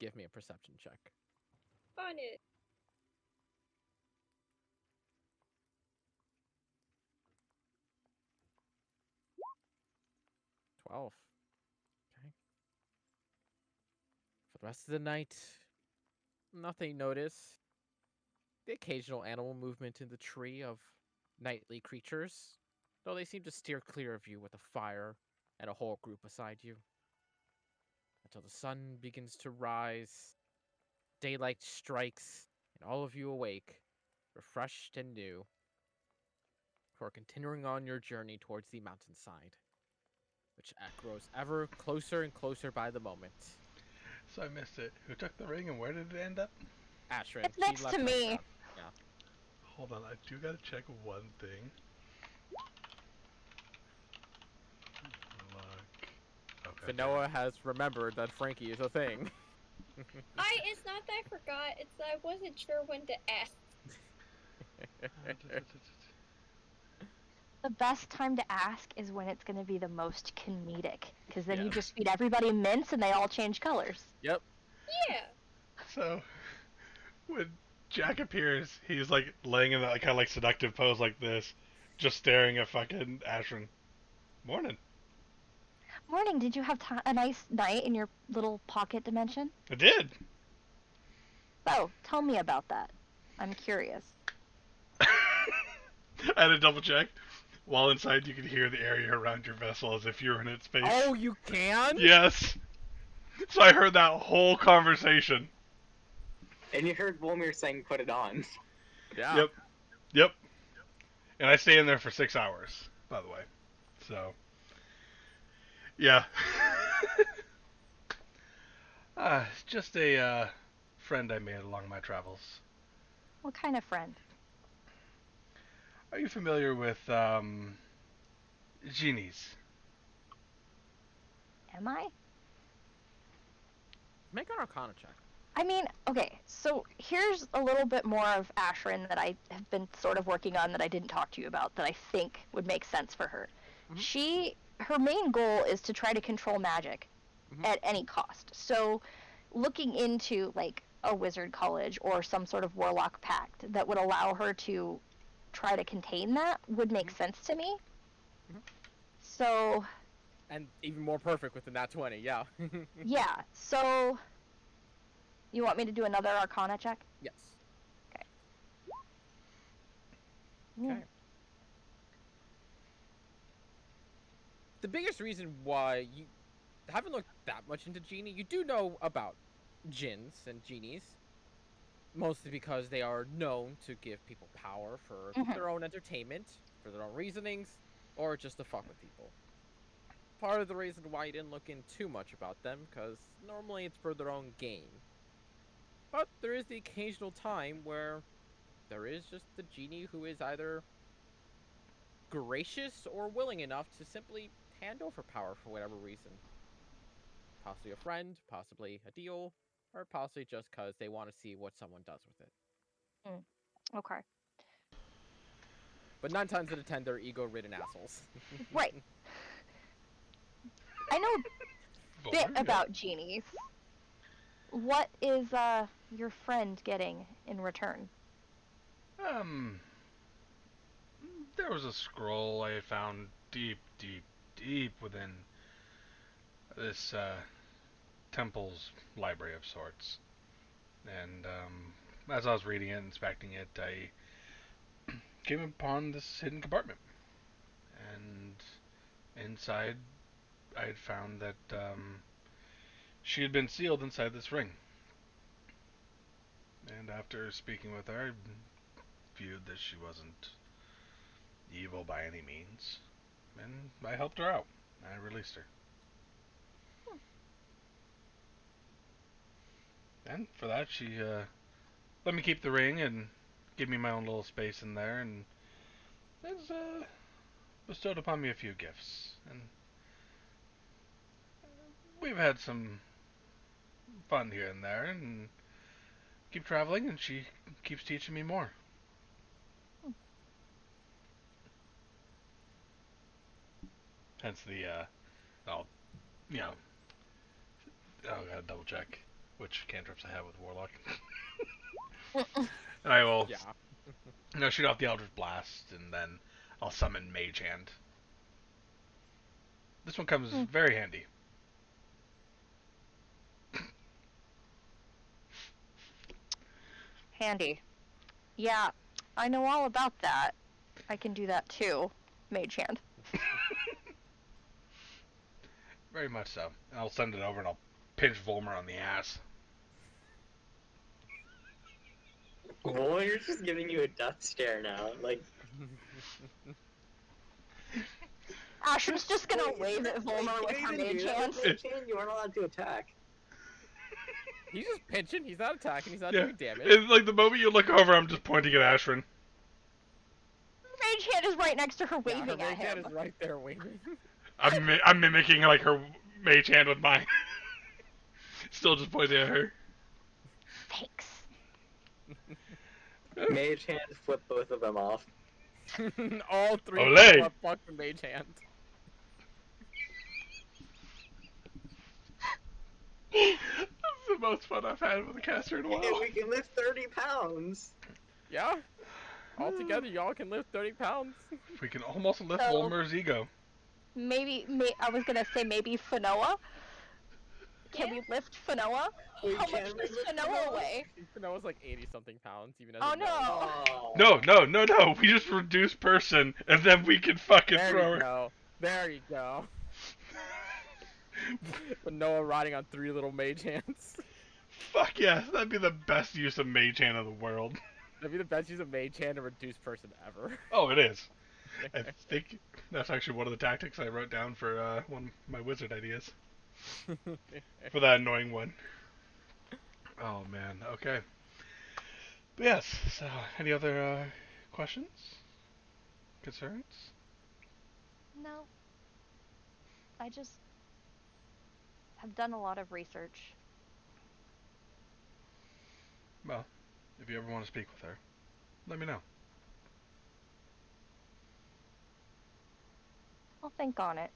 give me a perception check. On it. 12. Okay. For the rest of the night, nothing notice. The occasional animal movement in the tree of nightly creatures, though they seem to steer clear of you with a fire and a whole group beside you. Until the sun begins to rise, daylight strikes, and all of you awake, refreshed and new, for continuing on your journey towards the mountainside, which grows ever closer and closer by the moment. So I missed it. Who took the ring and where did it end up? Ashrin, It's she next left to it me. down. Hold on, I do gotta check one thing. Look. Okay. Fanoa has remembered that Frankie is a thing. It's not that I forgot, it's that I wasn't sure when to ask. The best time to ask is when it's going to be the most comedic, because then Yeah. you just feed everybody mints and they all change colors. Yeah. So, when Jack appears, he's like laying in that kind of like seductive pose like this, just staring at fucking Ashrin. Morning. Morning, did you have a nice night in your little pocket dimension? I did. Oh, tell me about that. I'm curious. I had to double check. while inside you can hear the area around your vessel as if you're in its space. Oh, you can? Yes. So I heard that whole conversation. And you heard Volmir saying, "Put it on." Yeah. Yep. Yep. And I stay in there for 6 hours, by the way. So, yeah. Just a friend I made along my travels. What kind of friend? Are you familiar with genies? Am I? Make an Arcana check. I mean, okay, so here's a little bit more of Ashrin that I have been sort of working on that I didn't talk to you about that I think would make sense for her. Mhm. Her main goal is to try to control magic at any cost. So looking into like a wizard college or some sort of warlock pact that would allow her to try to contain that would make sense to me. Mhm. So And even more perfect with the nat 20, yeah. yeah, so you want me to do another Arcana check? Yes. Yeah. Okay. The biggest reason why you haven't looked that much into genie, you do know about jinns and genies. Mostly because they are known to give people power for their own entertainment, for their own reasonings, or just to fuck with people. Part of the reason why you didn't look in too much about them, because normally it's for their own gain. But there is the occasional time where there is just the genie who is either gracious or willing enough to simply hand over power for whatever reason. Possibly a friend, possibly a deal, or possibly just because they want to see what someone does with it. Okay. But 9 times out of 10, they're ego-ridden assholes. Right. I know a bit about genies. What is your friend getting in return? There was a scroll I found deep, deep, deep within this temple's library of sorts. And as I was reading it, inspecting it, I came upon this hidden compartment. And inside, I had found that she had been sealed inside this ring. And after speaking with her, I viewed that she wasn't evil by any means. And I helped her out. I released her. And for that, she let me keep the ring and give me my own little space in there, and has bestowed upon me a few gifts. And we've had some fun here and there, and keep traveling, and she keeps teaching me more. Hence the, I'll, you know, I gotta double check which cantrips I have with Warlock. And I will, Yeah. shoot off the Eldritch Blast, and then I'll summon Mage Hand. This one comes very handy. Handy. Yeah, I know all about that. I can do that too. Mage hand. Very much so. And I'll send it over and I'll pinch Volmer on the ass. Volmir's just giving you a death stare now. Like, Ashram's just gonna wave at Volmer with her mage hand. Mage hand, you aren't allowed to attack. He's just pinching, he's not attacking, he's not doing damage. It's like the moment you look over, I'm just pointing at Ashrin. Mage hand is right next to her waving her at mage hand him. is right there waving. I'm mimicking like her mage hand with mine. Still just pointing at her. Thanks. Mage hand, flip both of them off. All three Olay. people are fucking mage hand. That's the most fun I've had with a caster in a while. Hey, we can lift 30 pounds! Yeah. All together, y'all can lift 30 pounds. We can almost lift So- Volmer's ego. Maybe, I was gonna say maybe Fanoa Can we lift Fanoa? We How much can does lift Fanoa Fanoa? weigh? Fanoa's like 80-something pounds, even as Oh a gnome. Oh. No. We just reduce person, and then we can fucking There throw you her. go. There you go. With Noah riding on 3 little mage hands. Fuck yes, that'd be the best use of Mage Hand of the world. That'd be the best use of mage hand to reduce person ever. Oh, it is. I think that's actually one of the tactics I wrote down for one of my wizard ideas. For that annoying one. Oh man, okay. But yes, so any other questions? Concerns? No. I just have done a lot of research. Well, if you ever want to speak with her, let me know. I'll think on it.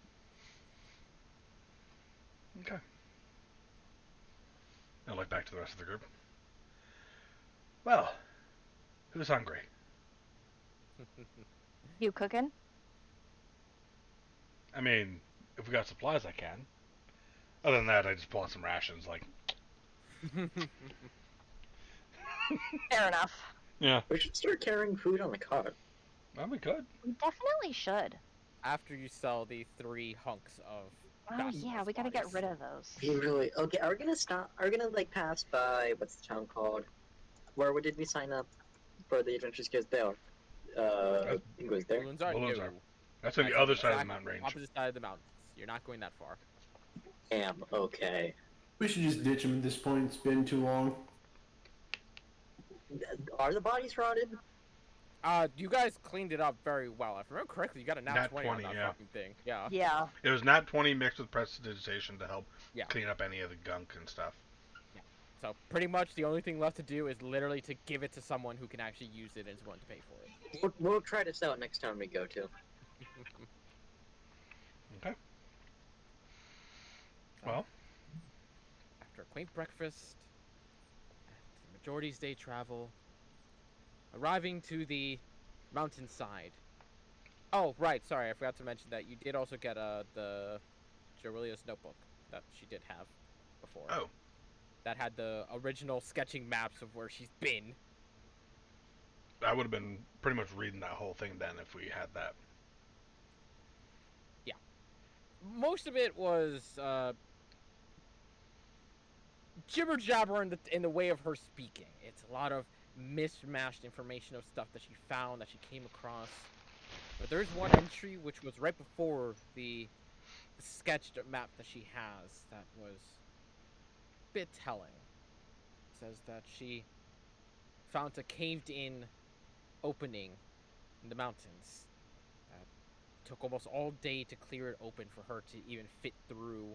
Okay. Now look back to the rest of the group. Well, who's hungry? You cooking? I mean, if we got supplies, I can. Other than that, I just pull out some rations, like. Fair enough. Yeah. We should start carrying food on the cart. Well, we could. We definitely should. After you sell the 3 hunks of Oh valuable yeah, we gotta get supplies. rid of those. We really okay. Are we gonna stop? Are we gonna like pass by what's the town called? Where did we sign up for the Adventures Kids there? It was there. Balloons are Balloons no. are. That's on the That's other side of the exact mountain range. Opposite side of the mountains. You're not going that far. Damn. Okay. We should just ditch him at this point. It's been too long. Are the bodies rotted? You guys cleaned it up very well. If I remember correctly, you got a nat 20 on 20, that yeah. fucking thing. Yeah. Yeah. It was nat 20 mixed with prestidigitation to help Yeah. clean up any of the gunk and stuff. So pretty much the only thing left to do is literally to give it to someone who can actually use it and is willing to pay for it. We'll try this out next time we go to. Okay. Well, After a quaint breakfast, and the majority's day travel, arriving to the mountainside. Oh, right, sorry, I forgot to mention that you did also get the Jerilia's notebook that she did have before. oh, That had the original sketching maps of where she's been. I would have been pretty much reading that whole thing then if we had that. Most of it was jibber jabber in the way of her speaking. It's a lot of mismatched information of stuff that she found, that she came across. But there's one entry which was right before the sketched map that she has that was a bit telling. It says that she found a caved-in opening in the mountains. Took almost all day to clear it open for her to even fit through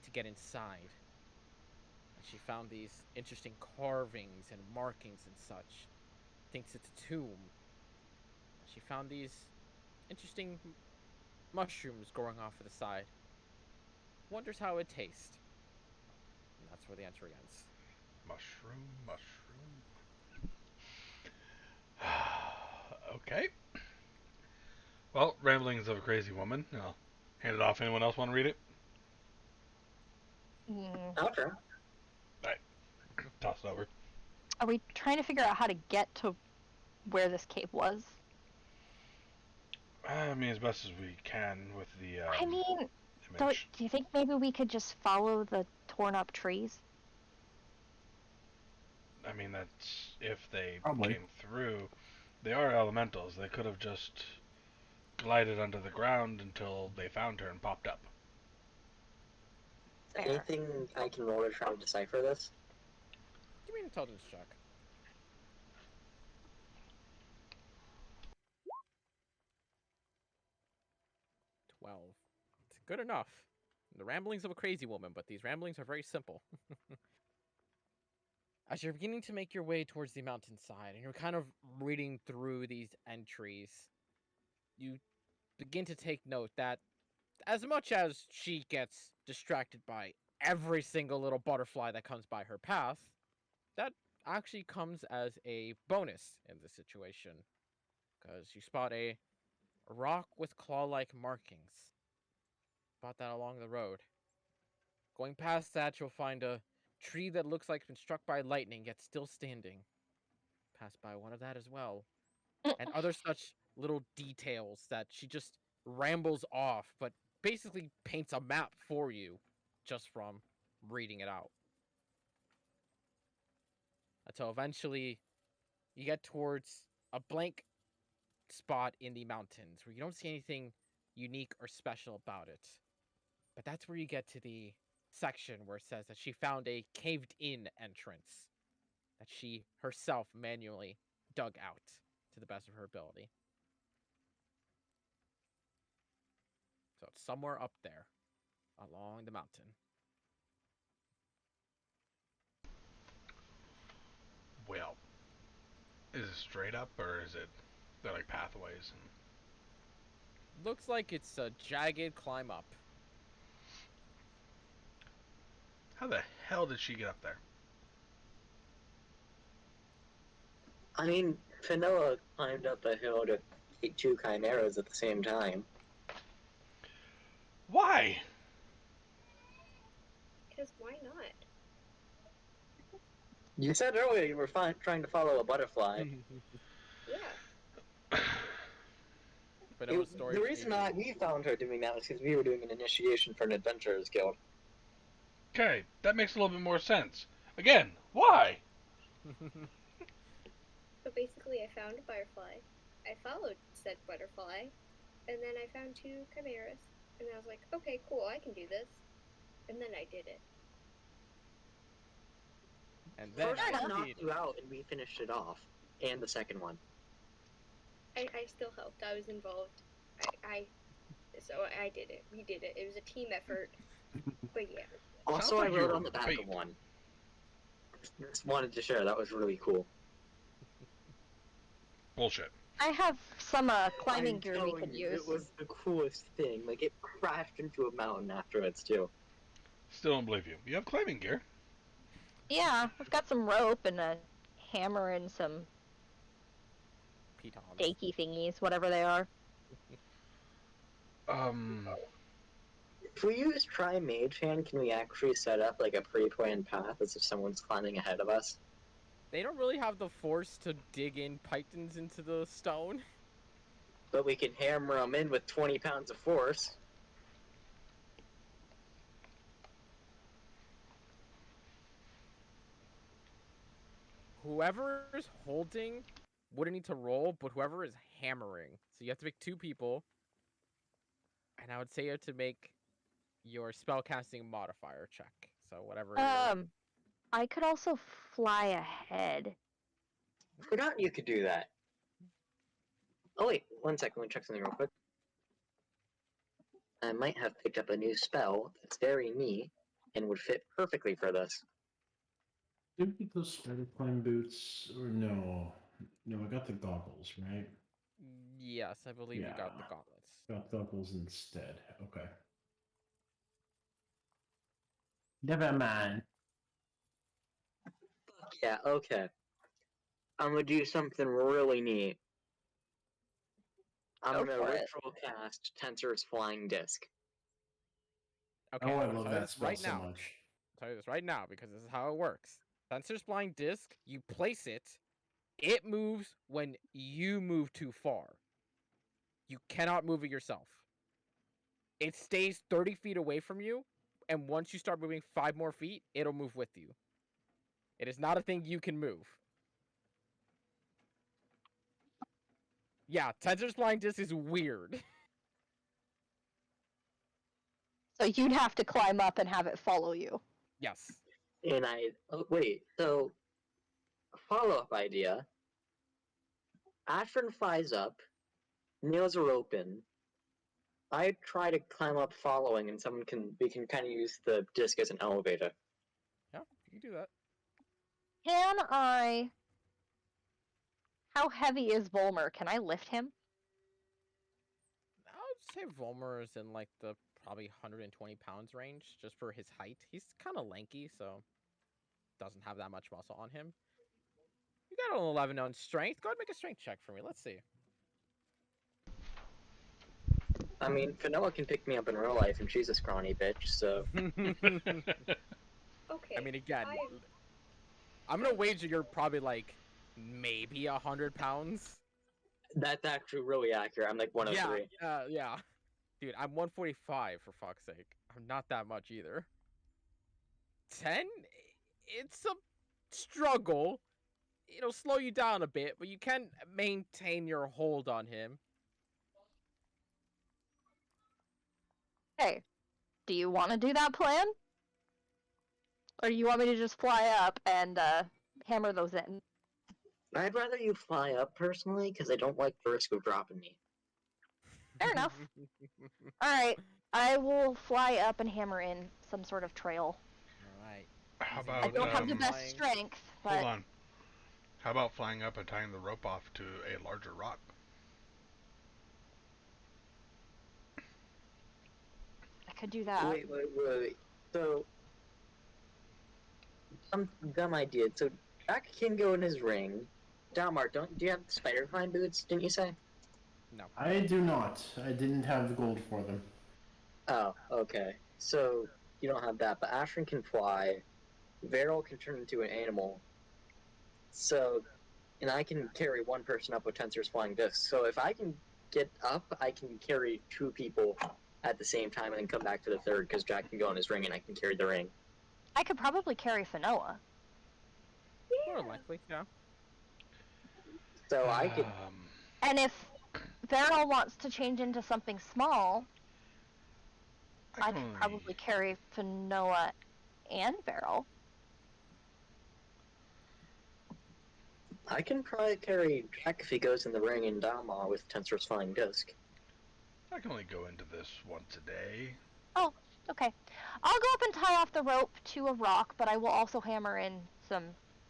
to get inside. And she found these interesting carvings and markings and such. Thinks it's a tomb. She found these interesting mushrooms growing off to the side. Wonders how it tastes. And that's where the entry ends. Mushroom. Okay. Well, Ramblings of a Crazy Woman. I'll hand it off. Anyone else want to read it? Okay. Toss it over. Are we trying to figure out how to get to where this cave was? I mean, as best as we can with the I mean, so image. do you think maybe we could just follow the torn up trees? I mean, that's if they Probably. came through. They are elementals. They could have just glided under the ground until they found her and popped up. Anything I can roll to try to decipher this? Give me an intelligence check. 12. It's good enough. The ramblings of a crazy woman, but these ramblings are very simple. As you're beginning to make your way towards the mountainside, and you're kind of reading through these entries, you begin to take note that as much as she gets distracted by every single little butterfly that comes by her path, that actually comes as a bonus in this situation. Because you spot a rock with claw-like markings. Spot that along the road. Going past that, you'll find a tree that looks like it's been struck by lightning, yet still standing. Pass by one of that as well. And other such little details that she just rambles off, but basically paints a map for you just from reading it out. Until eventually you get towards a blank spot in the mountains where you don't see anything unique or special about it. But that's where you get to the section where it says that she found a caved-in entrance that she herself manually dug out to the best of her ability. So it's somewhere up there along the mountain. Well, is it straight up or is it they're like pathways? Looks like it's a jagged climb up. How the hell did she get up there? I mean, Finoa climbed up a hill to take 2 chimeras at the same time. Why? Because why not? You said earlier you were trying to follow a butterfly. Yeah. But it was The reason why we found her doing that was because we were doing an initiation for an adventurers guild. Okay, that makes a little bit more sense. Again, why? So basically, I found a butterfly. I followed said butterfly, and then I found 2 chimeras, and I was like, okay, cool, I can do this. And then I did it. And then First I one knocked did. you out, and we finished it off. And the second one. I still helped. I was involved. So I did it. We did it. It was a team effort. But yeah. Also, like I you rode were on the back bait. of one. Just wanted to share. That was really cool. Bullshit. I have some climbing I'm gear we telling could you, use. it was the coolest thing. Like, it crashed into a mountain afterwards, too. Still don't believe you. You have climbing gear. Yeah, I've got some rope and a hammer and some Pitons. stakey thingies, whatever they are. If we use Try Mage Hand, can we actually set up, like, a pre-planned path as if someone's climbing ahead of us? They don't really have the force to dig in pythons into the stone. But we can hammer them in with 20 pounds of force. Whoever is holding wouldn't need to roll, but whoever is hammering. So you have to pick 2 people. And I would say you have to make your spellcasting modifier check. So whatever. I could also fly ahead. Forgot you could do that. Oh wait, 1 second, let me check something real quick. I might have picked up a new spell that's very neat and would fit perfectly for this. Did we get those spider climb boots or no? No, I got the goggles, right? Yes, I believe you got the Yeah. gauntlets. Got goggles instead. Okay. Never mind. Yeah, okay. I'm gonna do something really neat. I'm Go gonna for it. ritual cast Tensor's Flying Disc. Okay, Oh, I I'm gonna love tell you that this spell right so now. much. I'll tell you this right now because this is how it works. Sensor's flying disc, you place it, it moves when you move too far. You cannot move it yourself. It stays 30 feet away from you, and once you start moving 5 more feet, it'll move with you. It is not a thing you can move. Yeah, Tensor's flying disc is weird. So you'd have to climb up and have it follow you. Yes. And wait, so, follow-up idea. Ashford flies up, nails are open. I try to climb up following, and we can kind of use the disc as an elevator. Yeah, you can do that. Can I... How heavy is Volmer? Can I lift him? I would say Volmer is in like the probably 120 pounds range just for his height. He's kind of lanky, so doesn't have that much muscle on him. You got an 11 on strength. Go ahead and make a strength check for me. Let's see. I mean, Fanoa can pick me up in real life, and she's a scrawny bitch, so... Okay. I mean, again, I- I'm gonna wager you're probably like maybe 100 pounds. That's actually really accurate. I'm like 103. Yeah. Dude, I'm 145 for fuck's sake. I'm not that much either. 10? It's a struggle. It'll slow you down a bit, but you can maintain your hold on him. Hey, do you want to do that plan? Or do you want me to just fly up and hammer those in? I'd rather you fly up, personally, because I don't like the risk of dropping me. Fair enough. Alright, I will fly up and hammer in some sort of trail. Alright. How Easy. I about, don't have the best flying. strength, but hold on. How about flying up and tying the rope off to a larger rock? I could do that. Wait. So, dumb idea. So, Jack can go in his ring. Dalmar, do you have spider climb boots, didn't you say? No. I do not. I didn't have the gold for them. Oh, okay. So, you don't have that, but Ashrin can fly. Varel can turn into an animal. So, and I can carry one person up with Tensor's flying disc. So if I can get up, I can carry two people at the same time and then come back to the third, because Jack can go in his ring and I can carry the ring. I could probably carry Fanoa. More than likely, yeah. So I could... And if Varel wants to change into something small, I could probably carry Fanoa and Varel. I can probably carry Jack if he goes in the ring and Dalmar with Tensor's flying disc. I can only go into this once a day. Oh, okay. I'll go up and tie off the rope to a rock, but I will also hammer in some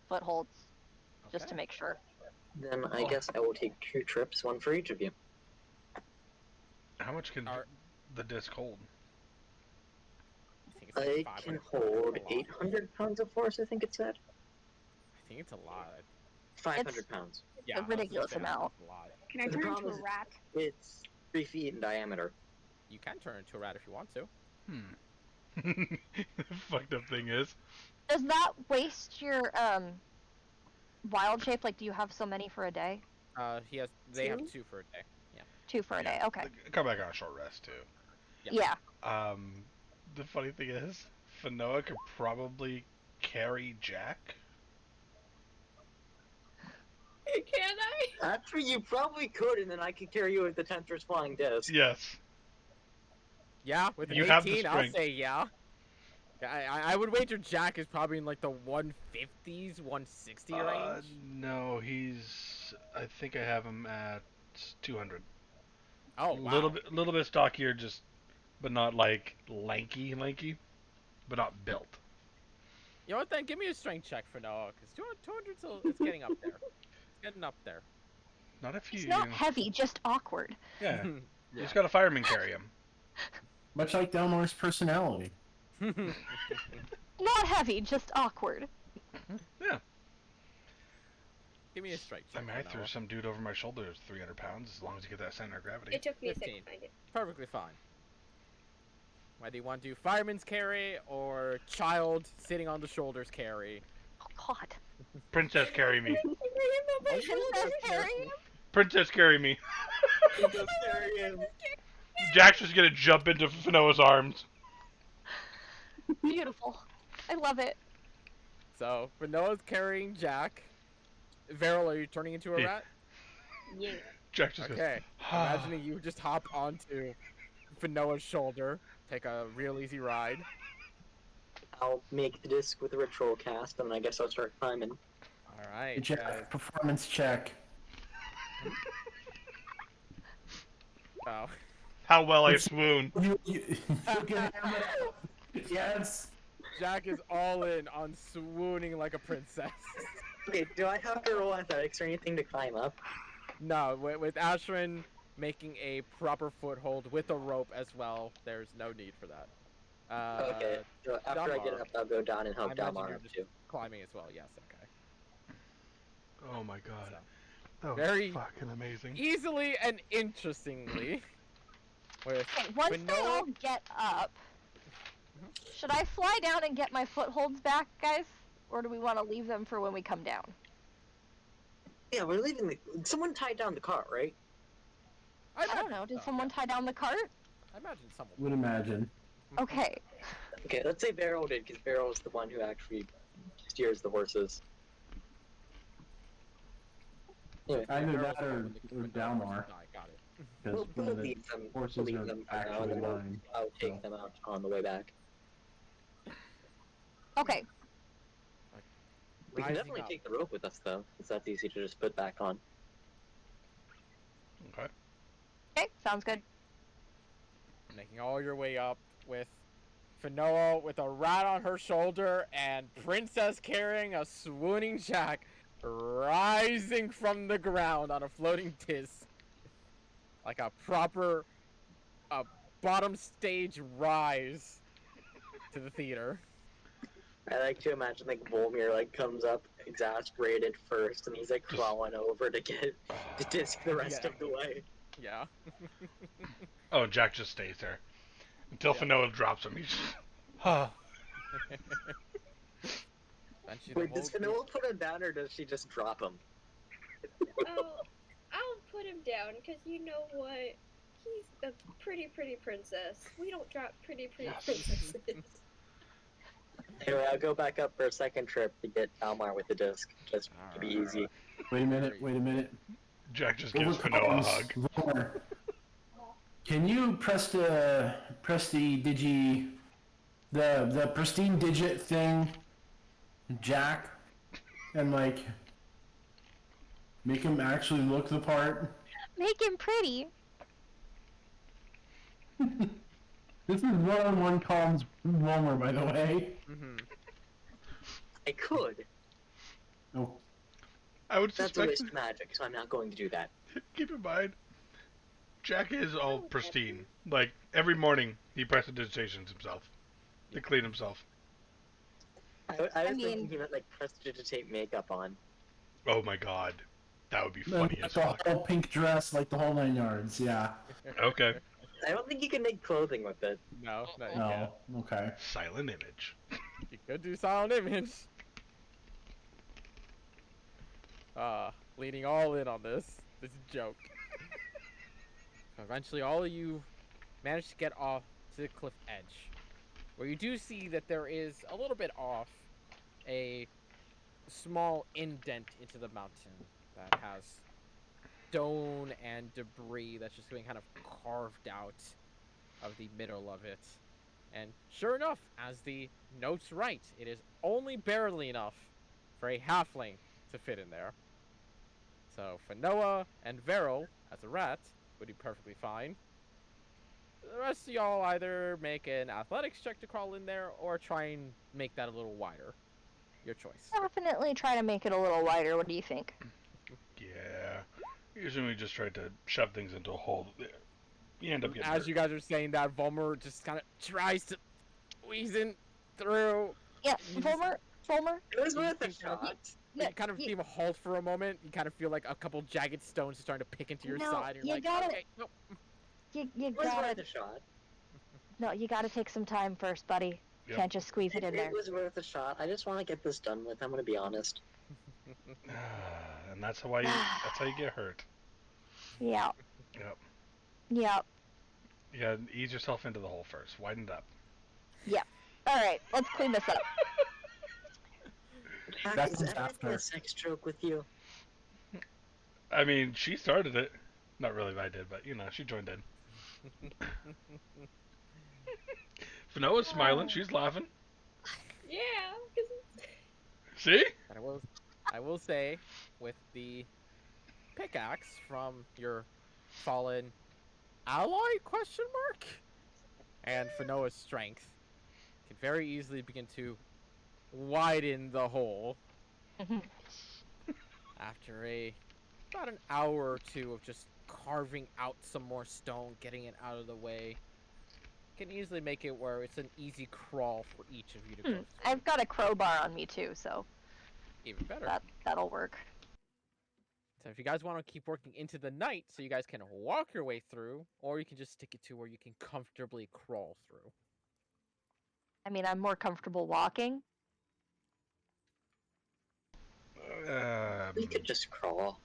footholds, just to Okay. make sure. Then I guess I will take 2 trips, one for each of you. How much can Are- the disc hold? I think it's like I 500 can pounds. hold That's a lot. 800 pounds of force, I think it said. I think it's a lot. 500 pounds. Yeah, I was gonna ridiculous say, amount. that's a lot. Can I The turn into problem a is- rat? It's 3 feet in diameter. You can turn into a rat if you want to. The fucked up thing is, Does that waste your wild shape? Like, do you have so many for a day? They have 2? 2 for a day. Yeah. 2 for a day. Okay. come back on a short rest too. Yeah. Yeah. The funny thing is, Fanoa could probably carry Jack. Can I? Actually, you probably could, and then I could carry you with the Tensor's flying disc. Yes. Yeah, with an You have the 18, I'll strength. say yeah. I would wager Jack is probably in like the 150s, 160 range. No, I think I have him at 200. Oh, wow. Little bit stockier, but not like lanky, but not built. You know what then? Give me a strength check for Noah, because 200's it's getting up there. It's getting up there. Not if you. It's not heavy, just awkward. Yeah. Yeah. You just got a fireman carry him. Much like Delmar's personality. Not heavy, just awkward. Yeah. Give me a strength I check. mean, I for threw Noah. some dude over my shoulder who's 300 pounds, as long as you get that center of gravity. It took me a 15. second to find it. Perfectly fine. Whether you want to do fireman's carry or child sitting on the shoulders carry. Oh God. Princess carry me. Princess carry? Princess carry me. Just carry him. Jack's just gonna jump into Fanoa's arms. Beautiful. I love it. So, Noah's carrying Jack. Varel, are you turning into a Yeah. rat? Yeah. Jack just Okay. goes. Imagining you just hop onto Noah's shoulder, take a real easy ride. I'll make the disc with a ritual cast, and I guess I'll start climbing. All right. Jack, performance check. Oh. How well I swoon. You can hammer it. Yes. Jack is all in on swooning like a princess. Okay, do I have to roll athletics or anything to climb up? No, with Ashrin making a proper foothold with a rope as well, there's no need for that. Okay, so after I get Dalmar. up, I'll go down and I help imagine Dalmar you're up just too. climbing as well. Yes, okay. Oh my god. So, That was very fucking amazing. easily and interestingly, With Okay, once they Finoa- all get up, should I fly down and get my footholds back, guys? Or do we want to leave them for when we come down? Yeah, we're leaving the. Someone tied down the cart, right? I don't know. Did someone tie down the cart? I imagine someone. Would imagine. Okay. Okay, let's say Beryl did, because Beryl is the one who actually steers the horses. Anyway, Either Beryl that was the one or when the Dalmar. horses died, got it. Because we'll one of the leave them. horses We'll leave are them for now, and actually then mine. I'll take so. them out on the way back. Okay. We can Rising definitely up. take the rope with us, though, because that's easy to just put back on. Okay. Okay, sounds good. Making all your way up with Finoa with a rat on her shoulder and Princess carrying a swooning Jack rising from the ground on a floating disc. Like a proper bottom stage rise to the theater. I like to imagine, like, Volmir, like, comes up exasperated first, and he's, like, crawling over to get the disc the rest Yeah. of the way. Yeah. Oh, Jack just stays there until Yeah. Finoa drops him. He's just, huh. Eventually the Wait, does whole Finoa put him down, or does she just drop him? Oh, I'll put him down, because you know what? He's a pretty princess. We don't drop pretty princesses. Anyway, I'll go back up for a second trip to get Dalmar with the disc, just to be easy. Wait a minute. Jack just gives Finoa a hug. Volmer, can you press the the pristine digit thing, Jack, and like make him actually look the part? Make him pretty. This is one-on-one comms Volmer, by the way. Mm-hmm. I could. Oh, I would That's a suspect. waste of magic, so I'm not going to do that. Keep in mind, Jack is all pristine. Like every morning, he prestidigitations himself to clean himself. I was mean- thinking he meant, like, prestidigitate makeup on. Oh my god, that would be funny as the fuck. whole pink dress, like the whole 9 yards. Yeah. Okay, I don't think you can make clothing with it. No, you can't. No. Okay. silent image. You could do silent image. Leading all in on this joke. Eventually, all of you manage to get off to the cliff edge, where you do see that there is a little bit off a small indent into the mountain that has stone and debris that's just being kind of carved out of the middle of it. And sure enough, as the notes write, it is only barely enough for a halfling to fit in there. So Finoa and Veril, as a rat, would be perfectly fine. The rest of y'all either make an athletics check to crawl in there, or try and make that a little wider. Your choice. Definitely try to make it a little wider. What do you think? Yeah. Usually we just try to shove things into a hole. You end up getting As hurt. you guys are saying that, Volmer just kind of tries to squeeze in through. Yeah, You just- Volmer. It was worth a You think- shot. Yeah, You kind of you- give a halt for a moment. You kind of feel like a couple jagged stones starting to pick into your No, side. And you you're like, gotta- okay, nope. You It was worth gotta a shot. no, you gotta take some time first, buddy. Yep. Can't just squeeze it in there. It was worth a shot. I just want to get this done with. I'm gonna be honest. And that's how you get hurt. Yeah. Yep. Yeah. You gotta ease yourself into the hole first. Widen it up. All right, let's clean this up. That Is comes everything after. a sex joke with you? I mean, she started it. Not really I did, but you know, she joined in. Finoa's smiling. She's laughing. Yeah, because See? And I will say, with the pickaxe from your fallen ally? Question mark. And Finoa's strength can very easily begin to widen the hole after about an hour or two of just carving out some more stone, getting it out of the way. Can easily make it where it's an easy crawl for each of you to go through. I've got a crowbar on me too, so Even better. that'll work. So if you guys want to keep working into the night so you guys can walk your way through, or you can just stick it to where you can comfortably crawl through. I mean, I'm more comfortable walking. We could just crawl.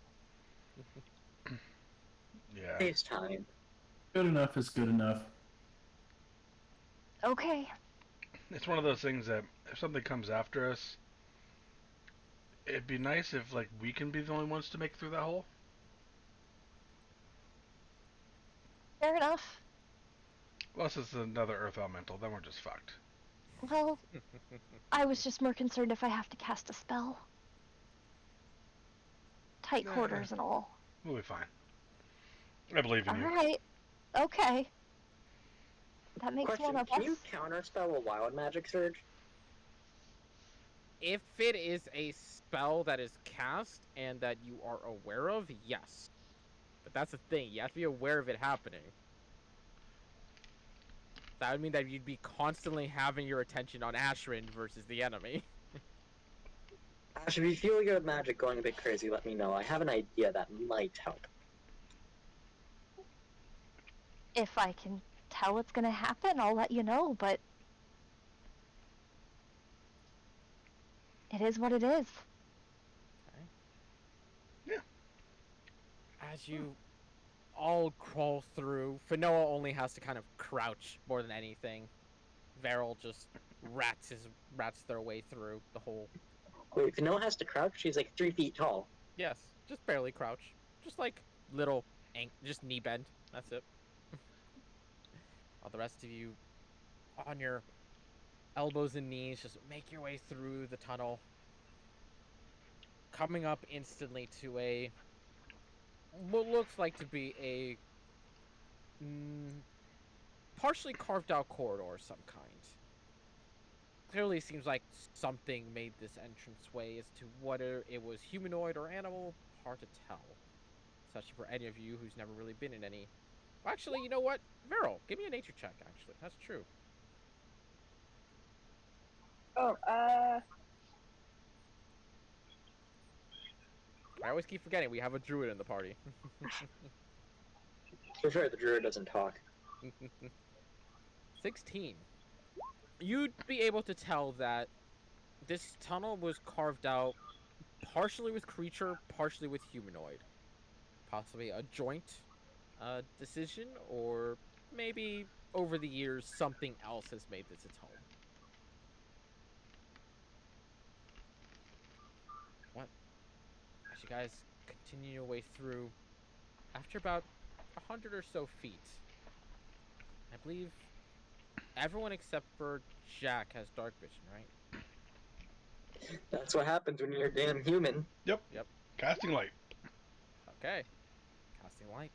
Yeah. Saves time. Good enough is good enough. Okay. It's one of those things that if something comes after us, it'd be nice if like we can be the only ones to make it through that hole. Fair enough. Unless it's another Earth Elemental, then we're just fucked. Well, I was just more concerned if I have to cast a spell. Tight Nah. quarters and all. We'll be fine. I believe in you. Alright. Okay. That makes Question: one of Can us. you counterspell a wild magic surge? If it is a spell that is cast and that you are aware of, yes. But that's the thing, you have to be aware of it happening. That would mean that you'd be constantly having your attention on Ashrin versus the enemy. Ash, if you feel your magic going a bit crazy, let me know. I have an idea that might help. If I can tell what's gonna happen, I'll let you know, but it is what it is. Okay. Yeah. As you all crawl through, Fanoa only has to kind of crouch more than anything. Varel just rats their way through the hole. Wait, if Noah has to crouch, she's like 3 feet tall. Yes, just barely crouch. Just like little just knee bend. That's it. While the rest of you on your elbows and knees just make your way through the tunnel. Coming up instantly to a what looks like to be a partially carved out corridor of some kind. Clearly seems like something made this entranceway. As to whether it was humanoid or animal, hard to tell. Especially for any of you who's never really been in any. Well, actually, you know what? Viral, give me a nature check, actually. That's true. Oh, I always keep forgetting we have a druid in the party. To be fair, the druid doesn't talk. 16. You'd be able to tell that this tunnel was carved out partially with creature, partially with humanoid. Possibly a joint decision, or maybe over the years something else has made this its home. What? As you guys continue your way through, after about 100 or so feet, I believe everyone except for Jack has dark vision, right? That's what happens when you're a damn human. Yep. Yep. Casting light. Okay. Casting light.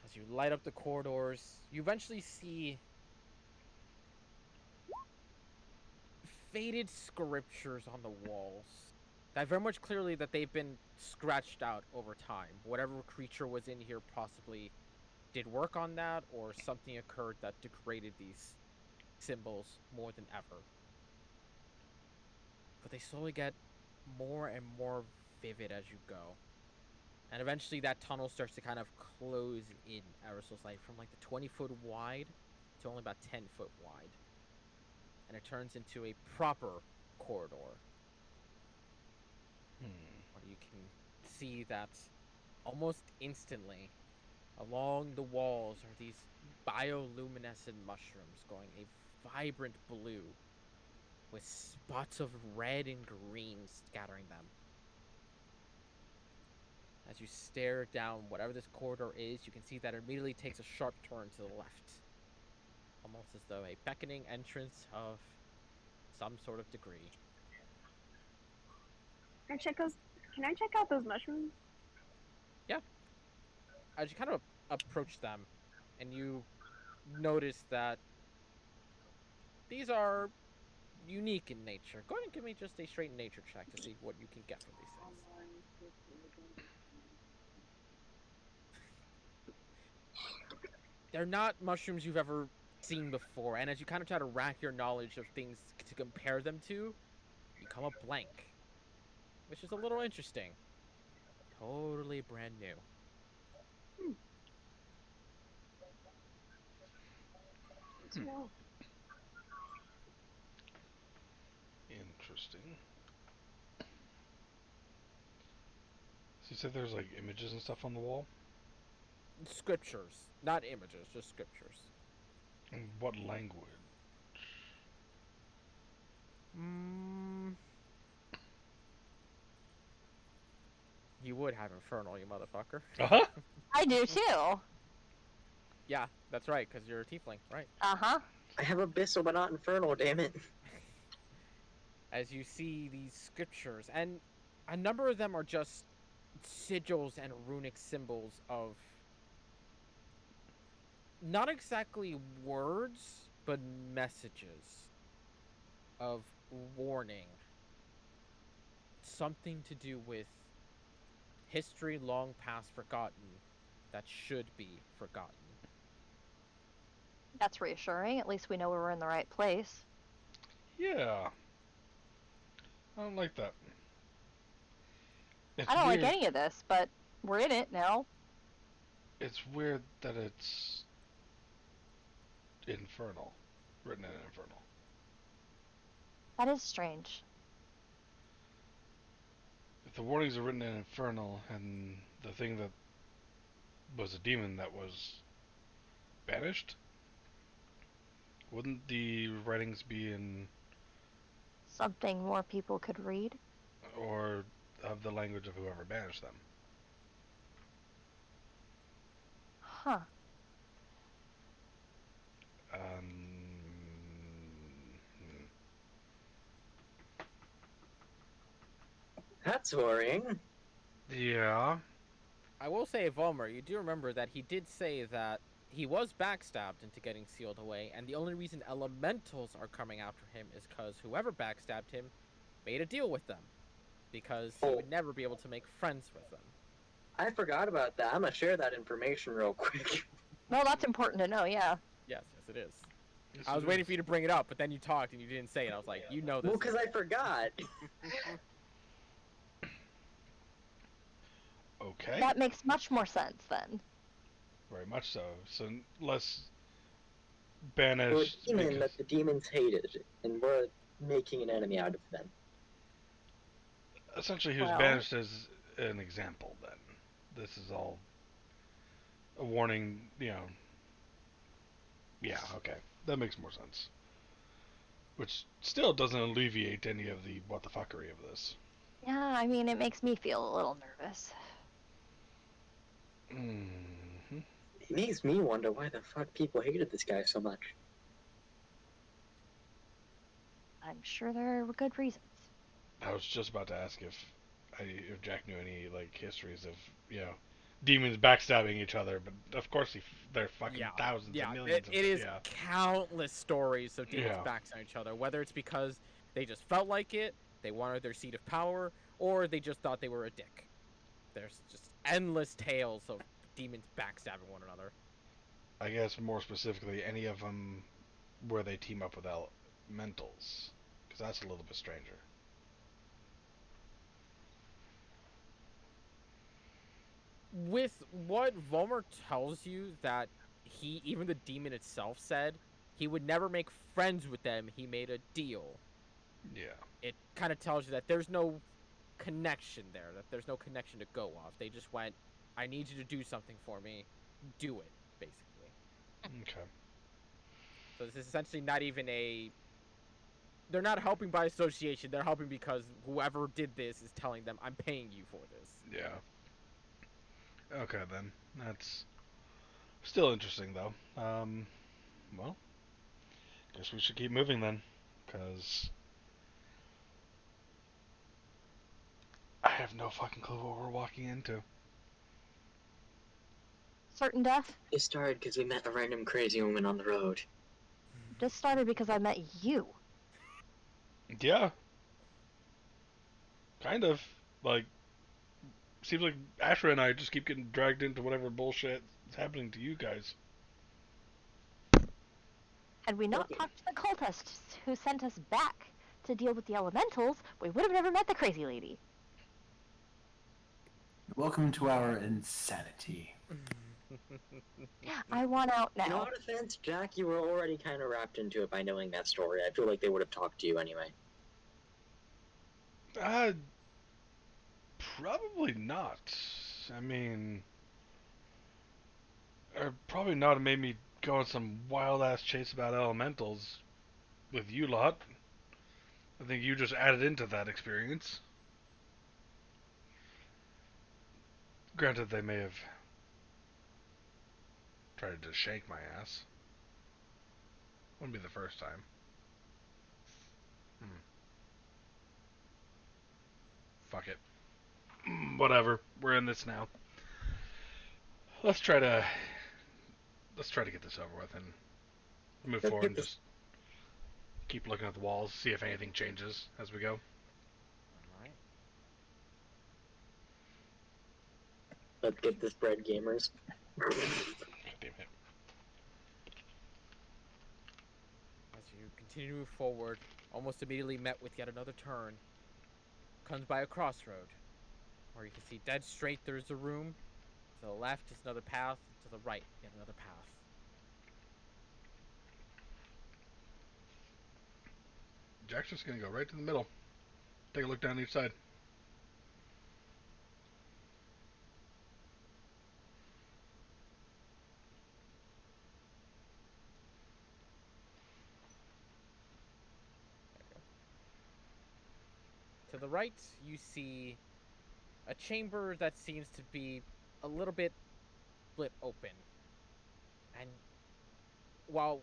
As you light up the corridors, you eventually see faded scriptures on the walls. That very much clearly that they've been scratched out over time. Whatever creature was in here possibly did work on that, or something occurred that degraded these symbols more than ever. But they slowly get more and more vivid as you go. And eventually that tunnel starts to kind of close in ever so slightly from like the 20-foot wide to only about 10-foot wide. And it turns into a proper corridor. Where you can see that almost instantly along the walls are these bioluminescent mushrooms going a vibrant blue with spots of red and green scattering them. As you stare down whatever this corridor is, you can see that it immediately takes a sharp turn to the left. Almost as though a beckoning entrance of some sort of degree. can I check out those mushrooms? Yeah. As you kind of approach them, and you notice that these are unique in nature. Go ahead and give me just a straight nature check to see what you can get from these things. They're not mushrooms you've ever seen before, and as you kind of try to rack your knowledge of things to compare them to, you come up blank. which is a little interesting. Totally brand new. Let's go. Interesting. So you said there's like images and stuff on the wall? Scriptures, not images, just scriptures. In what language? Mm, you would have Infernal, you motherfucker. Uh-huh. I do too. Yeah, that's right, because you're a tiefling, right? Uh-huh. I have Abyssal, but not Infernal, damn it. As you see these scriptures, and a number of them are just sigils and runic symbols of not exactly words, but messages of warning. Something to do with history long past forgotten that should be forgotten. That's reassuring. At least we know we're in the right place. Yeah. I don't like that. It's I don't weird. like any of this, but we're in it now. It's weird that it's infernal. Written in infernal. That is strange. If the warnings are written in infernal and the thing that was a demon that was banished, wouldn't the writings be in Something more people could read. or of the language of whoever banished them? Huh. Hmm. That's worrying. Yeah. I will say, Volmer, you do remember that he did say that he was backstabbed into getting sealed away, and the only reason elementals are coming after him is because whoever backstabbed him made a deal with them, because he would never be able to make friends with them. I forgot about that. I'm gonna share that information real quick. Well, that's important to know, yeah. Yes, it is. Yes, I was it waiting is. for you to bring it up, but then you talked and you didn't say it. I was like, you know this. Well, because I forgot. Okay. That makes much more sense then. Very much so. So less We're a banished demon because that the demons hated, and we're making an enemy out of them. essentially he was Well. banished as an example. Then this is all a warning. You know. Yeah. Okay. That makes more sense. Which still doesn't alleviate any of the what the fuckery of this. Yeah, I mean, it makes me feel a little nervous. Mm-hmm. It makes me wonder why the fuck people hated this guy so much. I'm sure there were good reasons. I was just about to ask if Jack knew any like histories of demons backstabbing each other, but of course they're fucking thousands and millions. It is countless stories of demons backstabbing each other, whether it's because they just felt like it, they wanted their seat of power, or they just thought they were a dick. There's just endless tales of demons backstabbing one another. I guess more specifically, any of them where they team up with elementals, because that's a little bit stranger. With what Volmer tells you that even the demon itself said, he would never make friends with them, he made a deal. Yeah. It kind of tells you that there's no connection there, that there's no connection to go off. They just went, I need you to do something for me, do it, basically. Okay. So this is essentially not even they're not helping by association, they're helping because whoever did this is telling them, I'm paying you for this. Yeah. Okay then. That's still interesting though. Well, guess we should keep moving then, because I have no fucking clue what we're walking into. Certain death It started because we met a random crazy woman on the road. just started because I met you. Yeah. Kind of. Like, seems like Asher and I just keep getting dragged into whatever bullshit is happening to you guys. Had we not Okay. talked to the cultists who sent us back to deal with the elementals, we would have never met the crazy lady. Welcome to our insanity. I want out In now. our defense, Jack, you were already kind of wrapped into it by knowing that story. I feel like they would have talked to you anyway. Probably not. I mean, or probably not have made me go on some wild ass chase about elementals with you lot. I think you just added into that experience. Granted, they may have tried to shake my ass. Wouldn't be the first time. Fuck it. Whatever. We're in this now. Let's try to get this over with and move Let's forward get and this- just keep looking at the walls, see if anything changes as we go. Alright. Let's get this bread, gamers. God damn it. As you continue to move forward, almost immediately met with yet another turn. Comes by a crossroad, where you can see dead straight there's a room. To the left is another path. To the right, yet another path. Jack's just gonna go right to the middle. Take a look down each side. To the right, you see a chamber that seems to be a little bit split open. And while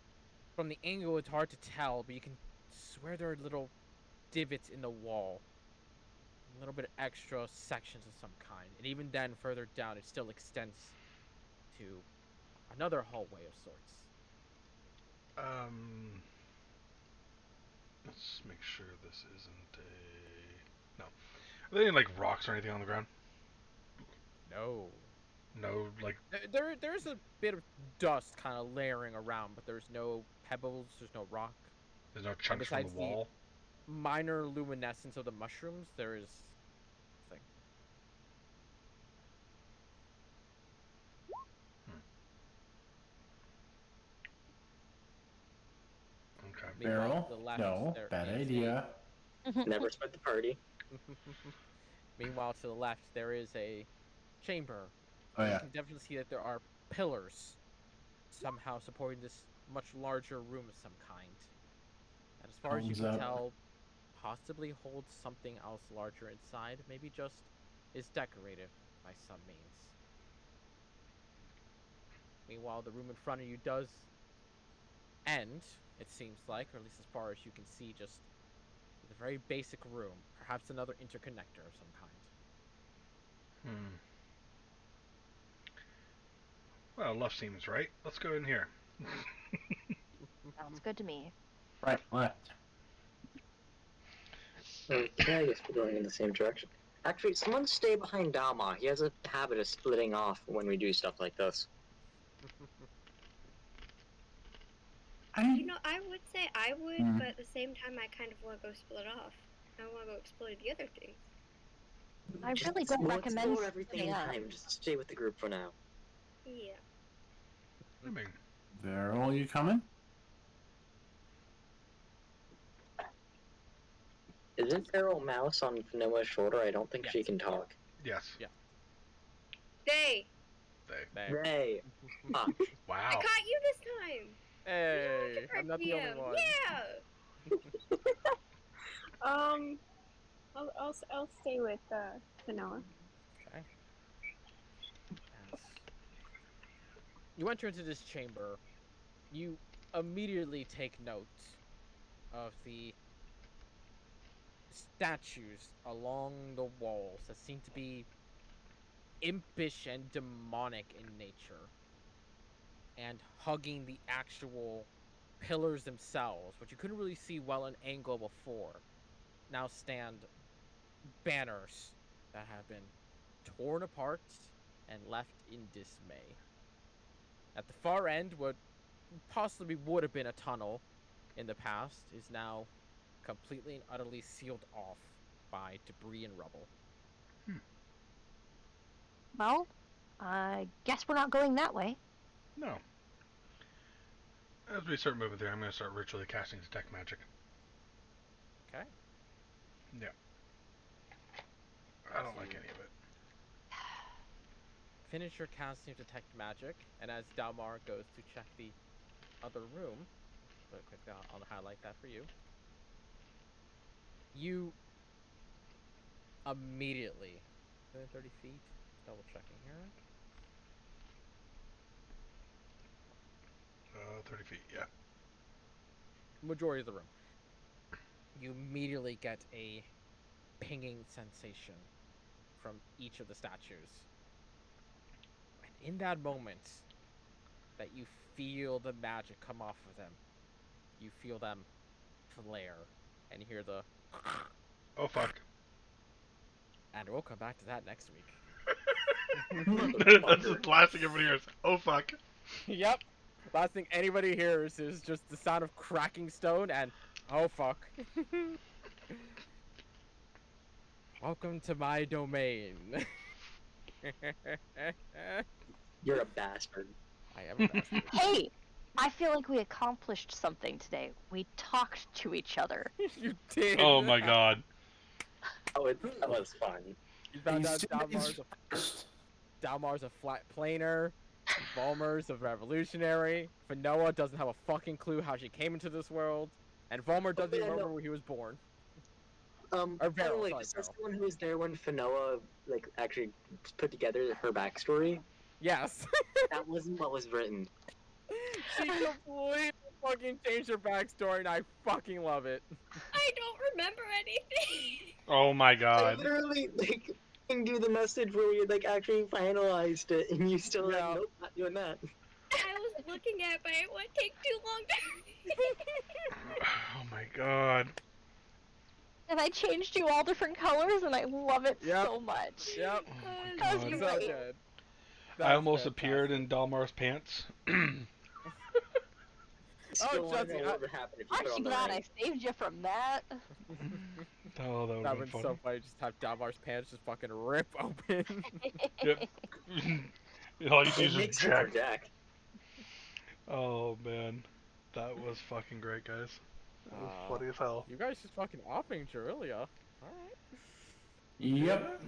from the angle it's hard to tell, but you can swear there are little divots in the wall. A little bit extra sections of some kind. And even then, further down, it still extends to another hallway of sorts. Let's make sure this isn't a... No. Are there any, like, rocks or anything on the ground? No. No, like... There's a bit of dust kind of layering around, but there's no pebbles, there's no rock. There's no chunks from the besides wall? Minor luminescence of the mushrooms, there is nothing. Okay. Meanwhile, Barrel? to the left, No, there bad is idea. Never split the party. Meanwhile, to the left, there is a chamber. Oh You yeah. can definitely see that there are pillars somehow supporting this much larger room of some kind. And as far as you Thumbs can up. tell, possibly holds something else larger inside. Maybe just is decorative by some means. Meanwhile, the room in front of you does end, it seems like, or at least as far as you can see, just with a very basic room. Perhaps another interconnector of some kind. Well, left seems right. Let's go in here. Sounds good to me. Right, left. Okay, I guess we're going in the same direction. Actually, someone stay behind Dama. He has a habit of splitting off when we do stuff like this. You know, I would say I would, Mhm. but at the same time, I kind of want to go split off. I want to go explore the other things. I Just really don't we'll recommend explore everything in splitting up. time. Just stay with the group for now. Yeah. I mean, Barrel, you coming? Isn't Feral Mouse on Noah's shoulder? I don't think she Yes. can talk. yes. Yeah. They! There. Hey! Fuck. I Wow. caught you this time! Hey, I'm not the only DM. one. Yeah! I'll stay with Vanilla. Okay. As you enter into this chamber, you immediately take note of the statues along the walls that seem to be impish and demonic in nature, and hugging the actual pillars themselves, which you couldn't really see well an angle before, now stand banners that have been torn apart and left in dismay. At the far end, what possibly would have been a tunnel in the past is now completely and utterly sealed off by debris and rubble. Well, I guess we're not going that way. No. As we start moving through, I'm going to start ritually casting detect magic. Okay. Yeah. I don't like any of it. Finish your casting of detect magic, and as Dalmar goes to check the other room, really quickly, I'll highlight that for you. You immediately, 30 feet, double checking here. 30 feet, yeah. Majority of the room. You immediately get a pinging sensation from each of the statues. And in that moment that you feel the magic come off of them, you feel them flare and hear the Oh, fuck. and we'll come back to that next week. That's the last thing everybody hears. Oh, fuck. Yep. Last thing anybody hears is just the sound of cracking stone and oh fuck. Welcome to my domain. You're a bastard. I am a bastard. Hey, I feel like we accomplished something today. We talked to each other. You did. Oh, my God. Oh, that was fun. You found out He's first. Dalmar's a flat planer. Volmer's a revolutionary. Finoa doesn't have a fucking clue how she came into this world. And Volmer doesn't even remember where he was born. Or By the Varel, way, sorry, is this Varel. the one who was there when Finoa actually put together her backstory? Yes. That wasn't what was written. She completely fucking changed her backstory and I fucking love it. I don't remember anything. Oh, my I God. literally do the message where we actually finalized it, and you still Yeah. nope, not doing that. I was looking at it, but it would take too long to Oh, my God. And I changed you all different colors, and I love it Yep. so much. Yep. Oh, my That was God. So great. good. I That's almost appeared in fantastic. Dalmar's pants. Still want to Jesse, know what would happen if you Aren't put you on the glad I ring. saved you from that? Oh, that would That have would been so funny. funny. Just have Dalmar's pants just fucking rip open. Yep. All you see It is makes just sense for Jack. Jack. Oh, man. That was fucking great, guys. That was Ah. funny as hell. You guys just fucking opping earlier. Alright. Yep.